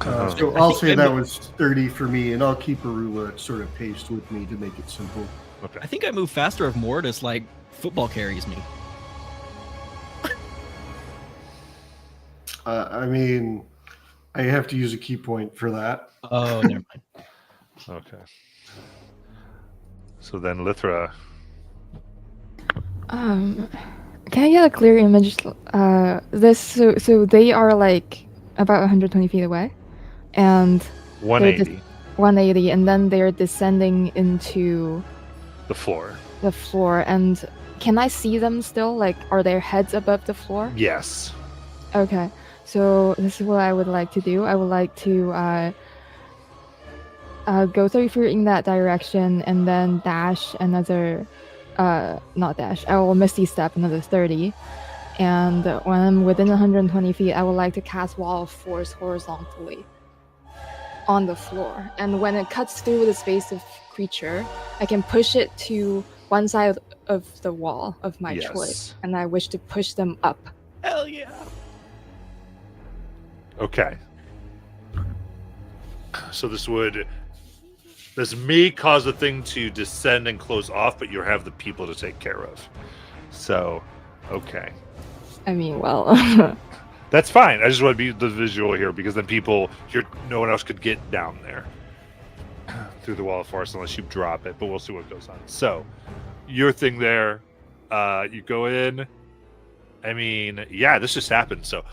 So I'll say that was 30 for me, and I'll keep Arula sort of paced with me to make it simple. okay. I think I move faster if Mortis like football carries me. I mean, I have to use a key point for that. Oh, never mind. Okay. So then Lithra. Can I get a clear image? So they are like about 120 feet away, and 180. 180, and then they're descending into The floor. the floor. And can I see them still? Like, are their heads above the floor? Yes. Okay, so this is what I would like to do. I would like to go 30 feet in that direction and then dash another, not dash, I will Misty Step another 30. And when I'm within 120 feet, I would like to cast Wall of Force horizontally on the floor. And when it cuts through the space of creature, I can push it to one side of the wall of my Yes. choice. And I wish to push them up. Hell yeah. Okay. So this may cause the thing to descend and close off, but you have the people to take care of. So, okay. I mean, well, That's fine. I just want to be the visual here because then no one else could get down there through the Wall of Force unless you drop it, but we'll see what goes on. So, your thing there, you go in. I mean, yeah, this just happened. So,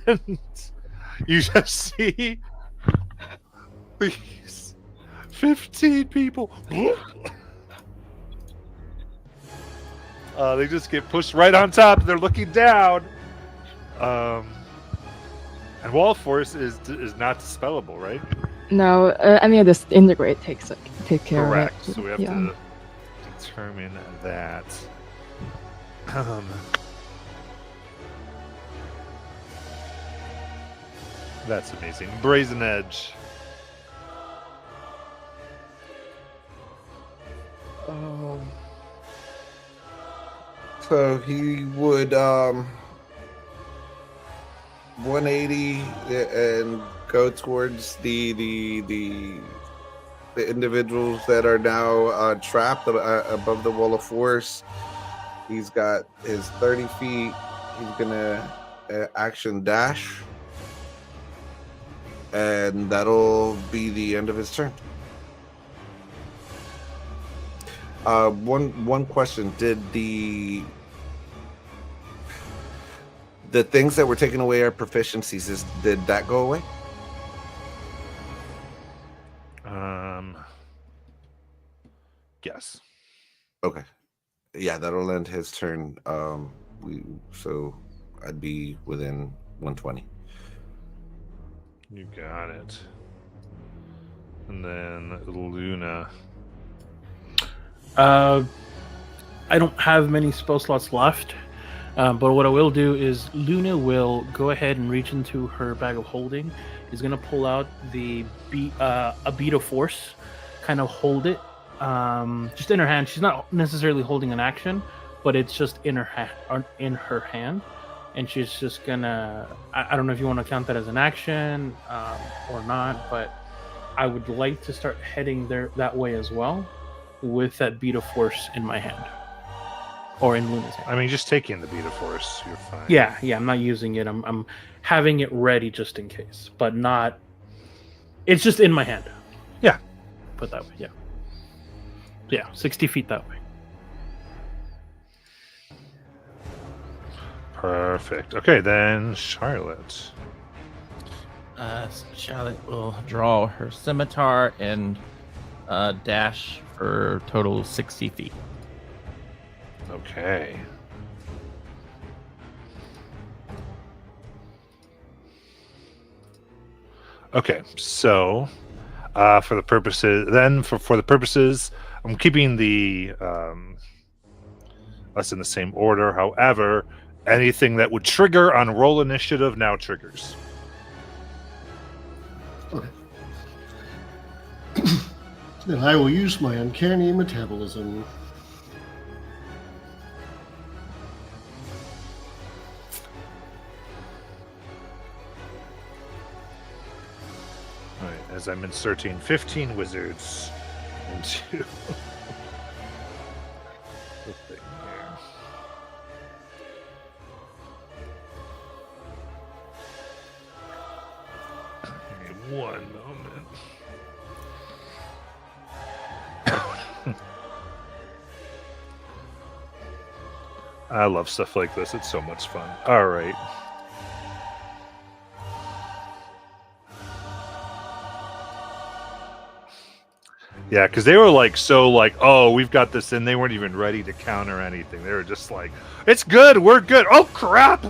and you just see these 15 people. They just get pushed right on top. They're looking down. And Wall of Force is not dispellable, right? no, I mean, this integrate take care Correct. of it. So we have Yeah. to determine that. That's amazing. Brazen Edge. So he would 180 and go towards the individuals that are now trapped above the wall of force. He's got his 30 feet. He's gonna action dash, and that'll be the end of his turn. One question: did the things that were taken away our proficiencies, did that go away? Yes. Okay. Yeah, that'll end his turn. So I'd be within 120. You got it. And then Luna. I don't have many spell slots left, but what I will do is Luna will go ahead and reach into her bag of holding. Is going to pull out a bead of force, kind of hold it, just in her hand. She's not necessarily holding an action, but it's just in her hand, and she's just gonna. I don't know if you want to count that as an action or not, but I would like to start heading that way as well, with that bead of force in my hand, or in Luna's hand. I mean, just taking the beat of force, you're fine. Yeah, I'm not using it. I'm having it ready just in case, but not. It's just in my hand. Yeah. Put that way. Yeah. Yeah, 60 feet that way. Perfect. Okay, then Charlotte. Charlotte will draw her scimitar and dash for a total of 60 feet. Okay. Okay, so for the purposes, I'm keeping the us in the same order. However, anything that would trigger on roll initiative now triggers. Okay. Then I will use my uncanny metabolism. All right, as I'm inserting 15 wizards into the thing here. Give me one moment. I love stuff like this. It's so much fun. All right. Yeah, because they were oh, we've got this, and they weren't even ready to counter anything. They were just like, it's good, we're good. Oh, crap!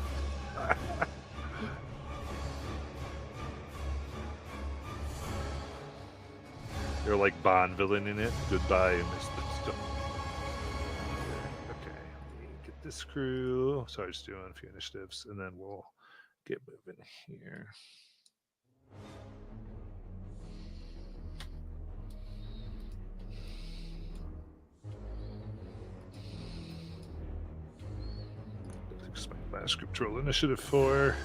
They're like Bond villain in it. Goodbye, Mr. Stone. Okay, let me get this crew. Sorry, just doing a few initiatives, and then we'll get moving here. Last group to roll initiative for.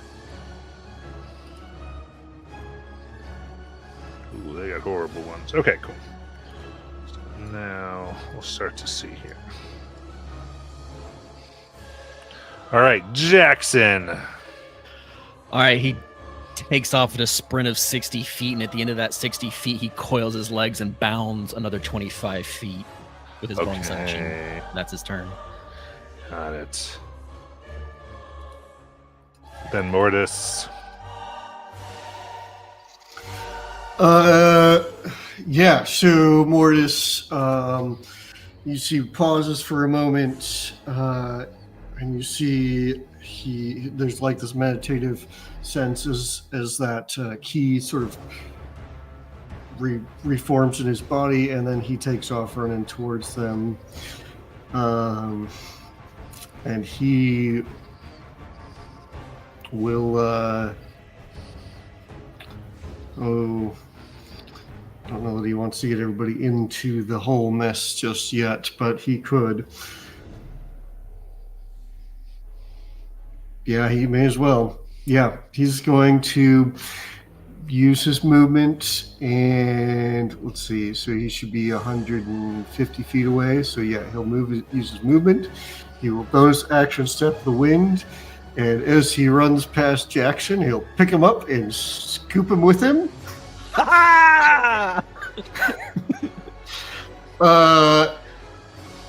Ooh, they got horrible ones. Okay, cool. So now we'll start to see here. All right, Jackson. All right, he takes off at a sprint of 60 feet, and at the end of that 60 feet, he coils his legs and bounds another 25 feet with his bonus action. That's his turn. Got it. Then Mortis. Yeah, so Mortis, you see pauses for a moment, and you see there's like this meditative sense as that key sort of reforms in his body, and then he takes off running towards them, and he will I don't know that he wants to get everybody into the whole mess just yet, but he could. Yeah, he may as well. Yeah, he's going to use his movement, and let's see. So he should be 150 feet away. So yeah, he'll use his movement. He will bonus action step the wind, and as he runs past Jackson, he'll pick him up and scoop him with him.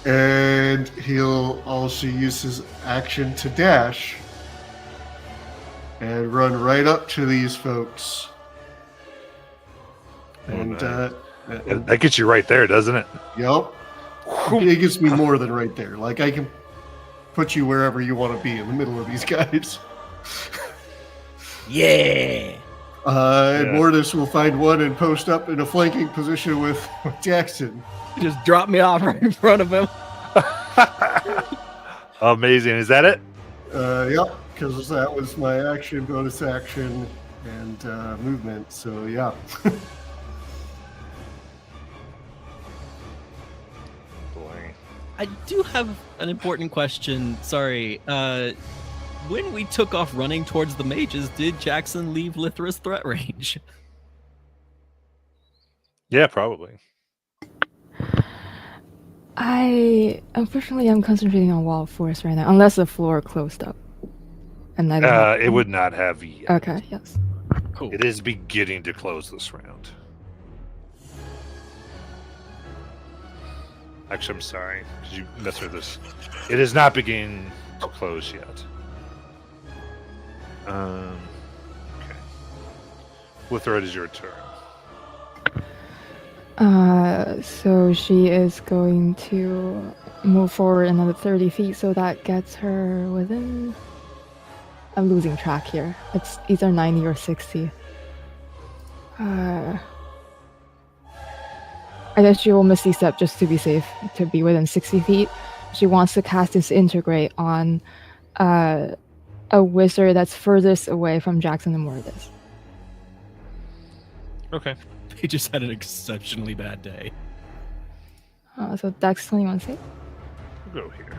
And he'll also use his action to dash and run right up to these folks. And That gets you right there, doesn't it? yep, it gets me more than right there. Like I can put you wherever you want to be in the middle of these guys. Yeah. And Mortis will find one and post up in a flanking position with Jackson. Just drop me off right in front of him. Amazing. Is that it? Yep, because that was my action, bonus action, and movement. So yeah. Boy. I do have an important question. Sorry. When we took off running towards the mages, did Jackson leave Lithra's threat range? Yeah, probably. Unfortunately, I'm concentrating on wall force right now, unless the floor closed up. And I don't know. It would not have yet. Okay, yes. Cool. It is beginning to close this round. Actually, I'm sorry, because you misread this. It is not beginning to close yet. Okay. Lithra, it is your turn. So she is going to move forward another 30 feet, so that gets her within... I'm losing track here. It's either 90 or 60. I guess she will Misty Step just to be safe, to be within 60 feet. She wants to cast Disintegrate on a wizard that's furthest away from Jackson and Mortis. Okay. He just had an exceptionally bad day. So Dex 21 save. We'll go here.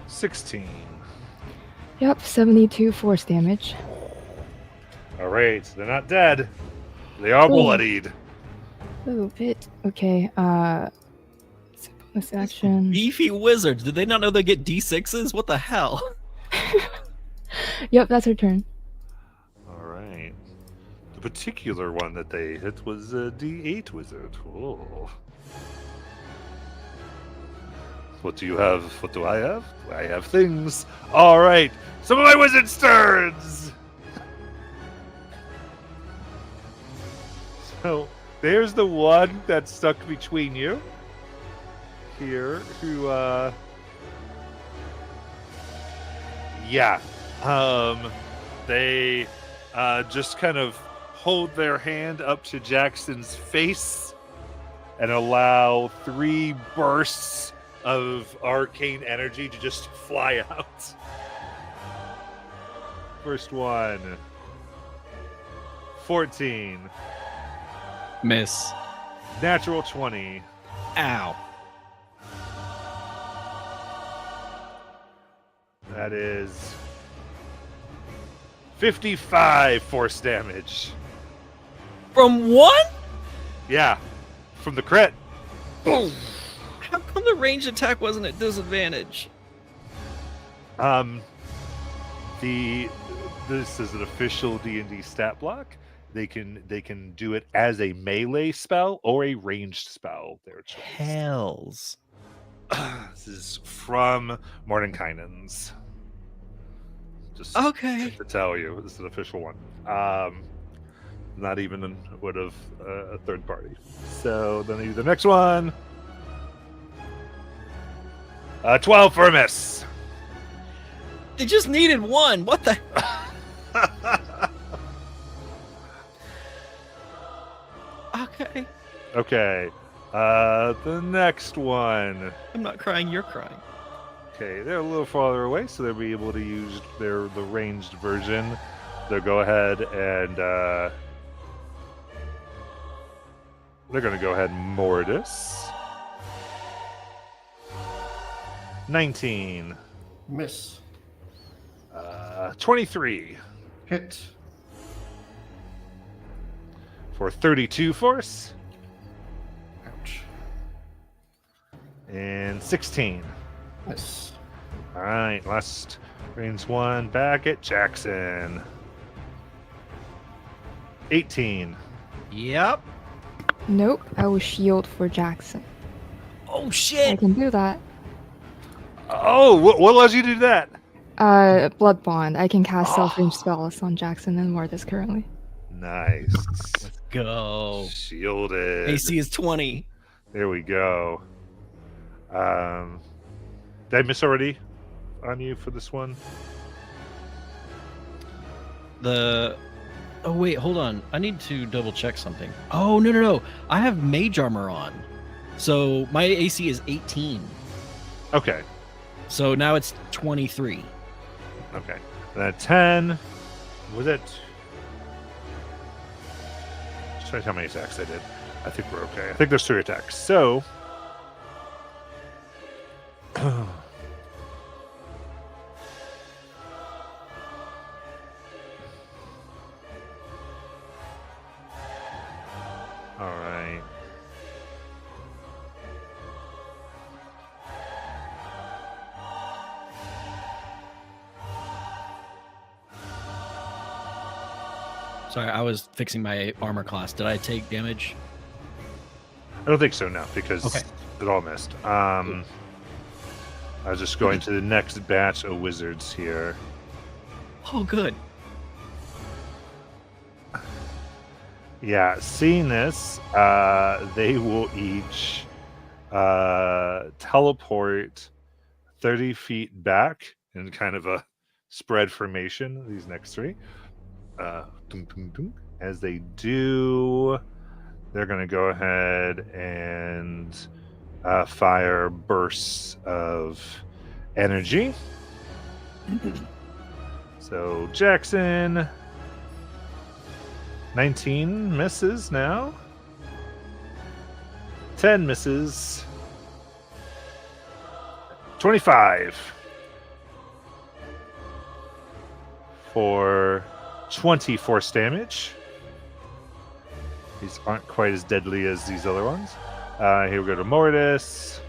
$16. Yep, 72 force damage. All right, they're not dead. They are Cool. bloodied. A little bit. Okay, bonus action. Beefy wizards. Did they not know they get D6s? What the hell? Yep, that's her turn. All right. The particular one that they hit was a D8 wizard. Oh. What do you have? What do I have? I have things. All right. Some of my wizard turns. So there's the one that's stuck between you here, who, yeah. They just kind of hold their hand up to Jackson's face and allow 3 bursts of arcane energy to just fly out. First one. 14. Miss. Natural 20. Ow. That is 55 force damage. From one? Yeah, from the crit. Boom. How come the ranged attack wasn't at disadvantage? This is an official D&D stat block. They can do it as a melee spell or a ranged spell. Their choice. Hells. This is from Mordenkainen's. Just Okay. to tell you, this is an official one. Not even would have a third party. So then I do the next one. 12 for a miss. They just needed one. What the? Okay. Okay. The next one. I'm not crying. You're crying. Okay, they're a little farther away, so they'll be able to use the ranged version. They'll go ahead and they're going to go ahead and Mortis. 19. Miss. 23 Hit. for 32 force. Ouch. And 16. Miss. All right, last range one back at Jackson. 18. Yep. Nope, I will shield for Jackson. Oh I shit. can do that. Oh, what allows you to do that? Blood Bond. I can cast self-range Oh. spells on Jackson and Mortis currently. Nice. Let's go. Shielded. AC is 20. There we go. Did I miss already on you for this one? Oh wait, hold on. I need to double check something. Oh no. I have mage armor on. So my AC is 18. Okay. So now it's 23. Okay. That 10. Was it? Just trying to tell how many attacks I did. I think we're okay. I think there's 3 attacks. So. All right. Sorry, I was fixing my armor class. Did I take damage? I don't think so now because Okay. it all missed. I was just going to the next batch of wizards here. Oh, good. Yeah, seeing this, they will each teleport 30 feet back in kind of a spread formation. These next 3. As they do, they're going to go ahead and fire bursts of energy. So Jackson, 19 misses now. 10 misses. 25 for 20 force damage. These aren't quite as deadly as these other ones. Here we go to Mortis.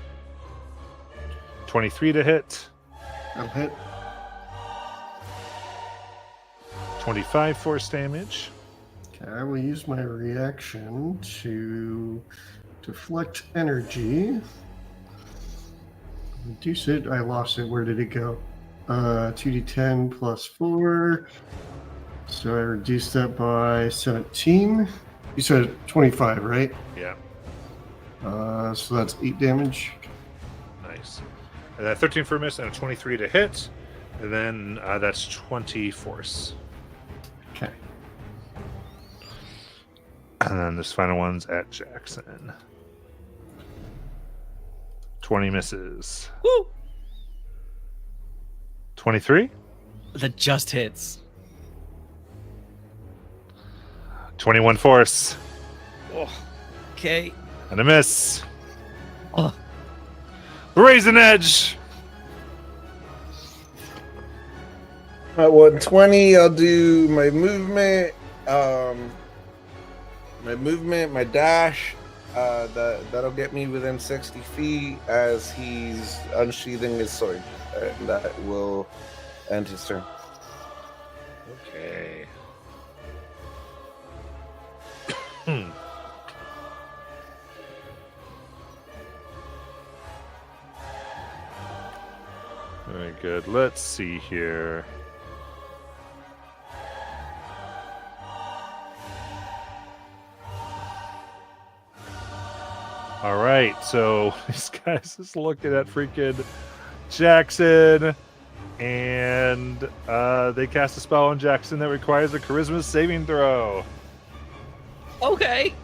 23 to hit. I'll hit. 25 force damage. Okay, I will use my reaction to deflect energy. Reduce it. I lost it. Where did it go? 2d10 plus 4. So I reduced that by 17. You said 25, right? Yeah, So that's 8 damage. nice. And then 13 for a miss and a 23 to hit. And then that's 20 force. Okay. And then this final one's at Jackson. 20 misses. Woo! 23? That just hits. 21 force. Oh, okay. And a miss. Oh, Brazen Edge. At 120, I'll do my movement, my dash. That'll get me within 60 feet as he's unsheathing his sword. That will end his turn. Okay. Very good. Let's see here. All right, so these guys just looking at freaking Jackson, and they cast a spell on Jackson that requires a charisma saving throw. okay.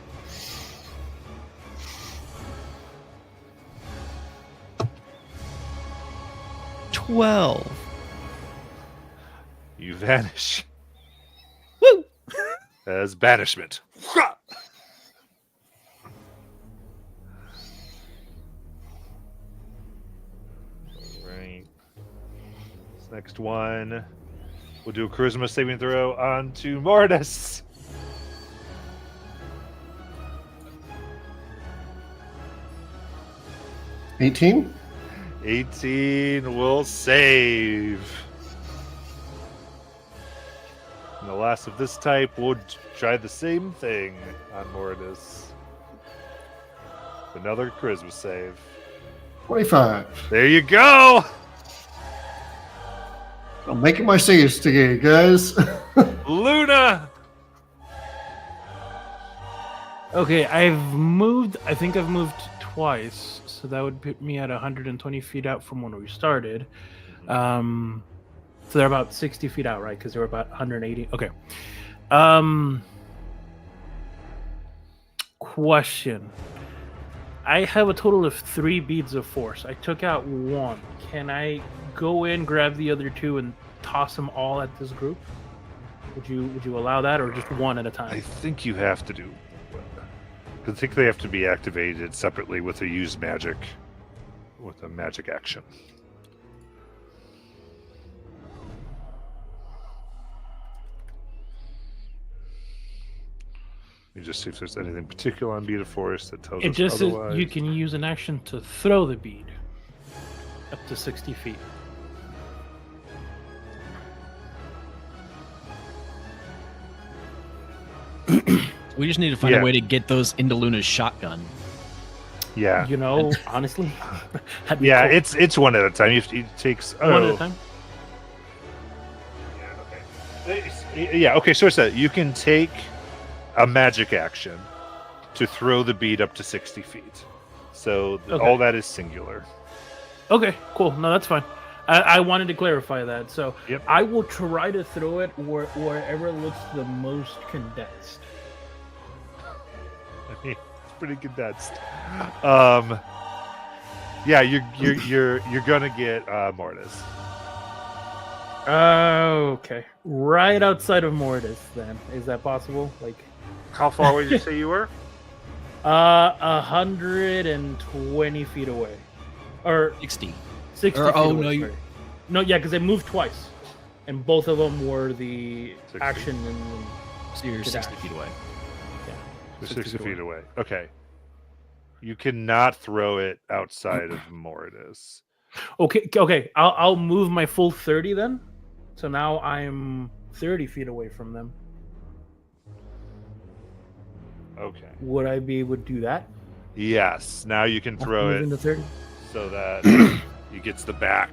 $12. You vanish Woo! as banishment. All Next one. We'll do a charisma saving throw on to Mortis. 18. 18 will save. And the last of this type will try the same thing on Mortis. Another charisma save. 25. There you go. I'm making my saves today, guys. Luna. Okay, I think I've moved twice, so that would put me at 120 feet out from when we started. So they're about 60 feet out, right? Because they were about 180. Okay. Question. I have a total of 3 beads of force. I took out 1. Can I go in, grab the other 2, and toss them all at this group? Would you allow that, or just 1 at a I time? think you have to do. I think they have to be activated separately with a use magic, with a magic action. You just see if there's anything particular on Beat of Force that tells It us just says otherwise. you can use an action to throw the bead up to 60 feet. We just need to find Yeah. a way to get those into Luna's shotgun. Yeah, You know, honestly. that'd be yeah, cool. it's one at a time. It takes one at a time. Yeah, okay, so it's that you can take a magic action to throw the bead up to 60 feet. So Okay. all that is singular. Okay, cool. No, that's fine. I wanted to clarify that. So Yep. I will try to throw it wherever looks the most condensed. I mean, it's pretty condensed. Yeah, you're gonna get Mortis. Okay. Right outside of Mortis, then. Is that possible? Like, How far would you say you were? 120 feet away. Or 60. 60 Or- feet oh, away. no, you- sorry. No, yeah, because I moved twice. And both of them were the 60. action and... So you're Good 60 dash. feet away. You're 60 60 feet feet away. Okay. You cannot throw it outside of Mortis. Okay. I'll move my full 30 then. So now I'm 30 feet away from them. Okay. Would I be able to do that? Yes. Now you can throw Move it into 30? so that it gets the back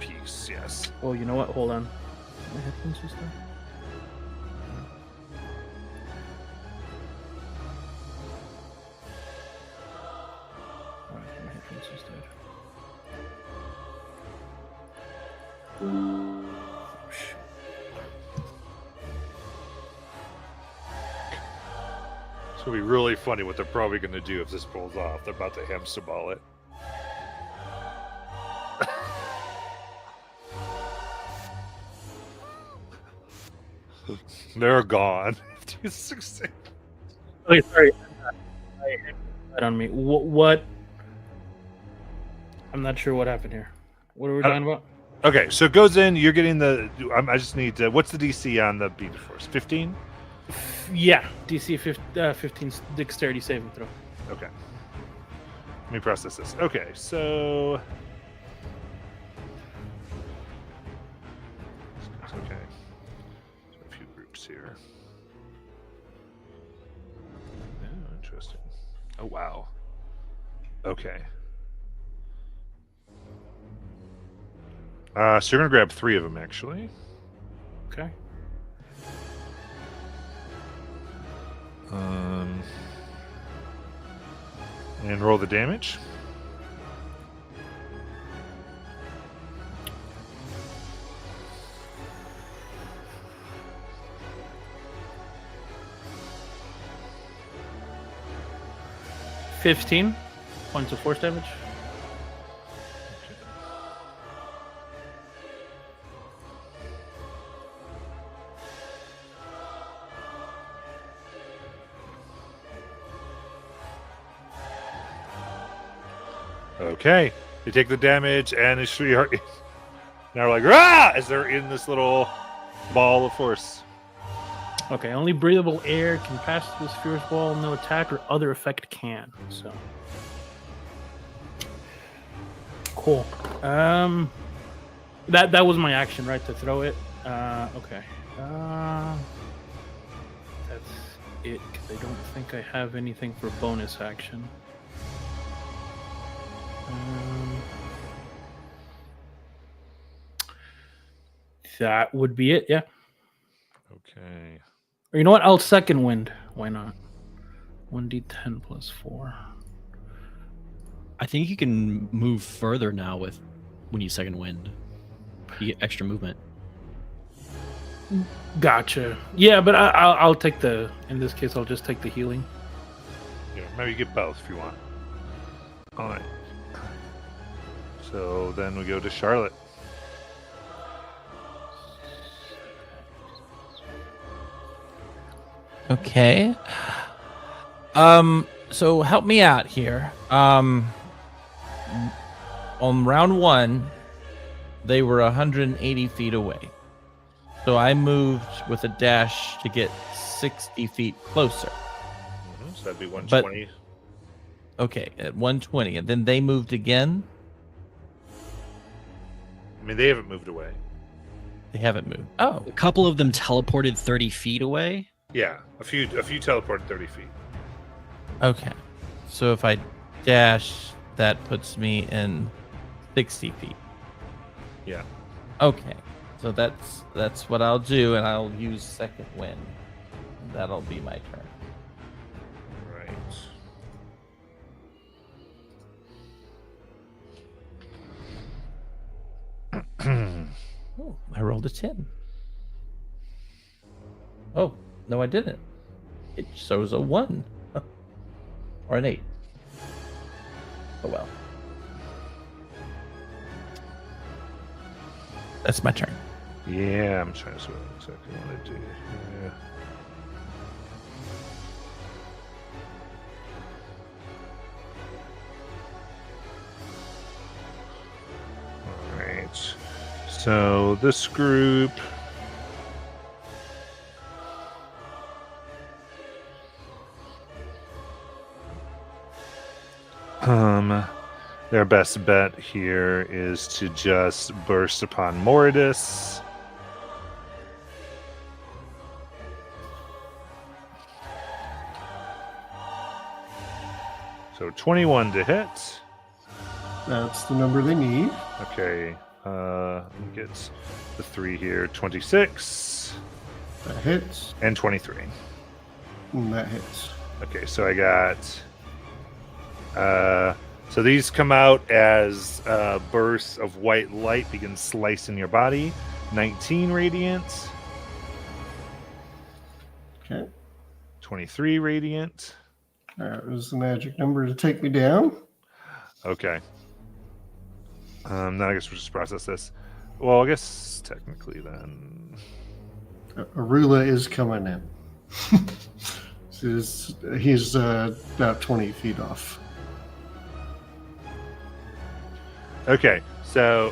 piece. Yes. Oh, you know what? Hold on. My headphones just there. Alright, my headphones just died. Oh, shit. It's gonna be really funny what they're probably gonna do if this pulls off. They're about to hamster ball it. They're gone. Okay, sorry. I had that on me. What? I'm not sure what happened here. What are we talking about? Okay, so it goes in. You're getting the. I just need to. What's the DC on the Beat of Force? 15. Yeah, DC 15 dexterity saving throw. Okay. Let me process this. Okay, so. Okay. So a few groups here. Oh, interesting. Oh, wow. Okay. So you're going to grab 3 of them, actually. Okay. And roll the damage. Okay. 15 points of force damage. Okay. You take the damage, and it's Now we're like, ah! As they're in this little ball of force. Okay, only breathable air can pass through the sphere's wall. No attack or other effect can. So cool. That was my action, right? To throw it. Okay. That's it. 'Cause I don't think I have anything for bonus action. That would be it. Yeah. Okay. Or you know what? I'll second wind. Why not? 1d10 plus 4. I think you can move further now with when you second wind. You get extra movement. Gotcha. Yeah, but I'll take the. In this case, I'll just take the healing. Yeah, maybe you get both if you want. All right. So then we go to Charlotte. Okay. So help me out here. On round 1, they were 180 feet away. So I moved with a dash to get 60 feet closer. So that'd be 120. Okay, at 120. And then they moved again. I mean, they haven't moved away. They haven't moved. Oh, A couple of them teleported 30 feet away. Yeah, a few teleported 30 feet. okay. So if I dash, that puts me in 60 feet. Yeah. Okay. So that's what I'll do, and I'll use second wind. That'll be my turn. Right. Oh, I rolled a 10. Oh, no, I didn't. It shows a 1. Or an 8. Oh, well. That's my turn. Yeah, I'm trying to see what exactly I want to do. Yeah. All right. So this group. Their best bet here is to just burst upon Mordis. So 21 to hit. That's the number they need. Okay, let me get the 3 here. 26 That hits. and 23. And that hits. Okay, so I got so these come out as bursts of white light begin slicing your body. 19 radiant, Okay. 23 radiant. That was the magic number to take me down. Okay. Now I guess we'll just process this. Well, I guess technically then. Arula is coming in. He's about 20 feet off. Okay, so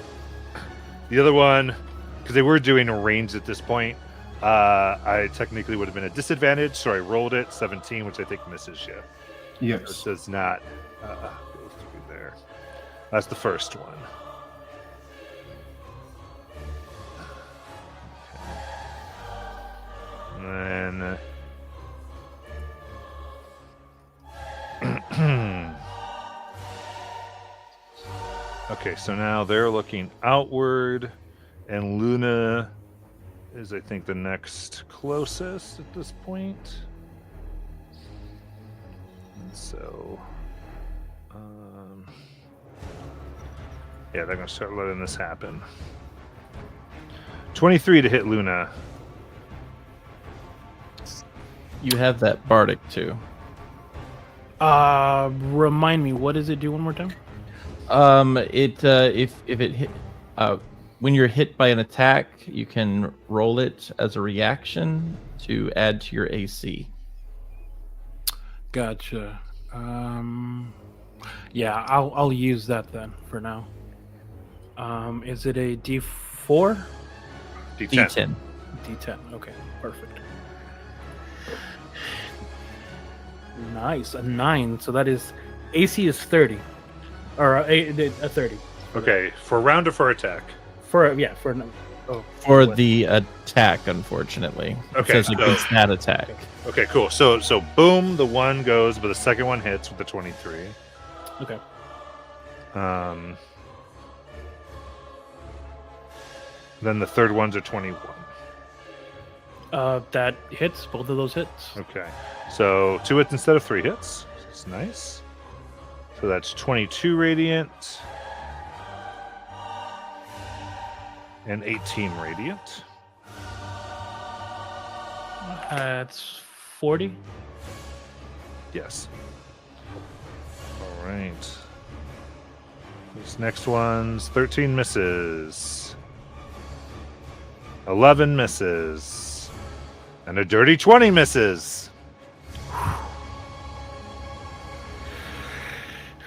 the other one, because they were doing a range at this point, I technically would have been a disadvantage, so I rolled it 17, which I think misses you. It Yes. does not go through there. That's the first one. And then okay, so now they're looking outward, and Luna is, I think, the next closest at this point. And so, yeah, they're going to start letting this happen. 23 to hit Luna. You have that bardic too. Remind me, what does it do one more time? If it hit, when you're hit by an attack, you can roll it as a reaction to add to your AC. Gotcha. Yeah, I'll use that then for now. Is it a D4? D10. D10. D10. Okay, perfect. Nice, a 9. So that is AC is 30, or a 30. Okay, for round or for attack? For For the attack, unfortunately. Okay, It says so- against that attack. Okay, cool. So boom, the one goes, but the second one hits with the 23. Okay. Then the third one's a 21. That hits. Both of those hits. Okay, so 2 hits instead of 3 hits. That's nice. So that's 22 radiant and 18 radiant. That's 40. Yes. All right. This next one's 13 misses. 11 misses. And a dirty 20 misses.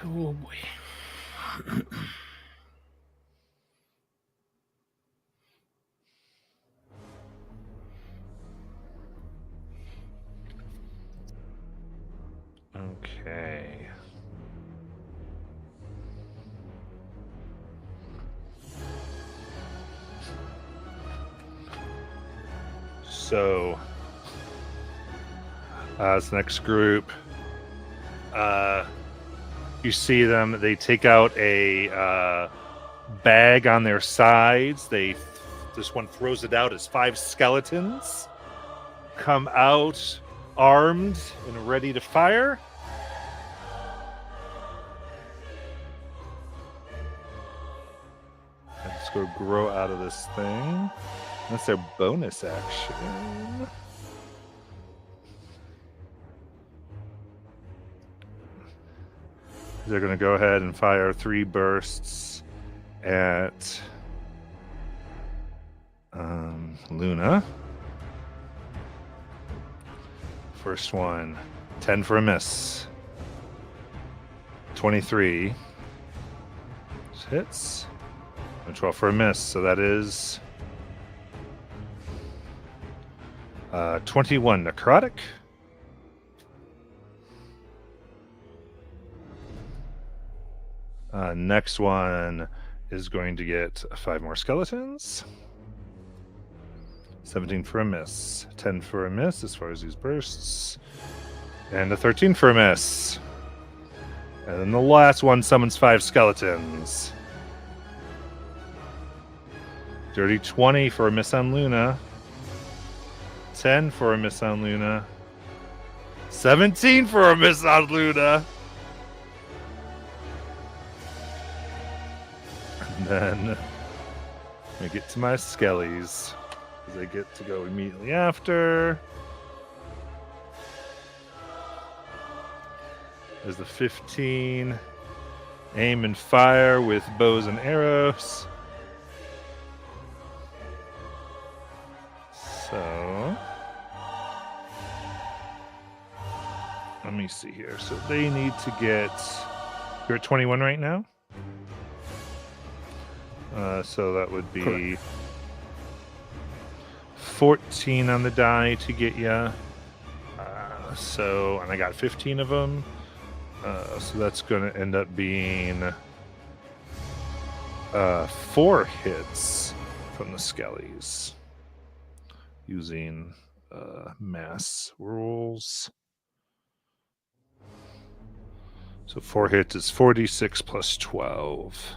Oh boy. Okay. So, this next group, you see them. They take out a bag on their sides. This one throws it out as 5 skeletons come out, armed and ready to fire. Let's go grow out of this thing. That's their bonus action. They're going to go ahead and fire 3 bursts at Luna. First one, 10 for a miss. 23. This hits. And 12 for a miss. So that is 21 necrotic. Next one is going to get 5 more skeletons. 17 for a miss. 10 for a miss as far as these bursts. And a 13 for a miss. And then the last one summons 5 skeletons. Dirty 20 for a miss on Luna. 10 for a miss on Luna. 17 for a miss on Luna. And then I get to my skellies, because I get to go immediately after. There's the 15. Aim and fire with bows and arrows. So let me see here. So they need to get. You're at 21 right now? So that would be Correct. 14 on the die to get you. And I got 15 of them. So that's going to end up being 4 hits from the skellies using mass rules. So 4 hits is 46 plus 12.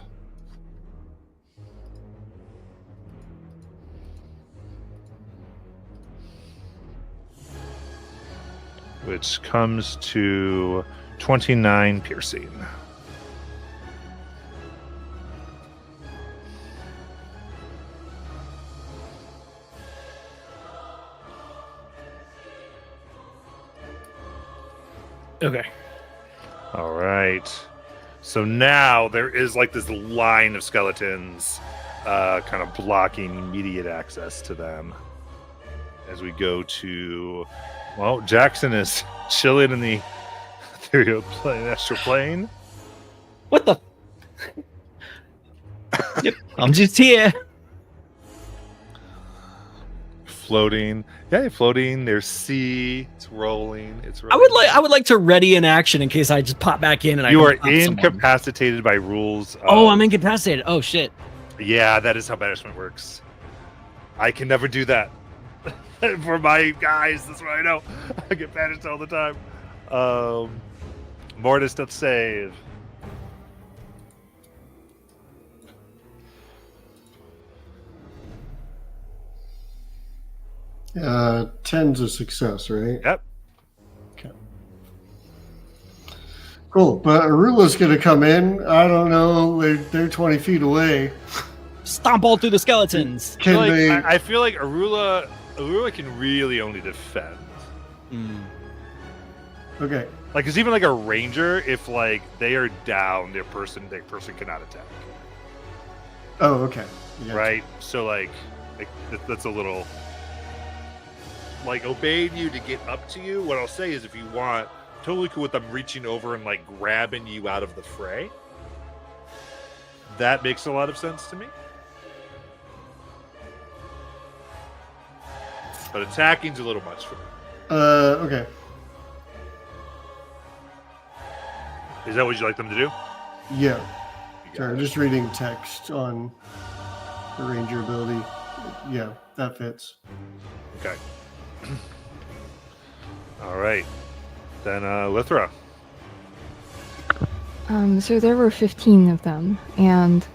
Which comes to 29 piercing. Okay. All right. So now there is like this line of skeletons kind of blocking immediate access to them. As we go to, well, Jackson is chilling in the ethereal plane, astral plane. What the? Yep, I'm just here. floating. Yeah, you're floating. There's sea. It's rolling. It's rolling. I would like to ready in action in case I just pop back in and I You are don't stop someone. incapacitated by rules. Oh, I'm incapacitated. Oh shit. Yeah, that is how banishment works. I can never do that. For my guys, that's what I know. I get banished all the time. Mortis, death save. Ten's a success, right? Yep. Okay. Cool, but Arula's gonna come in. I don't know. They're 20 feet away. Stomp all through the skeletons. Can they? I feel like Arula can really only defend. Okay. Like, it's even like a ranger. If like they are down, their person cannot attack. Oh, okay. Gotcha. Right. So like that's a little like obeying you to get up to you. What I'll say is, if you want, totally cool with them reaching over and like grabbing you out of the fray. That makes a lot of sense to me. But attacking's a little much for me. Okay. Is that what you'd like them to do? Yeah. You got Sorry, I'm it. just reading text on the ranger ability. Yeah, that fits. Okay. All right. Then Lithra. So there were 15 of them, and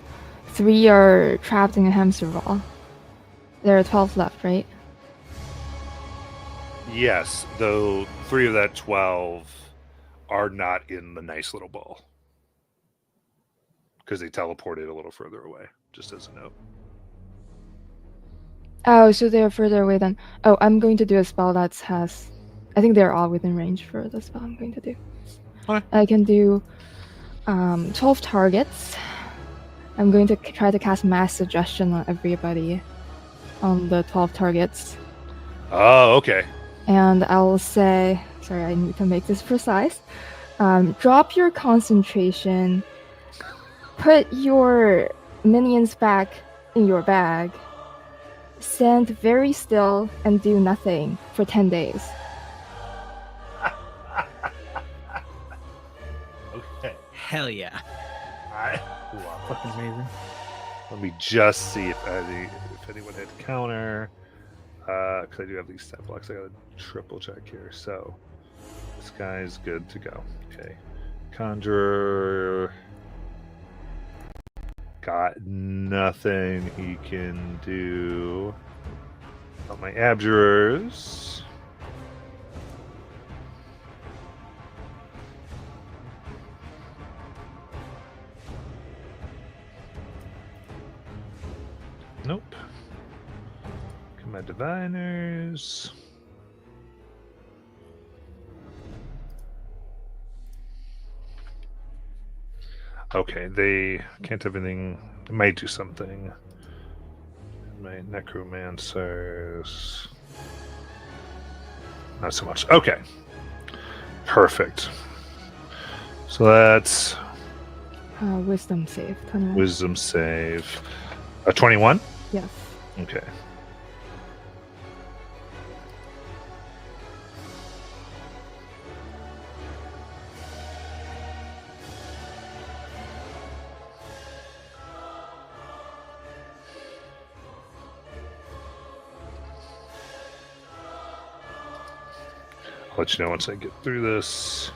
3 are trapped in a hamster ball. There are 12 left, right? Yes, though 3 of that 12 are not in the nice little ball. Because they teleported a little further away, just as a note. Oh, so they're further away then. Oh, I'm going to do a spell that has... I think they're all within range for the spell I'm going to do. Okay. I can do 12 targets. I'm going to try to cast Mass Suggestion on everybody on the 12 targets. Oh, okay. And I'll say... Sorry, I need to make this precise. Drop your concentration. Put your minions back in your bag. Stand very still and do nothing for 10 days. Okay. Hell yeah. Wow. Fucking amazing. Let me just see if anyone had counter. Because I do have these stat blocks. I gotta triple check here. So this guy's good to go. Okay. Conjurer got nothing he can do. Got my abjurers. Nope. Got my diviners. Okay, they can't have anything. They might do something. My necromancers. Not so much. Okay. Perfect. So that's Wisdom save. 21. wisdom save. A 21? Yes. Okay. I'll let you know once I get through this.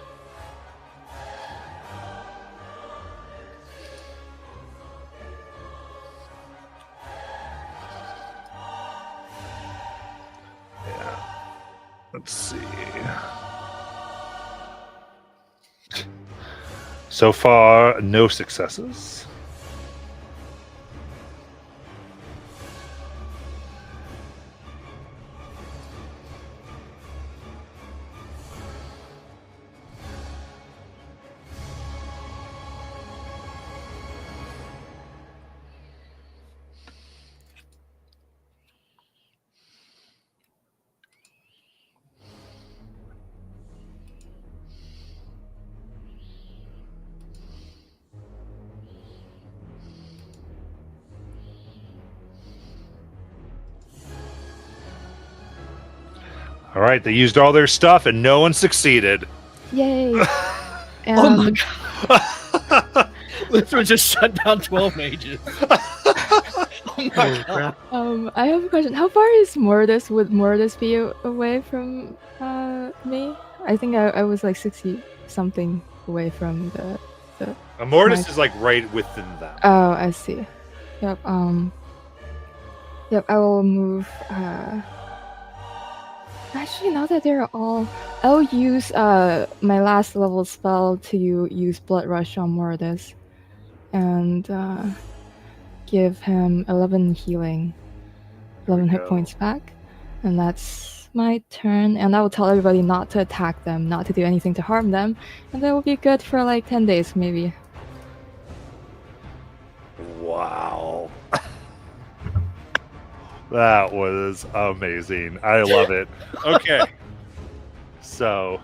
Yeah. Let's see. So far, no successes. All right, they used all their stuff and no one succeeded. Yay! Oh my And god. Lutheran just shut down 12 mages. Oh my god. I have a question. How far is Mortis? Would Mortis be away from me? I think I was like 60 something away from the. Mortis Nice. is like right within them. Oh, I see. Yep. Yep. I will move. Actually, now that they're all, I'll use my last level spell to use Blood Rush on Mortis, and give him 11 healing, 11 hit go. points back, and that's my turn. And I will tell everybody not to attack them, not to do anything to harm them, and that will be good for like 10 days maybe. Wow. That was amazing. I love it. Okay. So,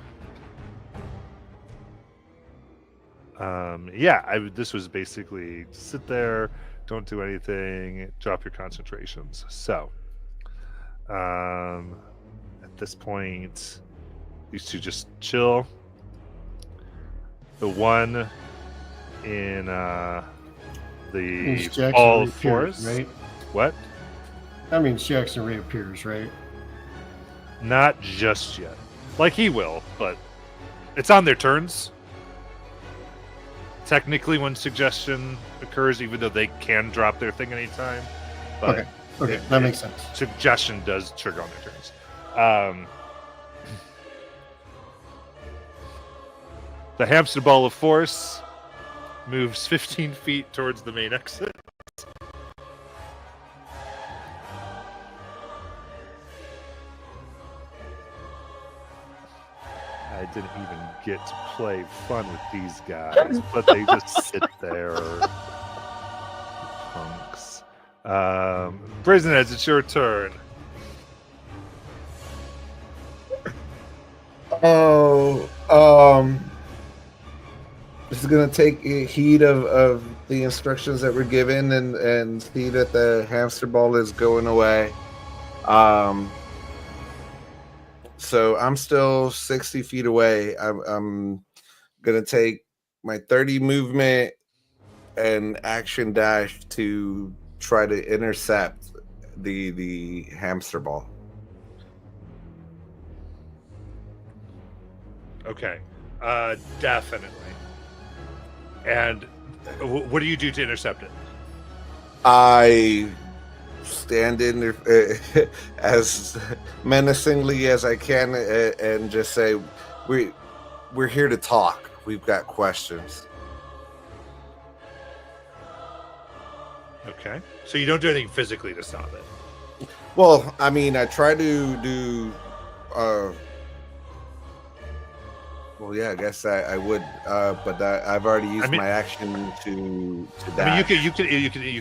this was basically sit there, don't do anything, drop your concentrations. So, at this point, these two just chill. The one in Means the Jackson Ball reappears, Forest. right? What? That means Jackson reappears, right? Not just yet. Like he will, but it's on their turns. Technically, when suggestion occurs, even though they can drop their thing anytime. But Okay, that makes sense. Suggestion does trigger on their turns. The hamster ball of force moves 15 feet towards the main exit. I didn't even get to play fun with these guys, but they just sit there. Punks. Brazen Heads, it's your turn. This is gonna take heed of the instructions that were given and see that the hamster ball is going away. So I'm still 60 feet away. I'm gonna take my 30 movement and action dash to try to intercept the hamster ball. Okay. Definitely. And what do you do to intercept it? I stand in there as menacingly as I can and just say, "We're here to talk. We've got questions." Okay. So you don't do anything physically to stop it. Well, I mean, I try to do. Well, yeah, I guess I would, but I've already used my action to dash. I mean, you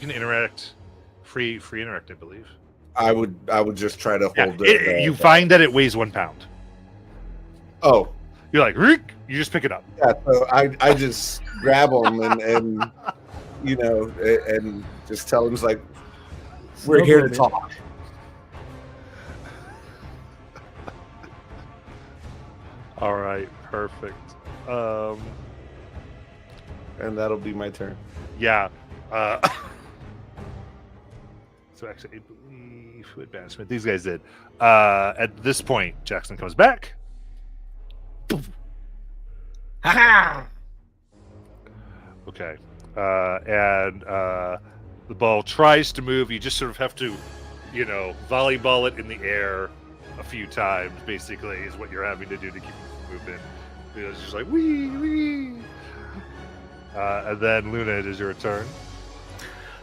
can interact, free interact, I believe. I would just try to hold it. You find that it weighs 1 pound. Oh, you're like, Reek! You just pick it up. Yeah, so I just grab him and you know and just tell him like, we're here to talk. All right, perfect. And that'll be my turn. Yeah. So actually, I believe who advancement these guys did. At this point, Jackson comes back. Okay. And the ball tries to move. You just sort of have to, volleyball it in the air a few times, basically, is what you're having to do to keep it from moving. It's just like, wee, wee. And then, Luna, it is your turn.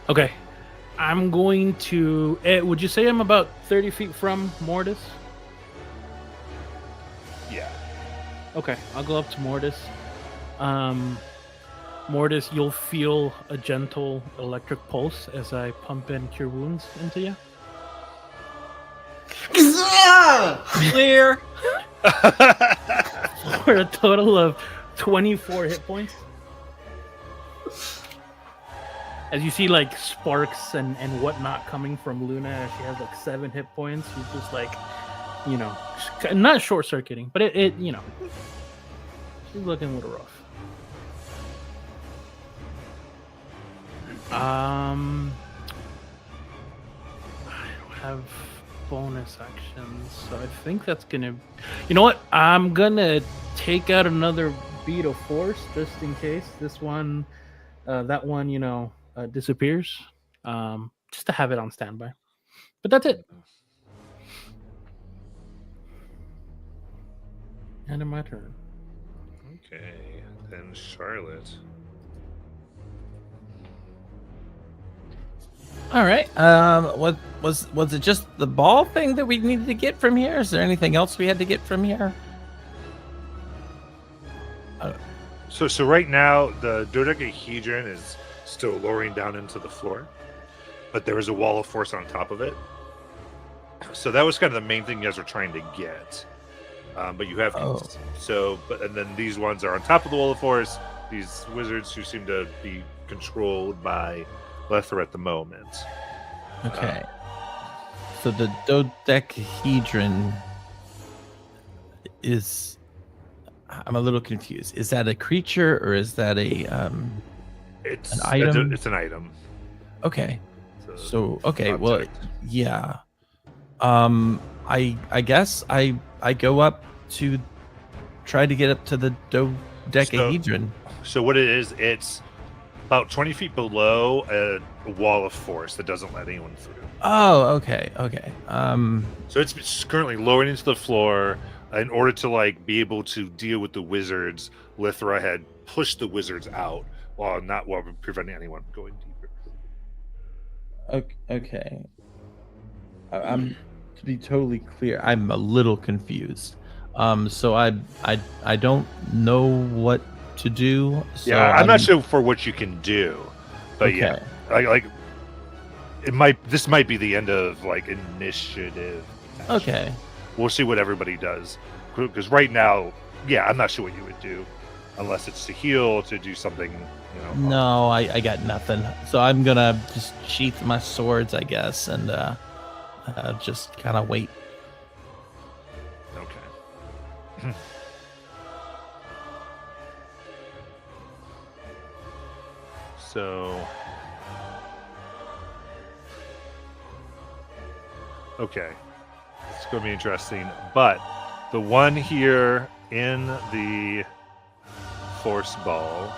Okay. I'm going to... would you say I'm about 30 feet from Mortis? Yeah. Okay, I'll go up to Mortis. Mortis, you'll feel a gentle electric pulse as I pump in Cure Wounds into you. Clear! For a total of 24 hit points. As you see, like, sparks and whatnot coming from Luna, as she has, like, 7 hit points. She's just, like, not short circuiting, but it she's looking a little rough. I don't have bonus actions, so I think that's gonna. You know what? I'm gonna take out another bead of force just in case this one, that one, disappears. Just to have it on standby. But that's it. End of my turn. Okay, then Charlotte. All right. What was it? Just the ball thing that we needed to get from here? Is there anything else we had to get from here? So right now the dodecahedron is still lowering down into the floor, but there is a wall of force on top of it. So that was kind of the main thing you guys were trying to get. But you have and then these ones are on top of the wall of force. These wizards who seem to be controlled by Lethra at the moment. Okay. So the dodecahedron is. I'm a little confused. Is that a creature or is that It's an item? It's an item. Okay. So object. well, yeah. I guess I go up to try to get up to the dodecahedron. So what it is, it's about 20 feet below a wall of force that doesn't let anyone through. Oh, okay. So it's currently lowering into the floor. In order to be able to deal with the wizards, Lithra had pushed the wizards out while preventing anyone from going deeper. Okay. I'm to be totally clear. I'm a little confused. So I don't know what to do. So Yeah, I'm not sure for what you can do, but okay. this might be the end of initiative. Okay. We'll see what everybody does, because right now, I'm not sure what you would do, unless it's to heal, to do something. No, I got nothing. So I'm gonna just sheath my swords, I guess, and just kind of wait. Okay. So. Okay. It's going to be interesting. But the one here in the force ball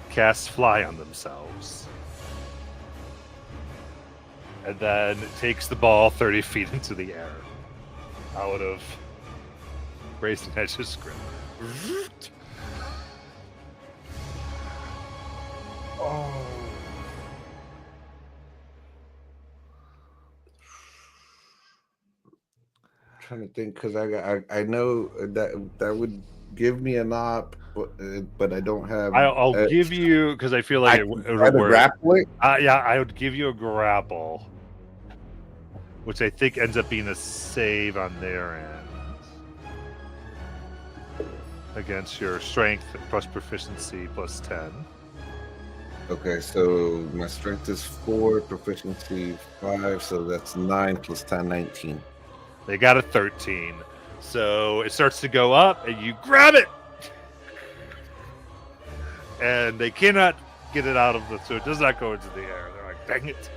casts fly on themselves. And then takes the ball 30 feet into the air out of Grayson Hedge's grip. Oh. Trying to think, because I know that would give me an op, but I don't have. I'll give you, because I feel like it would work. Grapple it? I would give you a grapple, which I think ends up being a save on their end against your strength plus proficiency plus 10. Okay, so my strength is 4, proficiency 5, so that's 9 plus 10, 19. They got a 13. So it starts to go up, and you grab it! And they cannot get it out of so it does not go into the air. They're like, dang it.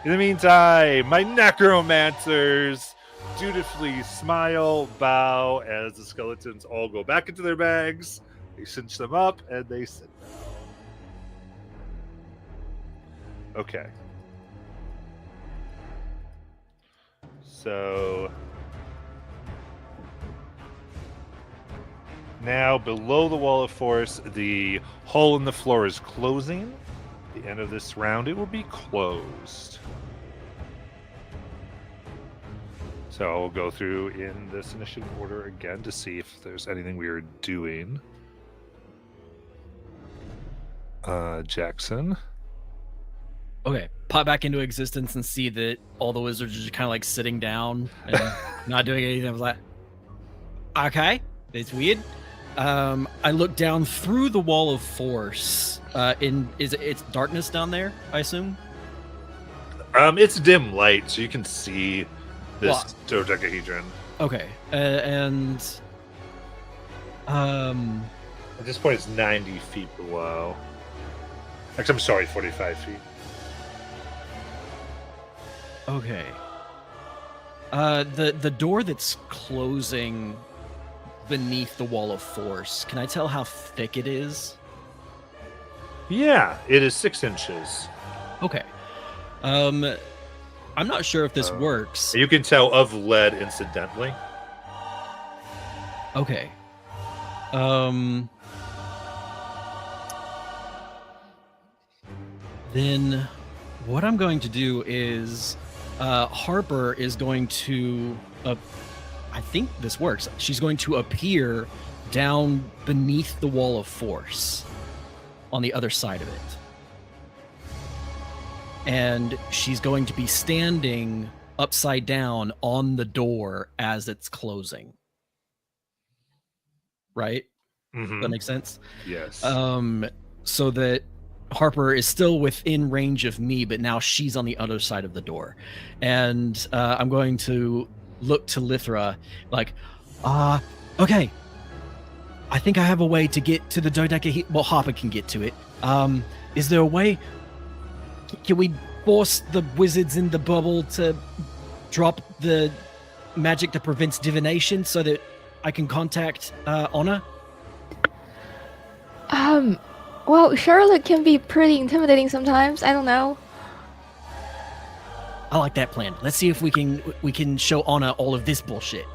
In the meantime, my necromancers dutifully smile, bow, as the skeletons all go back into their bags. They cinch them up, and they sit down. Okay. So now below the wall of force, the hole in the floor is closing. At the end of this round, it will be closed. So I'll go through in this initiative order again to see if there's anything we are doing. Jackson. Okay, pop back into existence and see that all the wizards are just kind of sitting down and not doing anything. I was like, okay, it's weird. I look down through the wall of force. It's darkness down there, I assume? It's dim light, so you can see this Well- dodecahedron. Okay. At this point, it's 90 feet below. Actually, I'm sorry, 45 feet. Okay. The door that's closing beneath the wall of force, can I tell how thick it is? Yeah, it is 6 inches. Okay. I'm not sure if this Oh. works. You can tell of lead, incidentally. Okay. Then what I'm going to do is Harper is going to I think this works. She's going to appear down beneath the wall of force on the other side of it. And she's going to be standing upside down on the door as it's closing. Right? Mhm. That makes sense? Yes. So that Harper is still within range of me, but now she's on the other side of the door. And I'm going to look to Lithra like, okay. I think I have a way to get to the dodecahedron. Well, Harper can get to it. Is there a way? Can we force the wizards in the bubble to drop the magic that prevents divination so that I can contact Honor? Well, Charlotte can be pretty intimidating sometimes. I don't know. I like that plan. Let's see if we can show Honor all of this bullshit.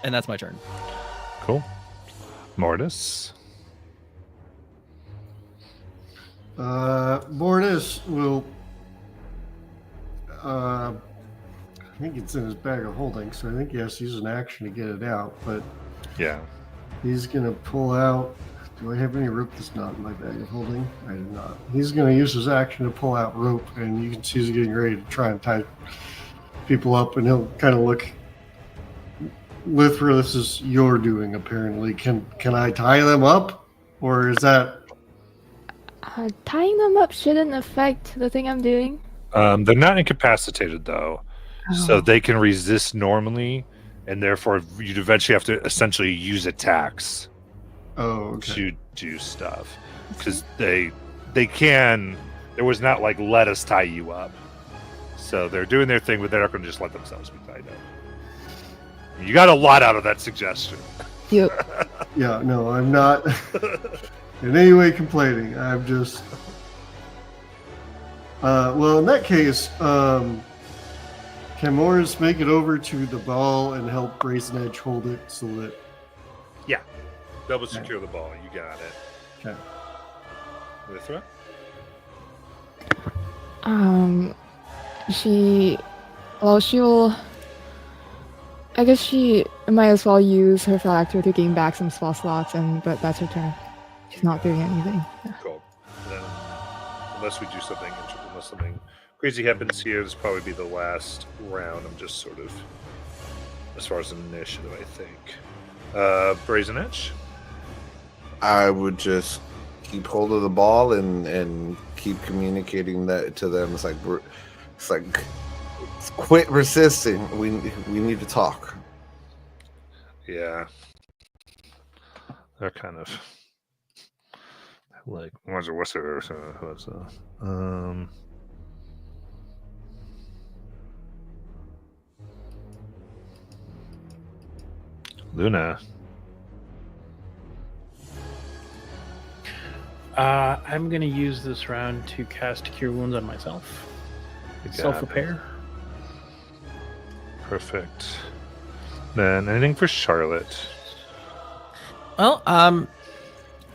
And that's my turn. Cool. Mortis. Mortis will. I think it's in his bag of holding, so I think he has to use an action to get it out. But Yeah. he's gonna pull out. Do I have any rope that's not in my bag of holding? I do not. He's gonna use his action to pull out rope, and you can see he's getting ready to try and tie people up, and he'll kind of look. Lithra, this is your doing, apparently. Can I tie them up, or is that? Tying them up shouldn't affect the thing I'm doing. They're not incapacitated, though. So Oh. they can resist normally, and therefore you'd eventually have to essentially use attacks Oh, okay. to do stuff. Because they can. There was not like, let us tie you up. So they're doing their thing, but they're not going to just let themselves be tied up. You got a lot out of that suggestion. Yep. Yeah, no, I'm not in any way complaining. I'm just. Well, in that case, can Morris make it over to the ball and help Brazen Edge hold it so that? Double secure the ball. You got it. Okay. Lithra? She'll. I guess she might as well use her phylactery to gain back some spell slots, but that's her turn. She's not doing anything. Yeah. Cool. Then, unless we do something, unless something crazy happens here, this will probably be the last round. I'm just sort of, as far as initiative, I think. Brazen Edge? I would just keep hold of the ball and keep communicating that to them. It's like quit resisting. We need to talk. Yeah. They're kind of like, what's their Luna. I'm going to use this round to cast Cure Wounds on myself. You got Self-repair. it. Perfect. Then anything for Charlotte? Well,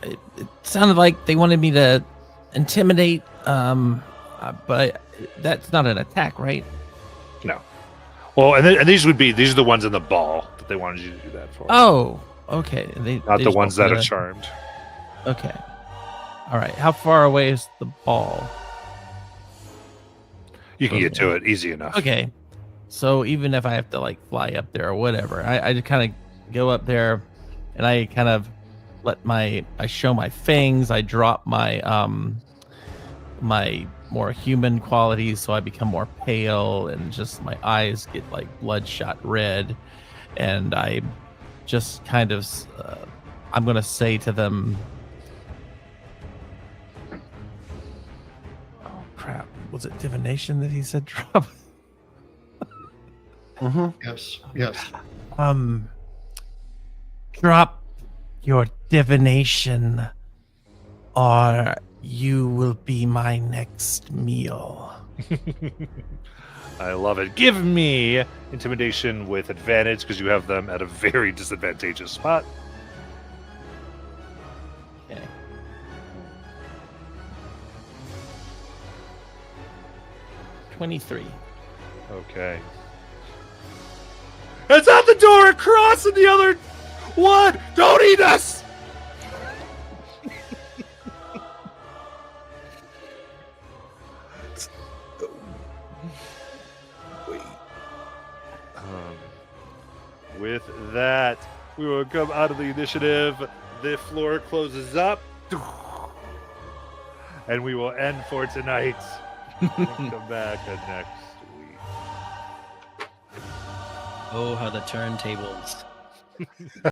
it sounded like they wanted me to intimidate, but that's not an attack, right? No. Well, and these are the ones in the ball that they wanted you to do that for. Oh, okay. Not the just ones want that me are to- charmed. Okay. All right. How far away is the ball? You can get to it easy enough. Okay. So even if I have to like fly up there or whatever, I just kind of go up there and I kind of I show my fangs, I drop my my more human qualities, so I become more pale and just my eyes get like bloodshot red, and I just kind of I'm gonna say to them, oh crap, was it divination that he said drop? Yes, yes. Drop your divination, or you will be my next meal. I love it. Give me intimidation with advantage because you have them at a very disadvantageous spot. Okay. $23. Okay. It's at the door across and the other one. Don't eat us. Wait. With that, we will come out of the initiative. The floor closes up. And we will end for tonight. Come back next week. Oh, how the turntables.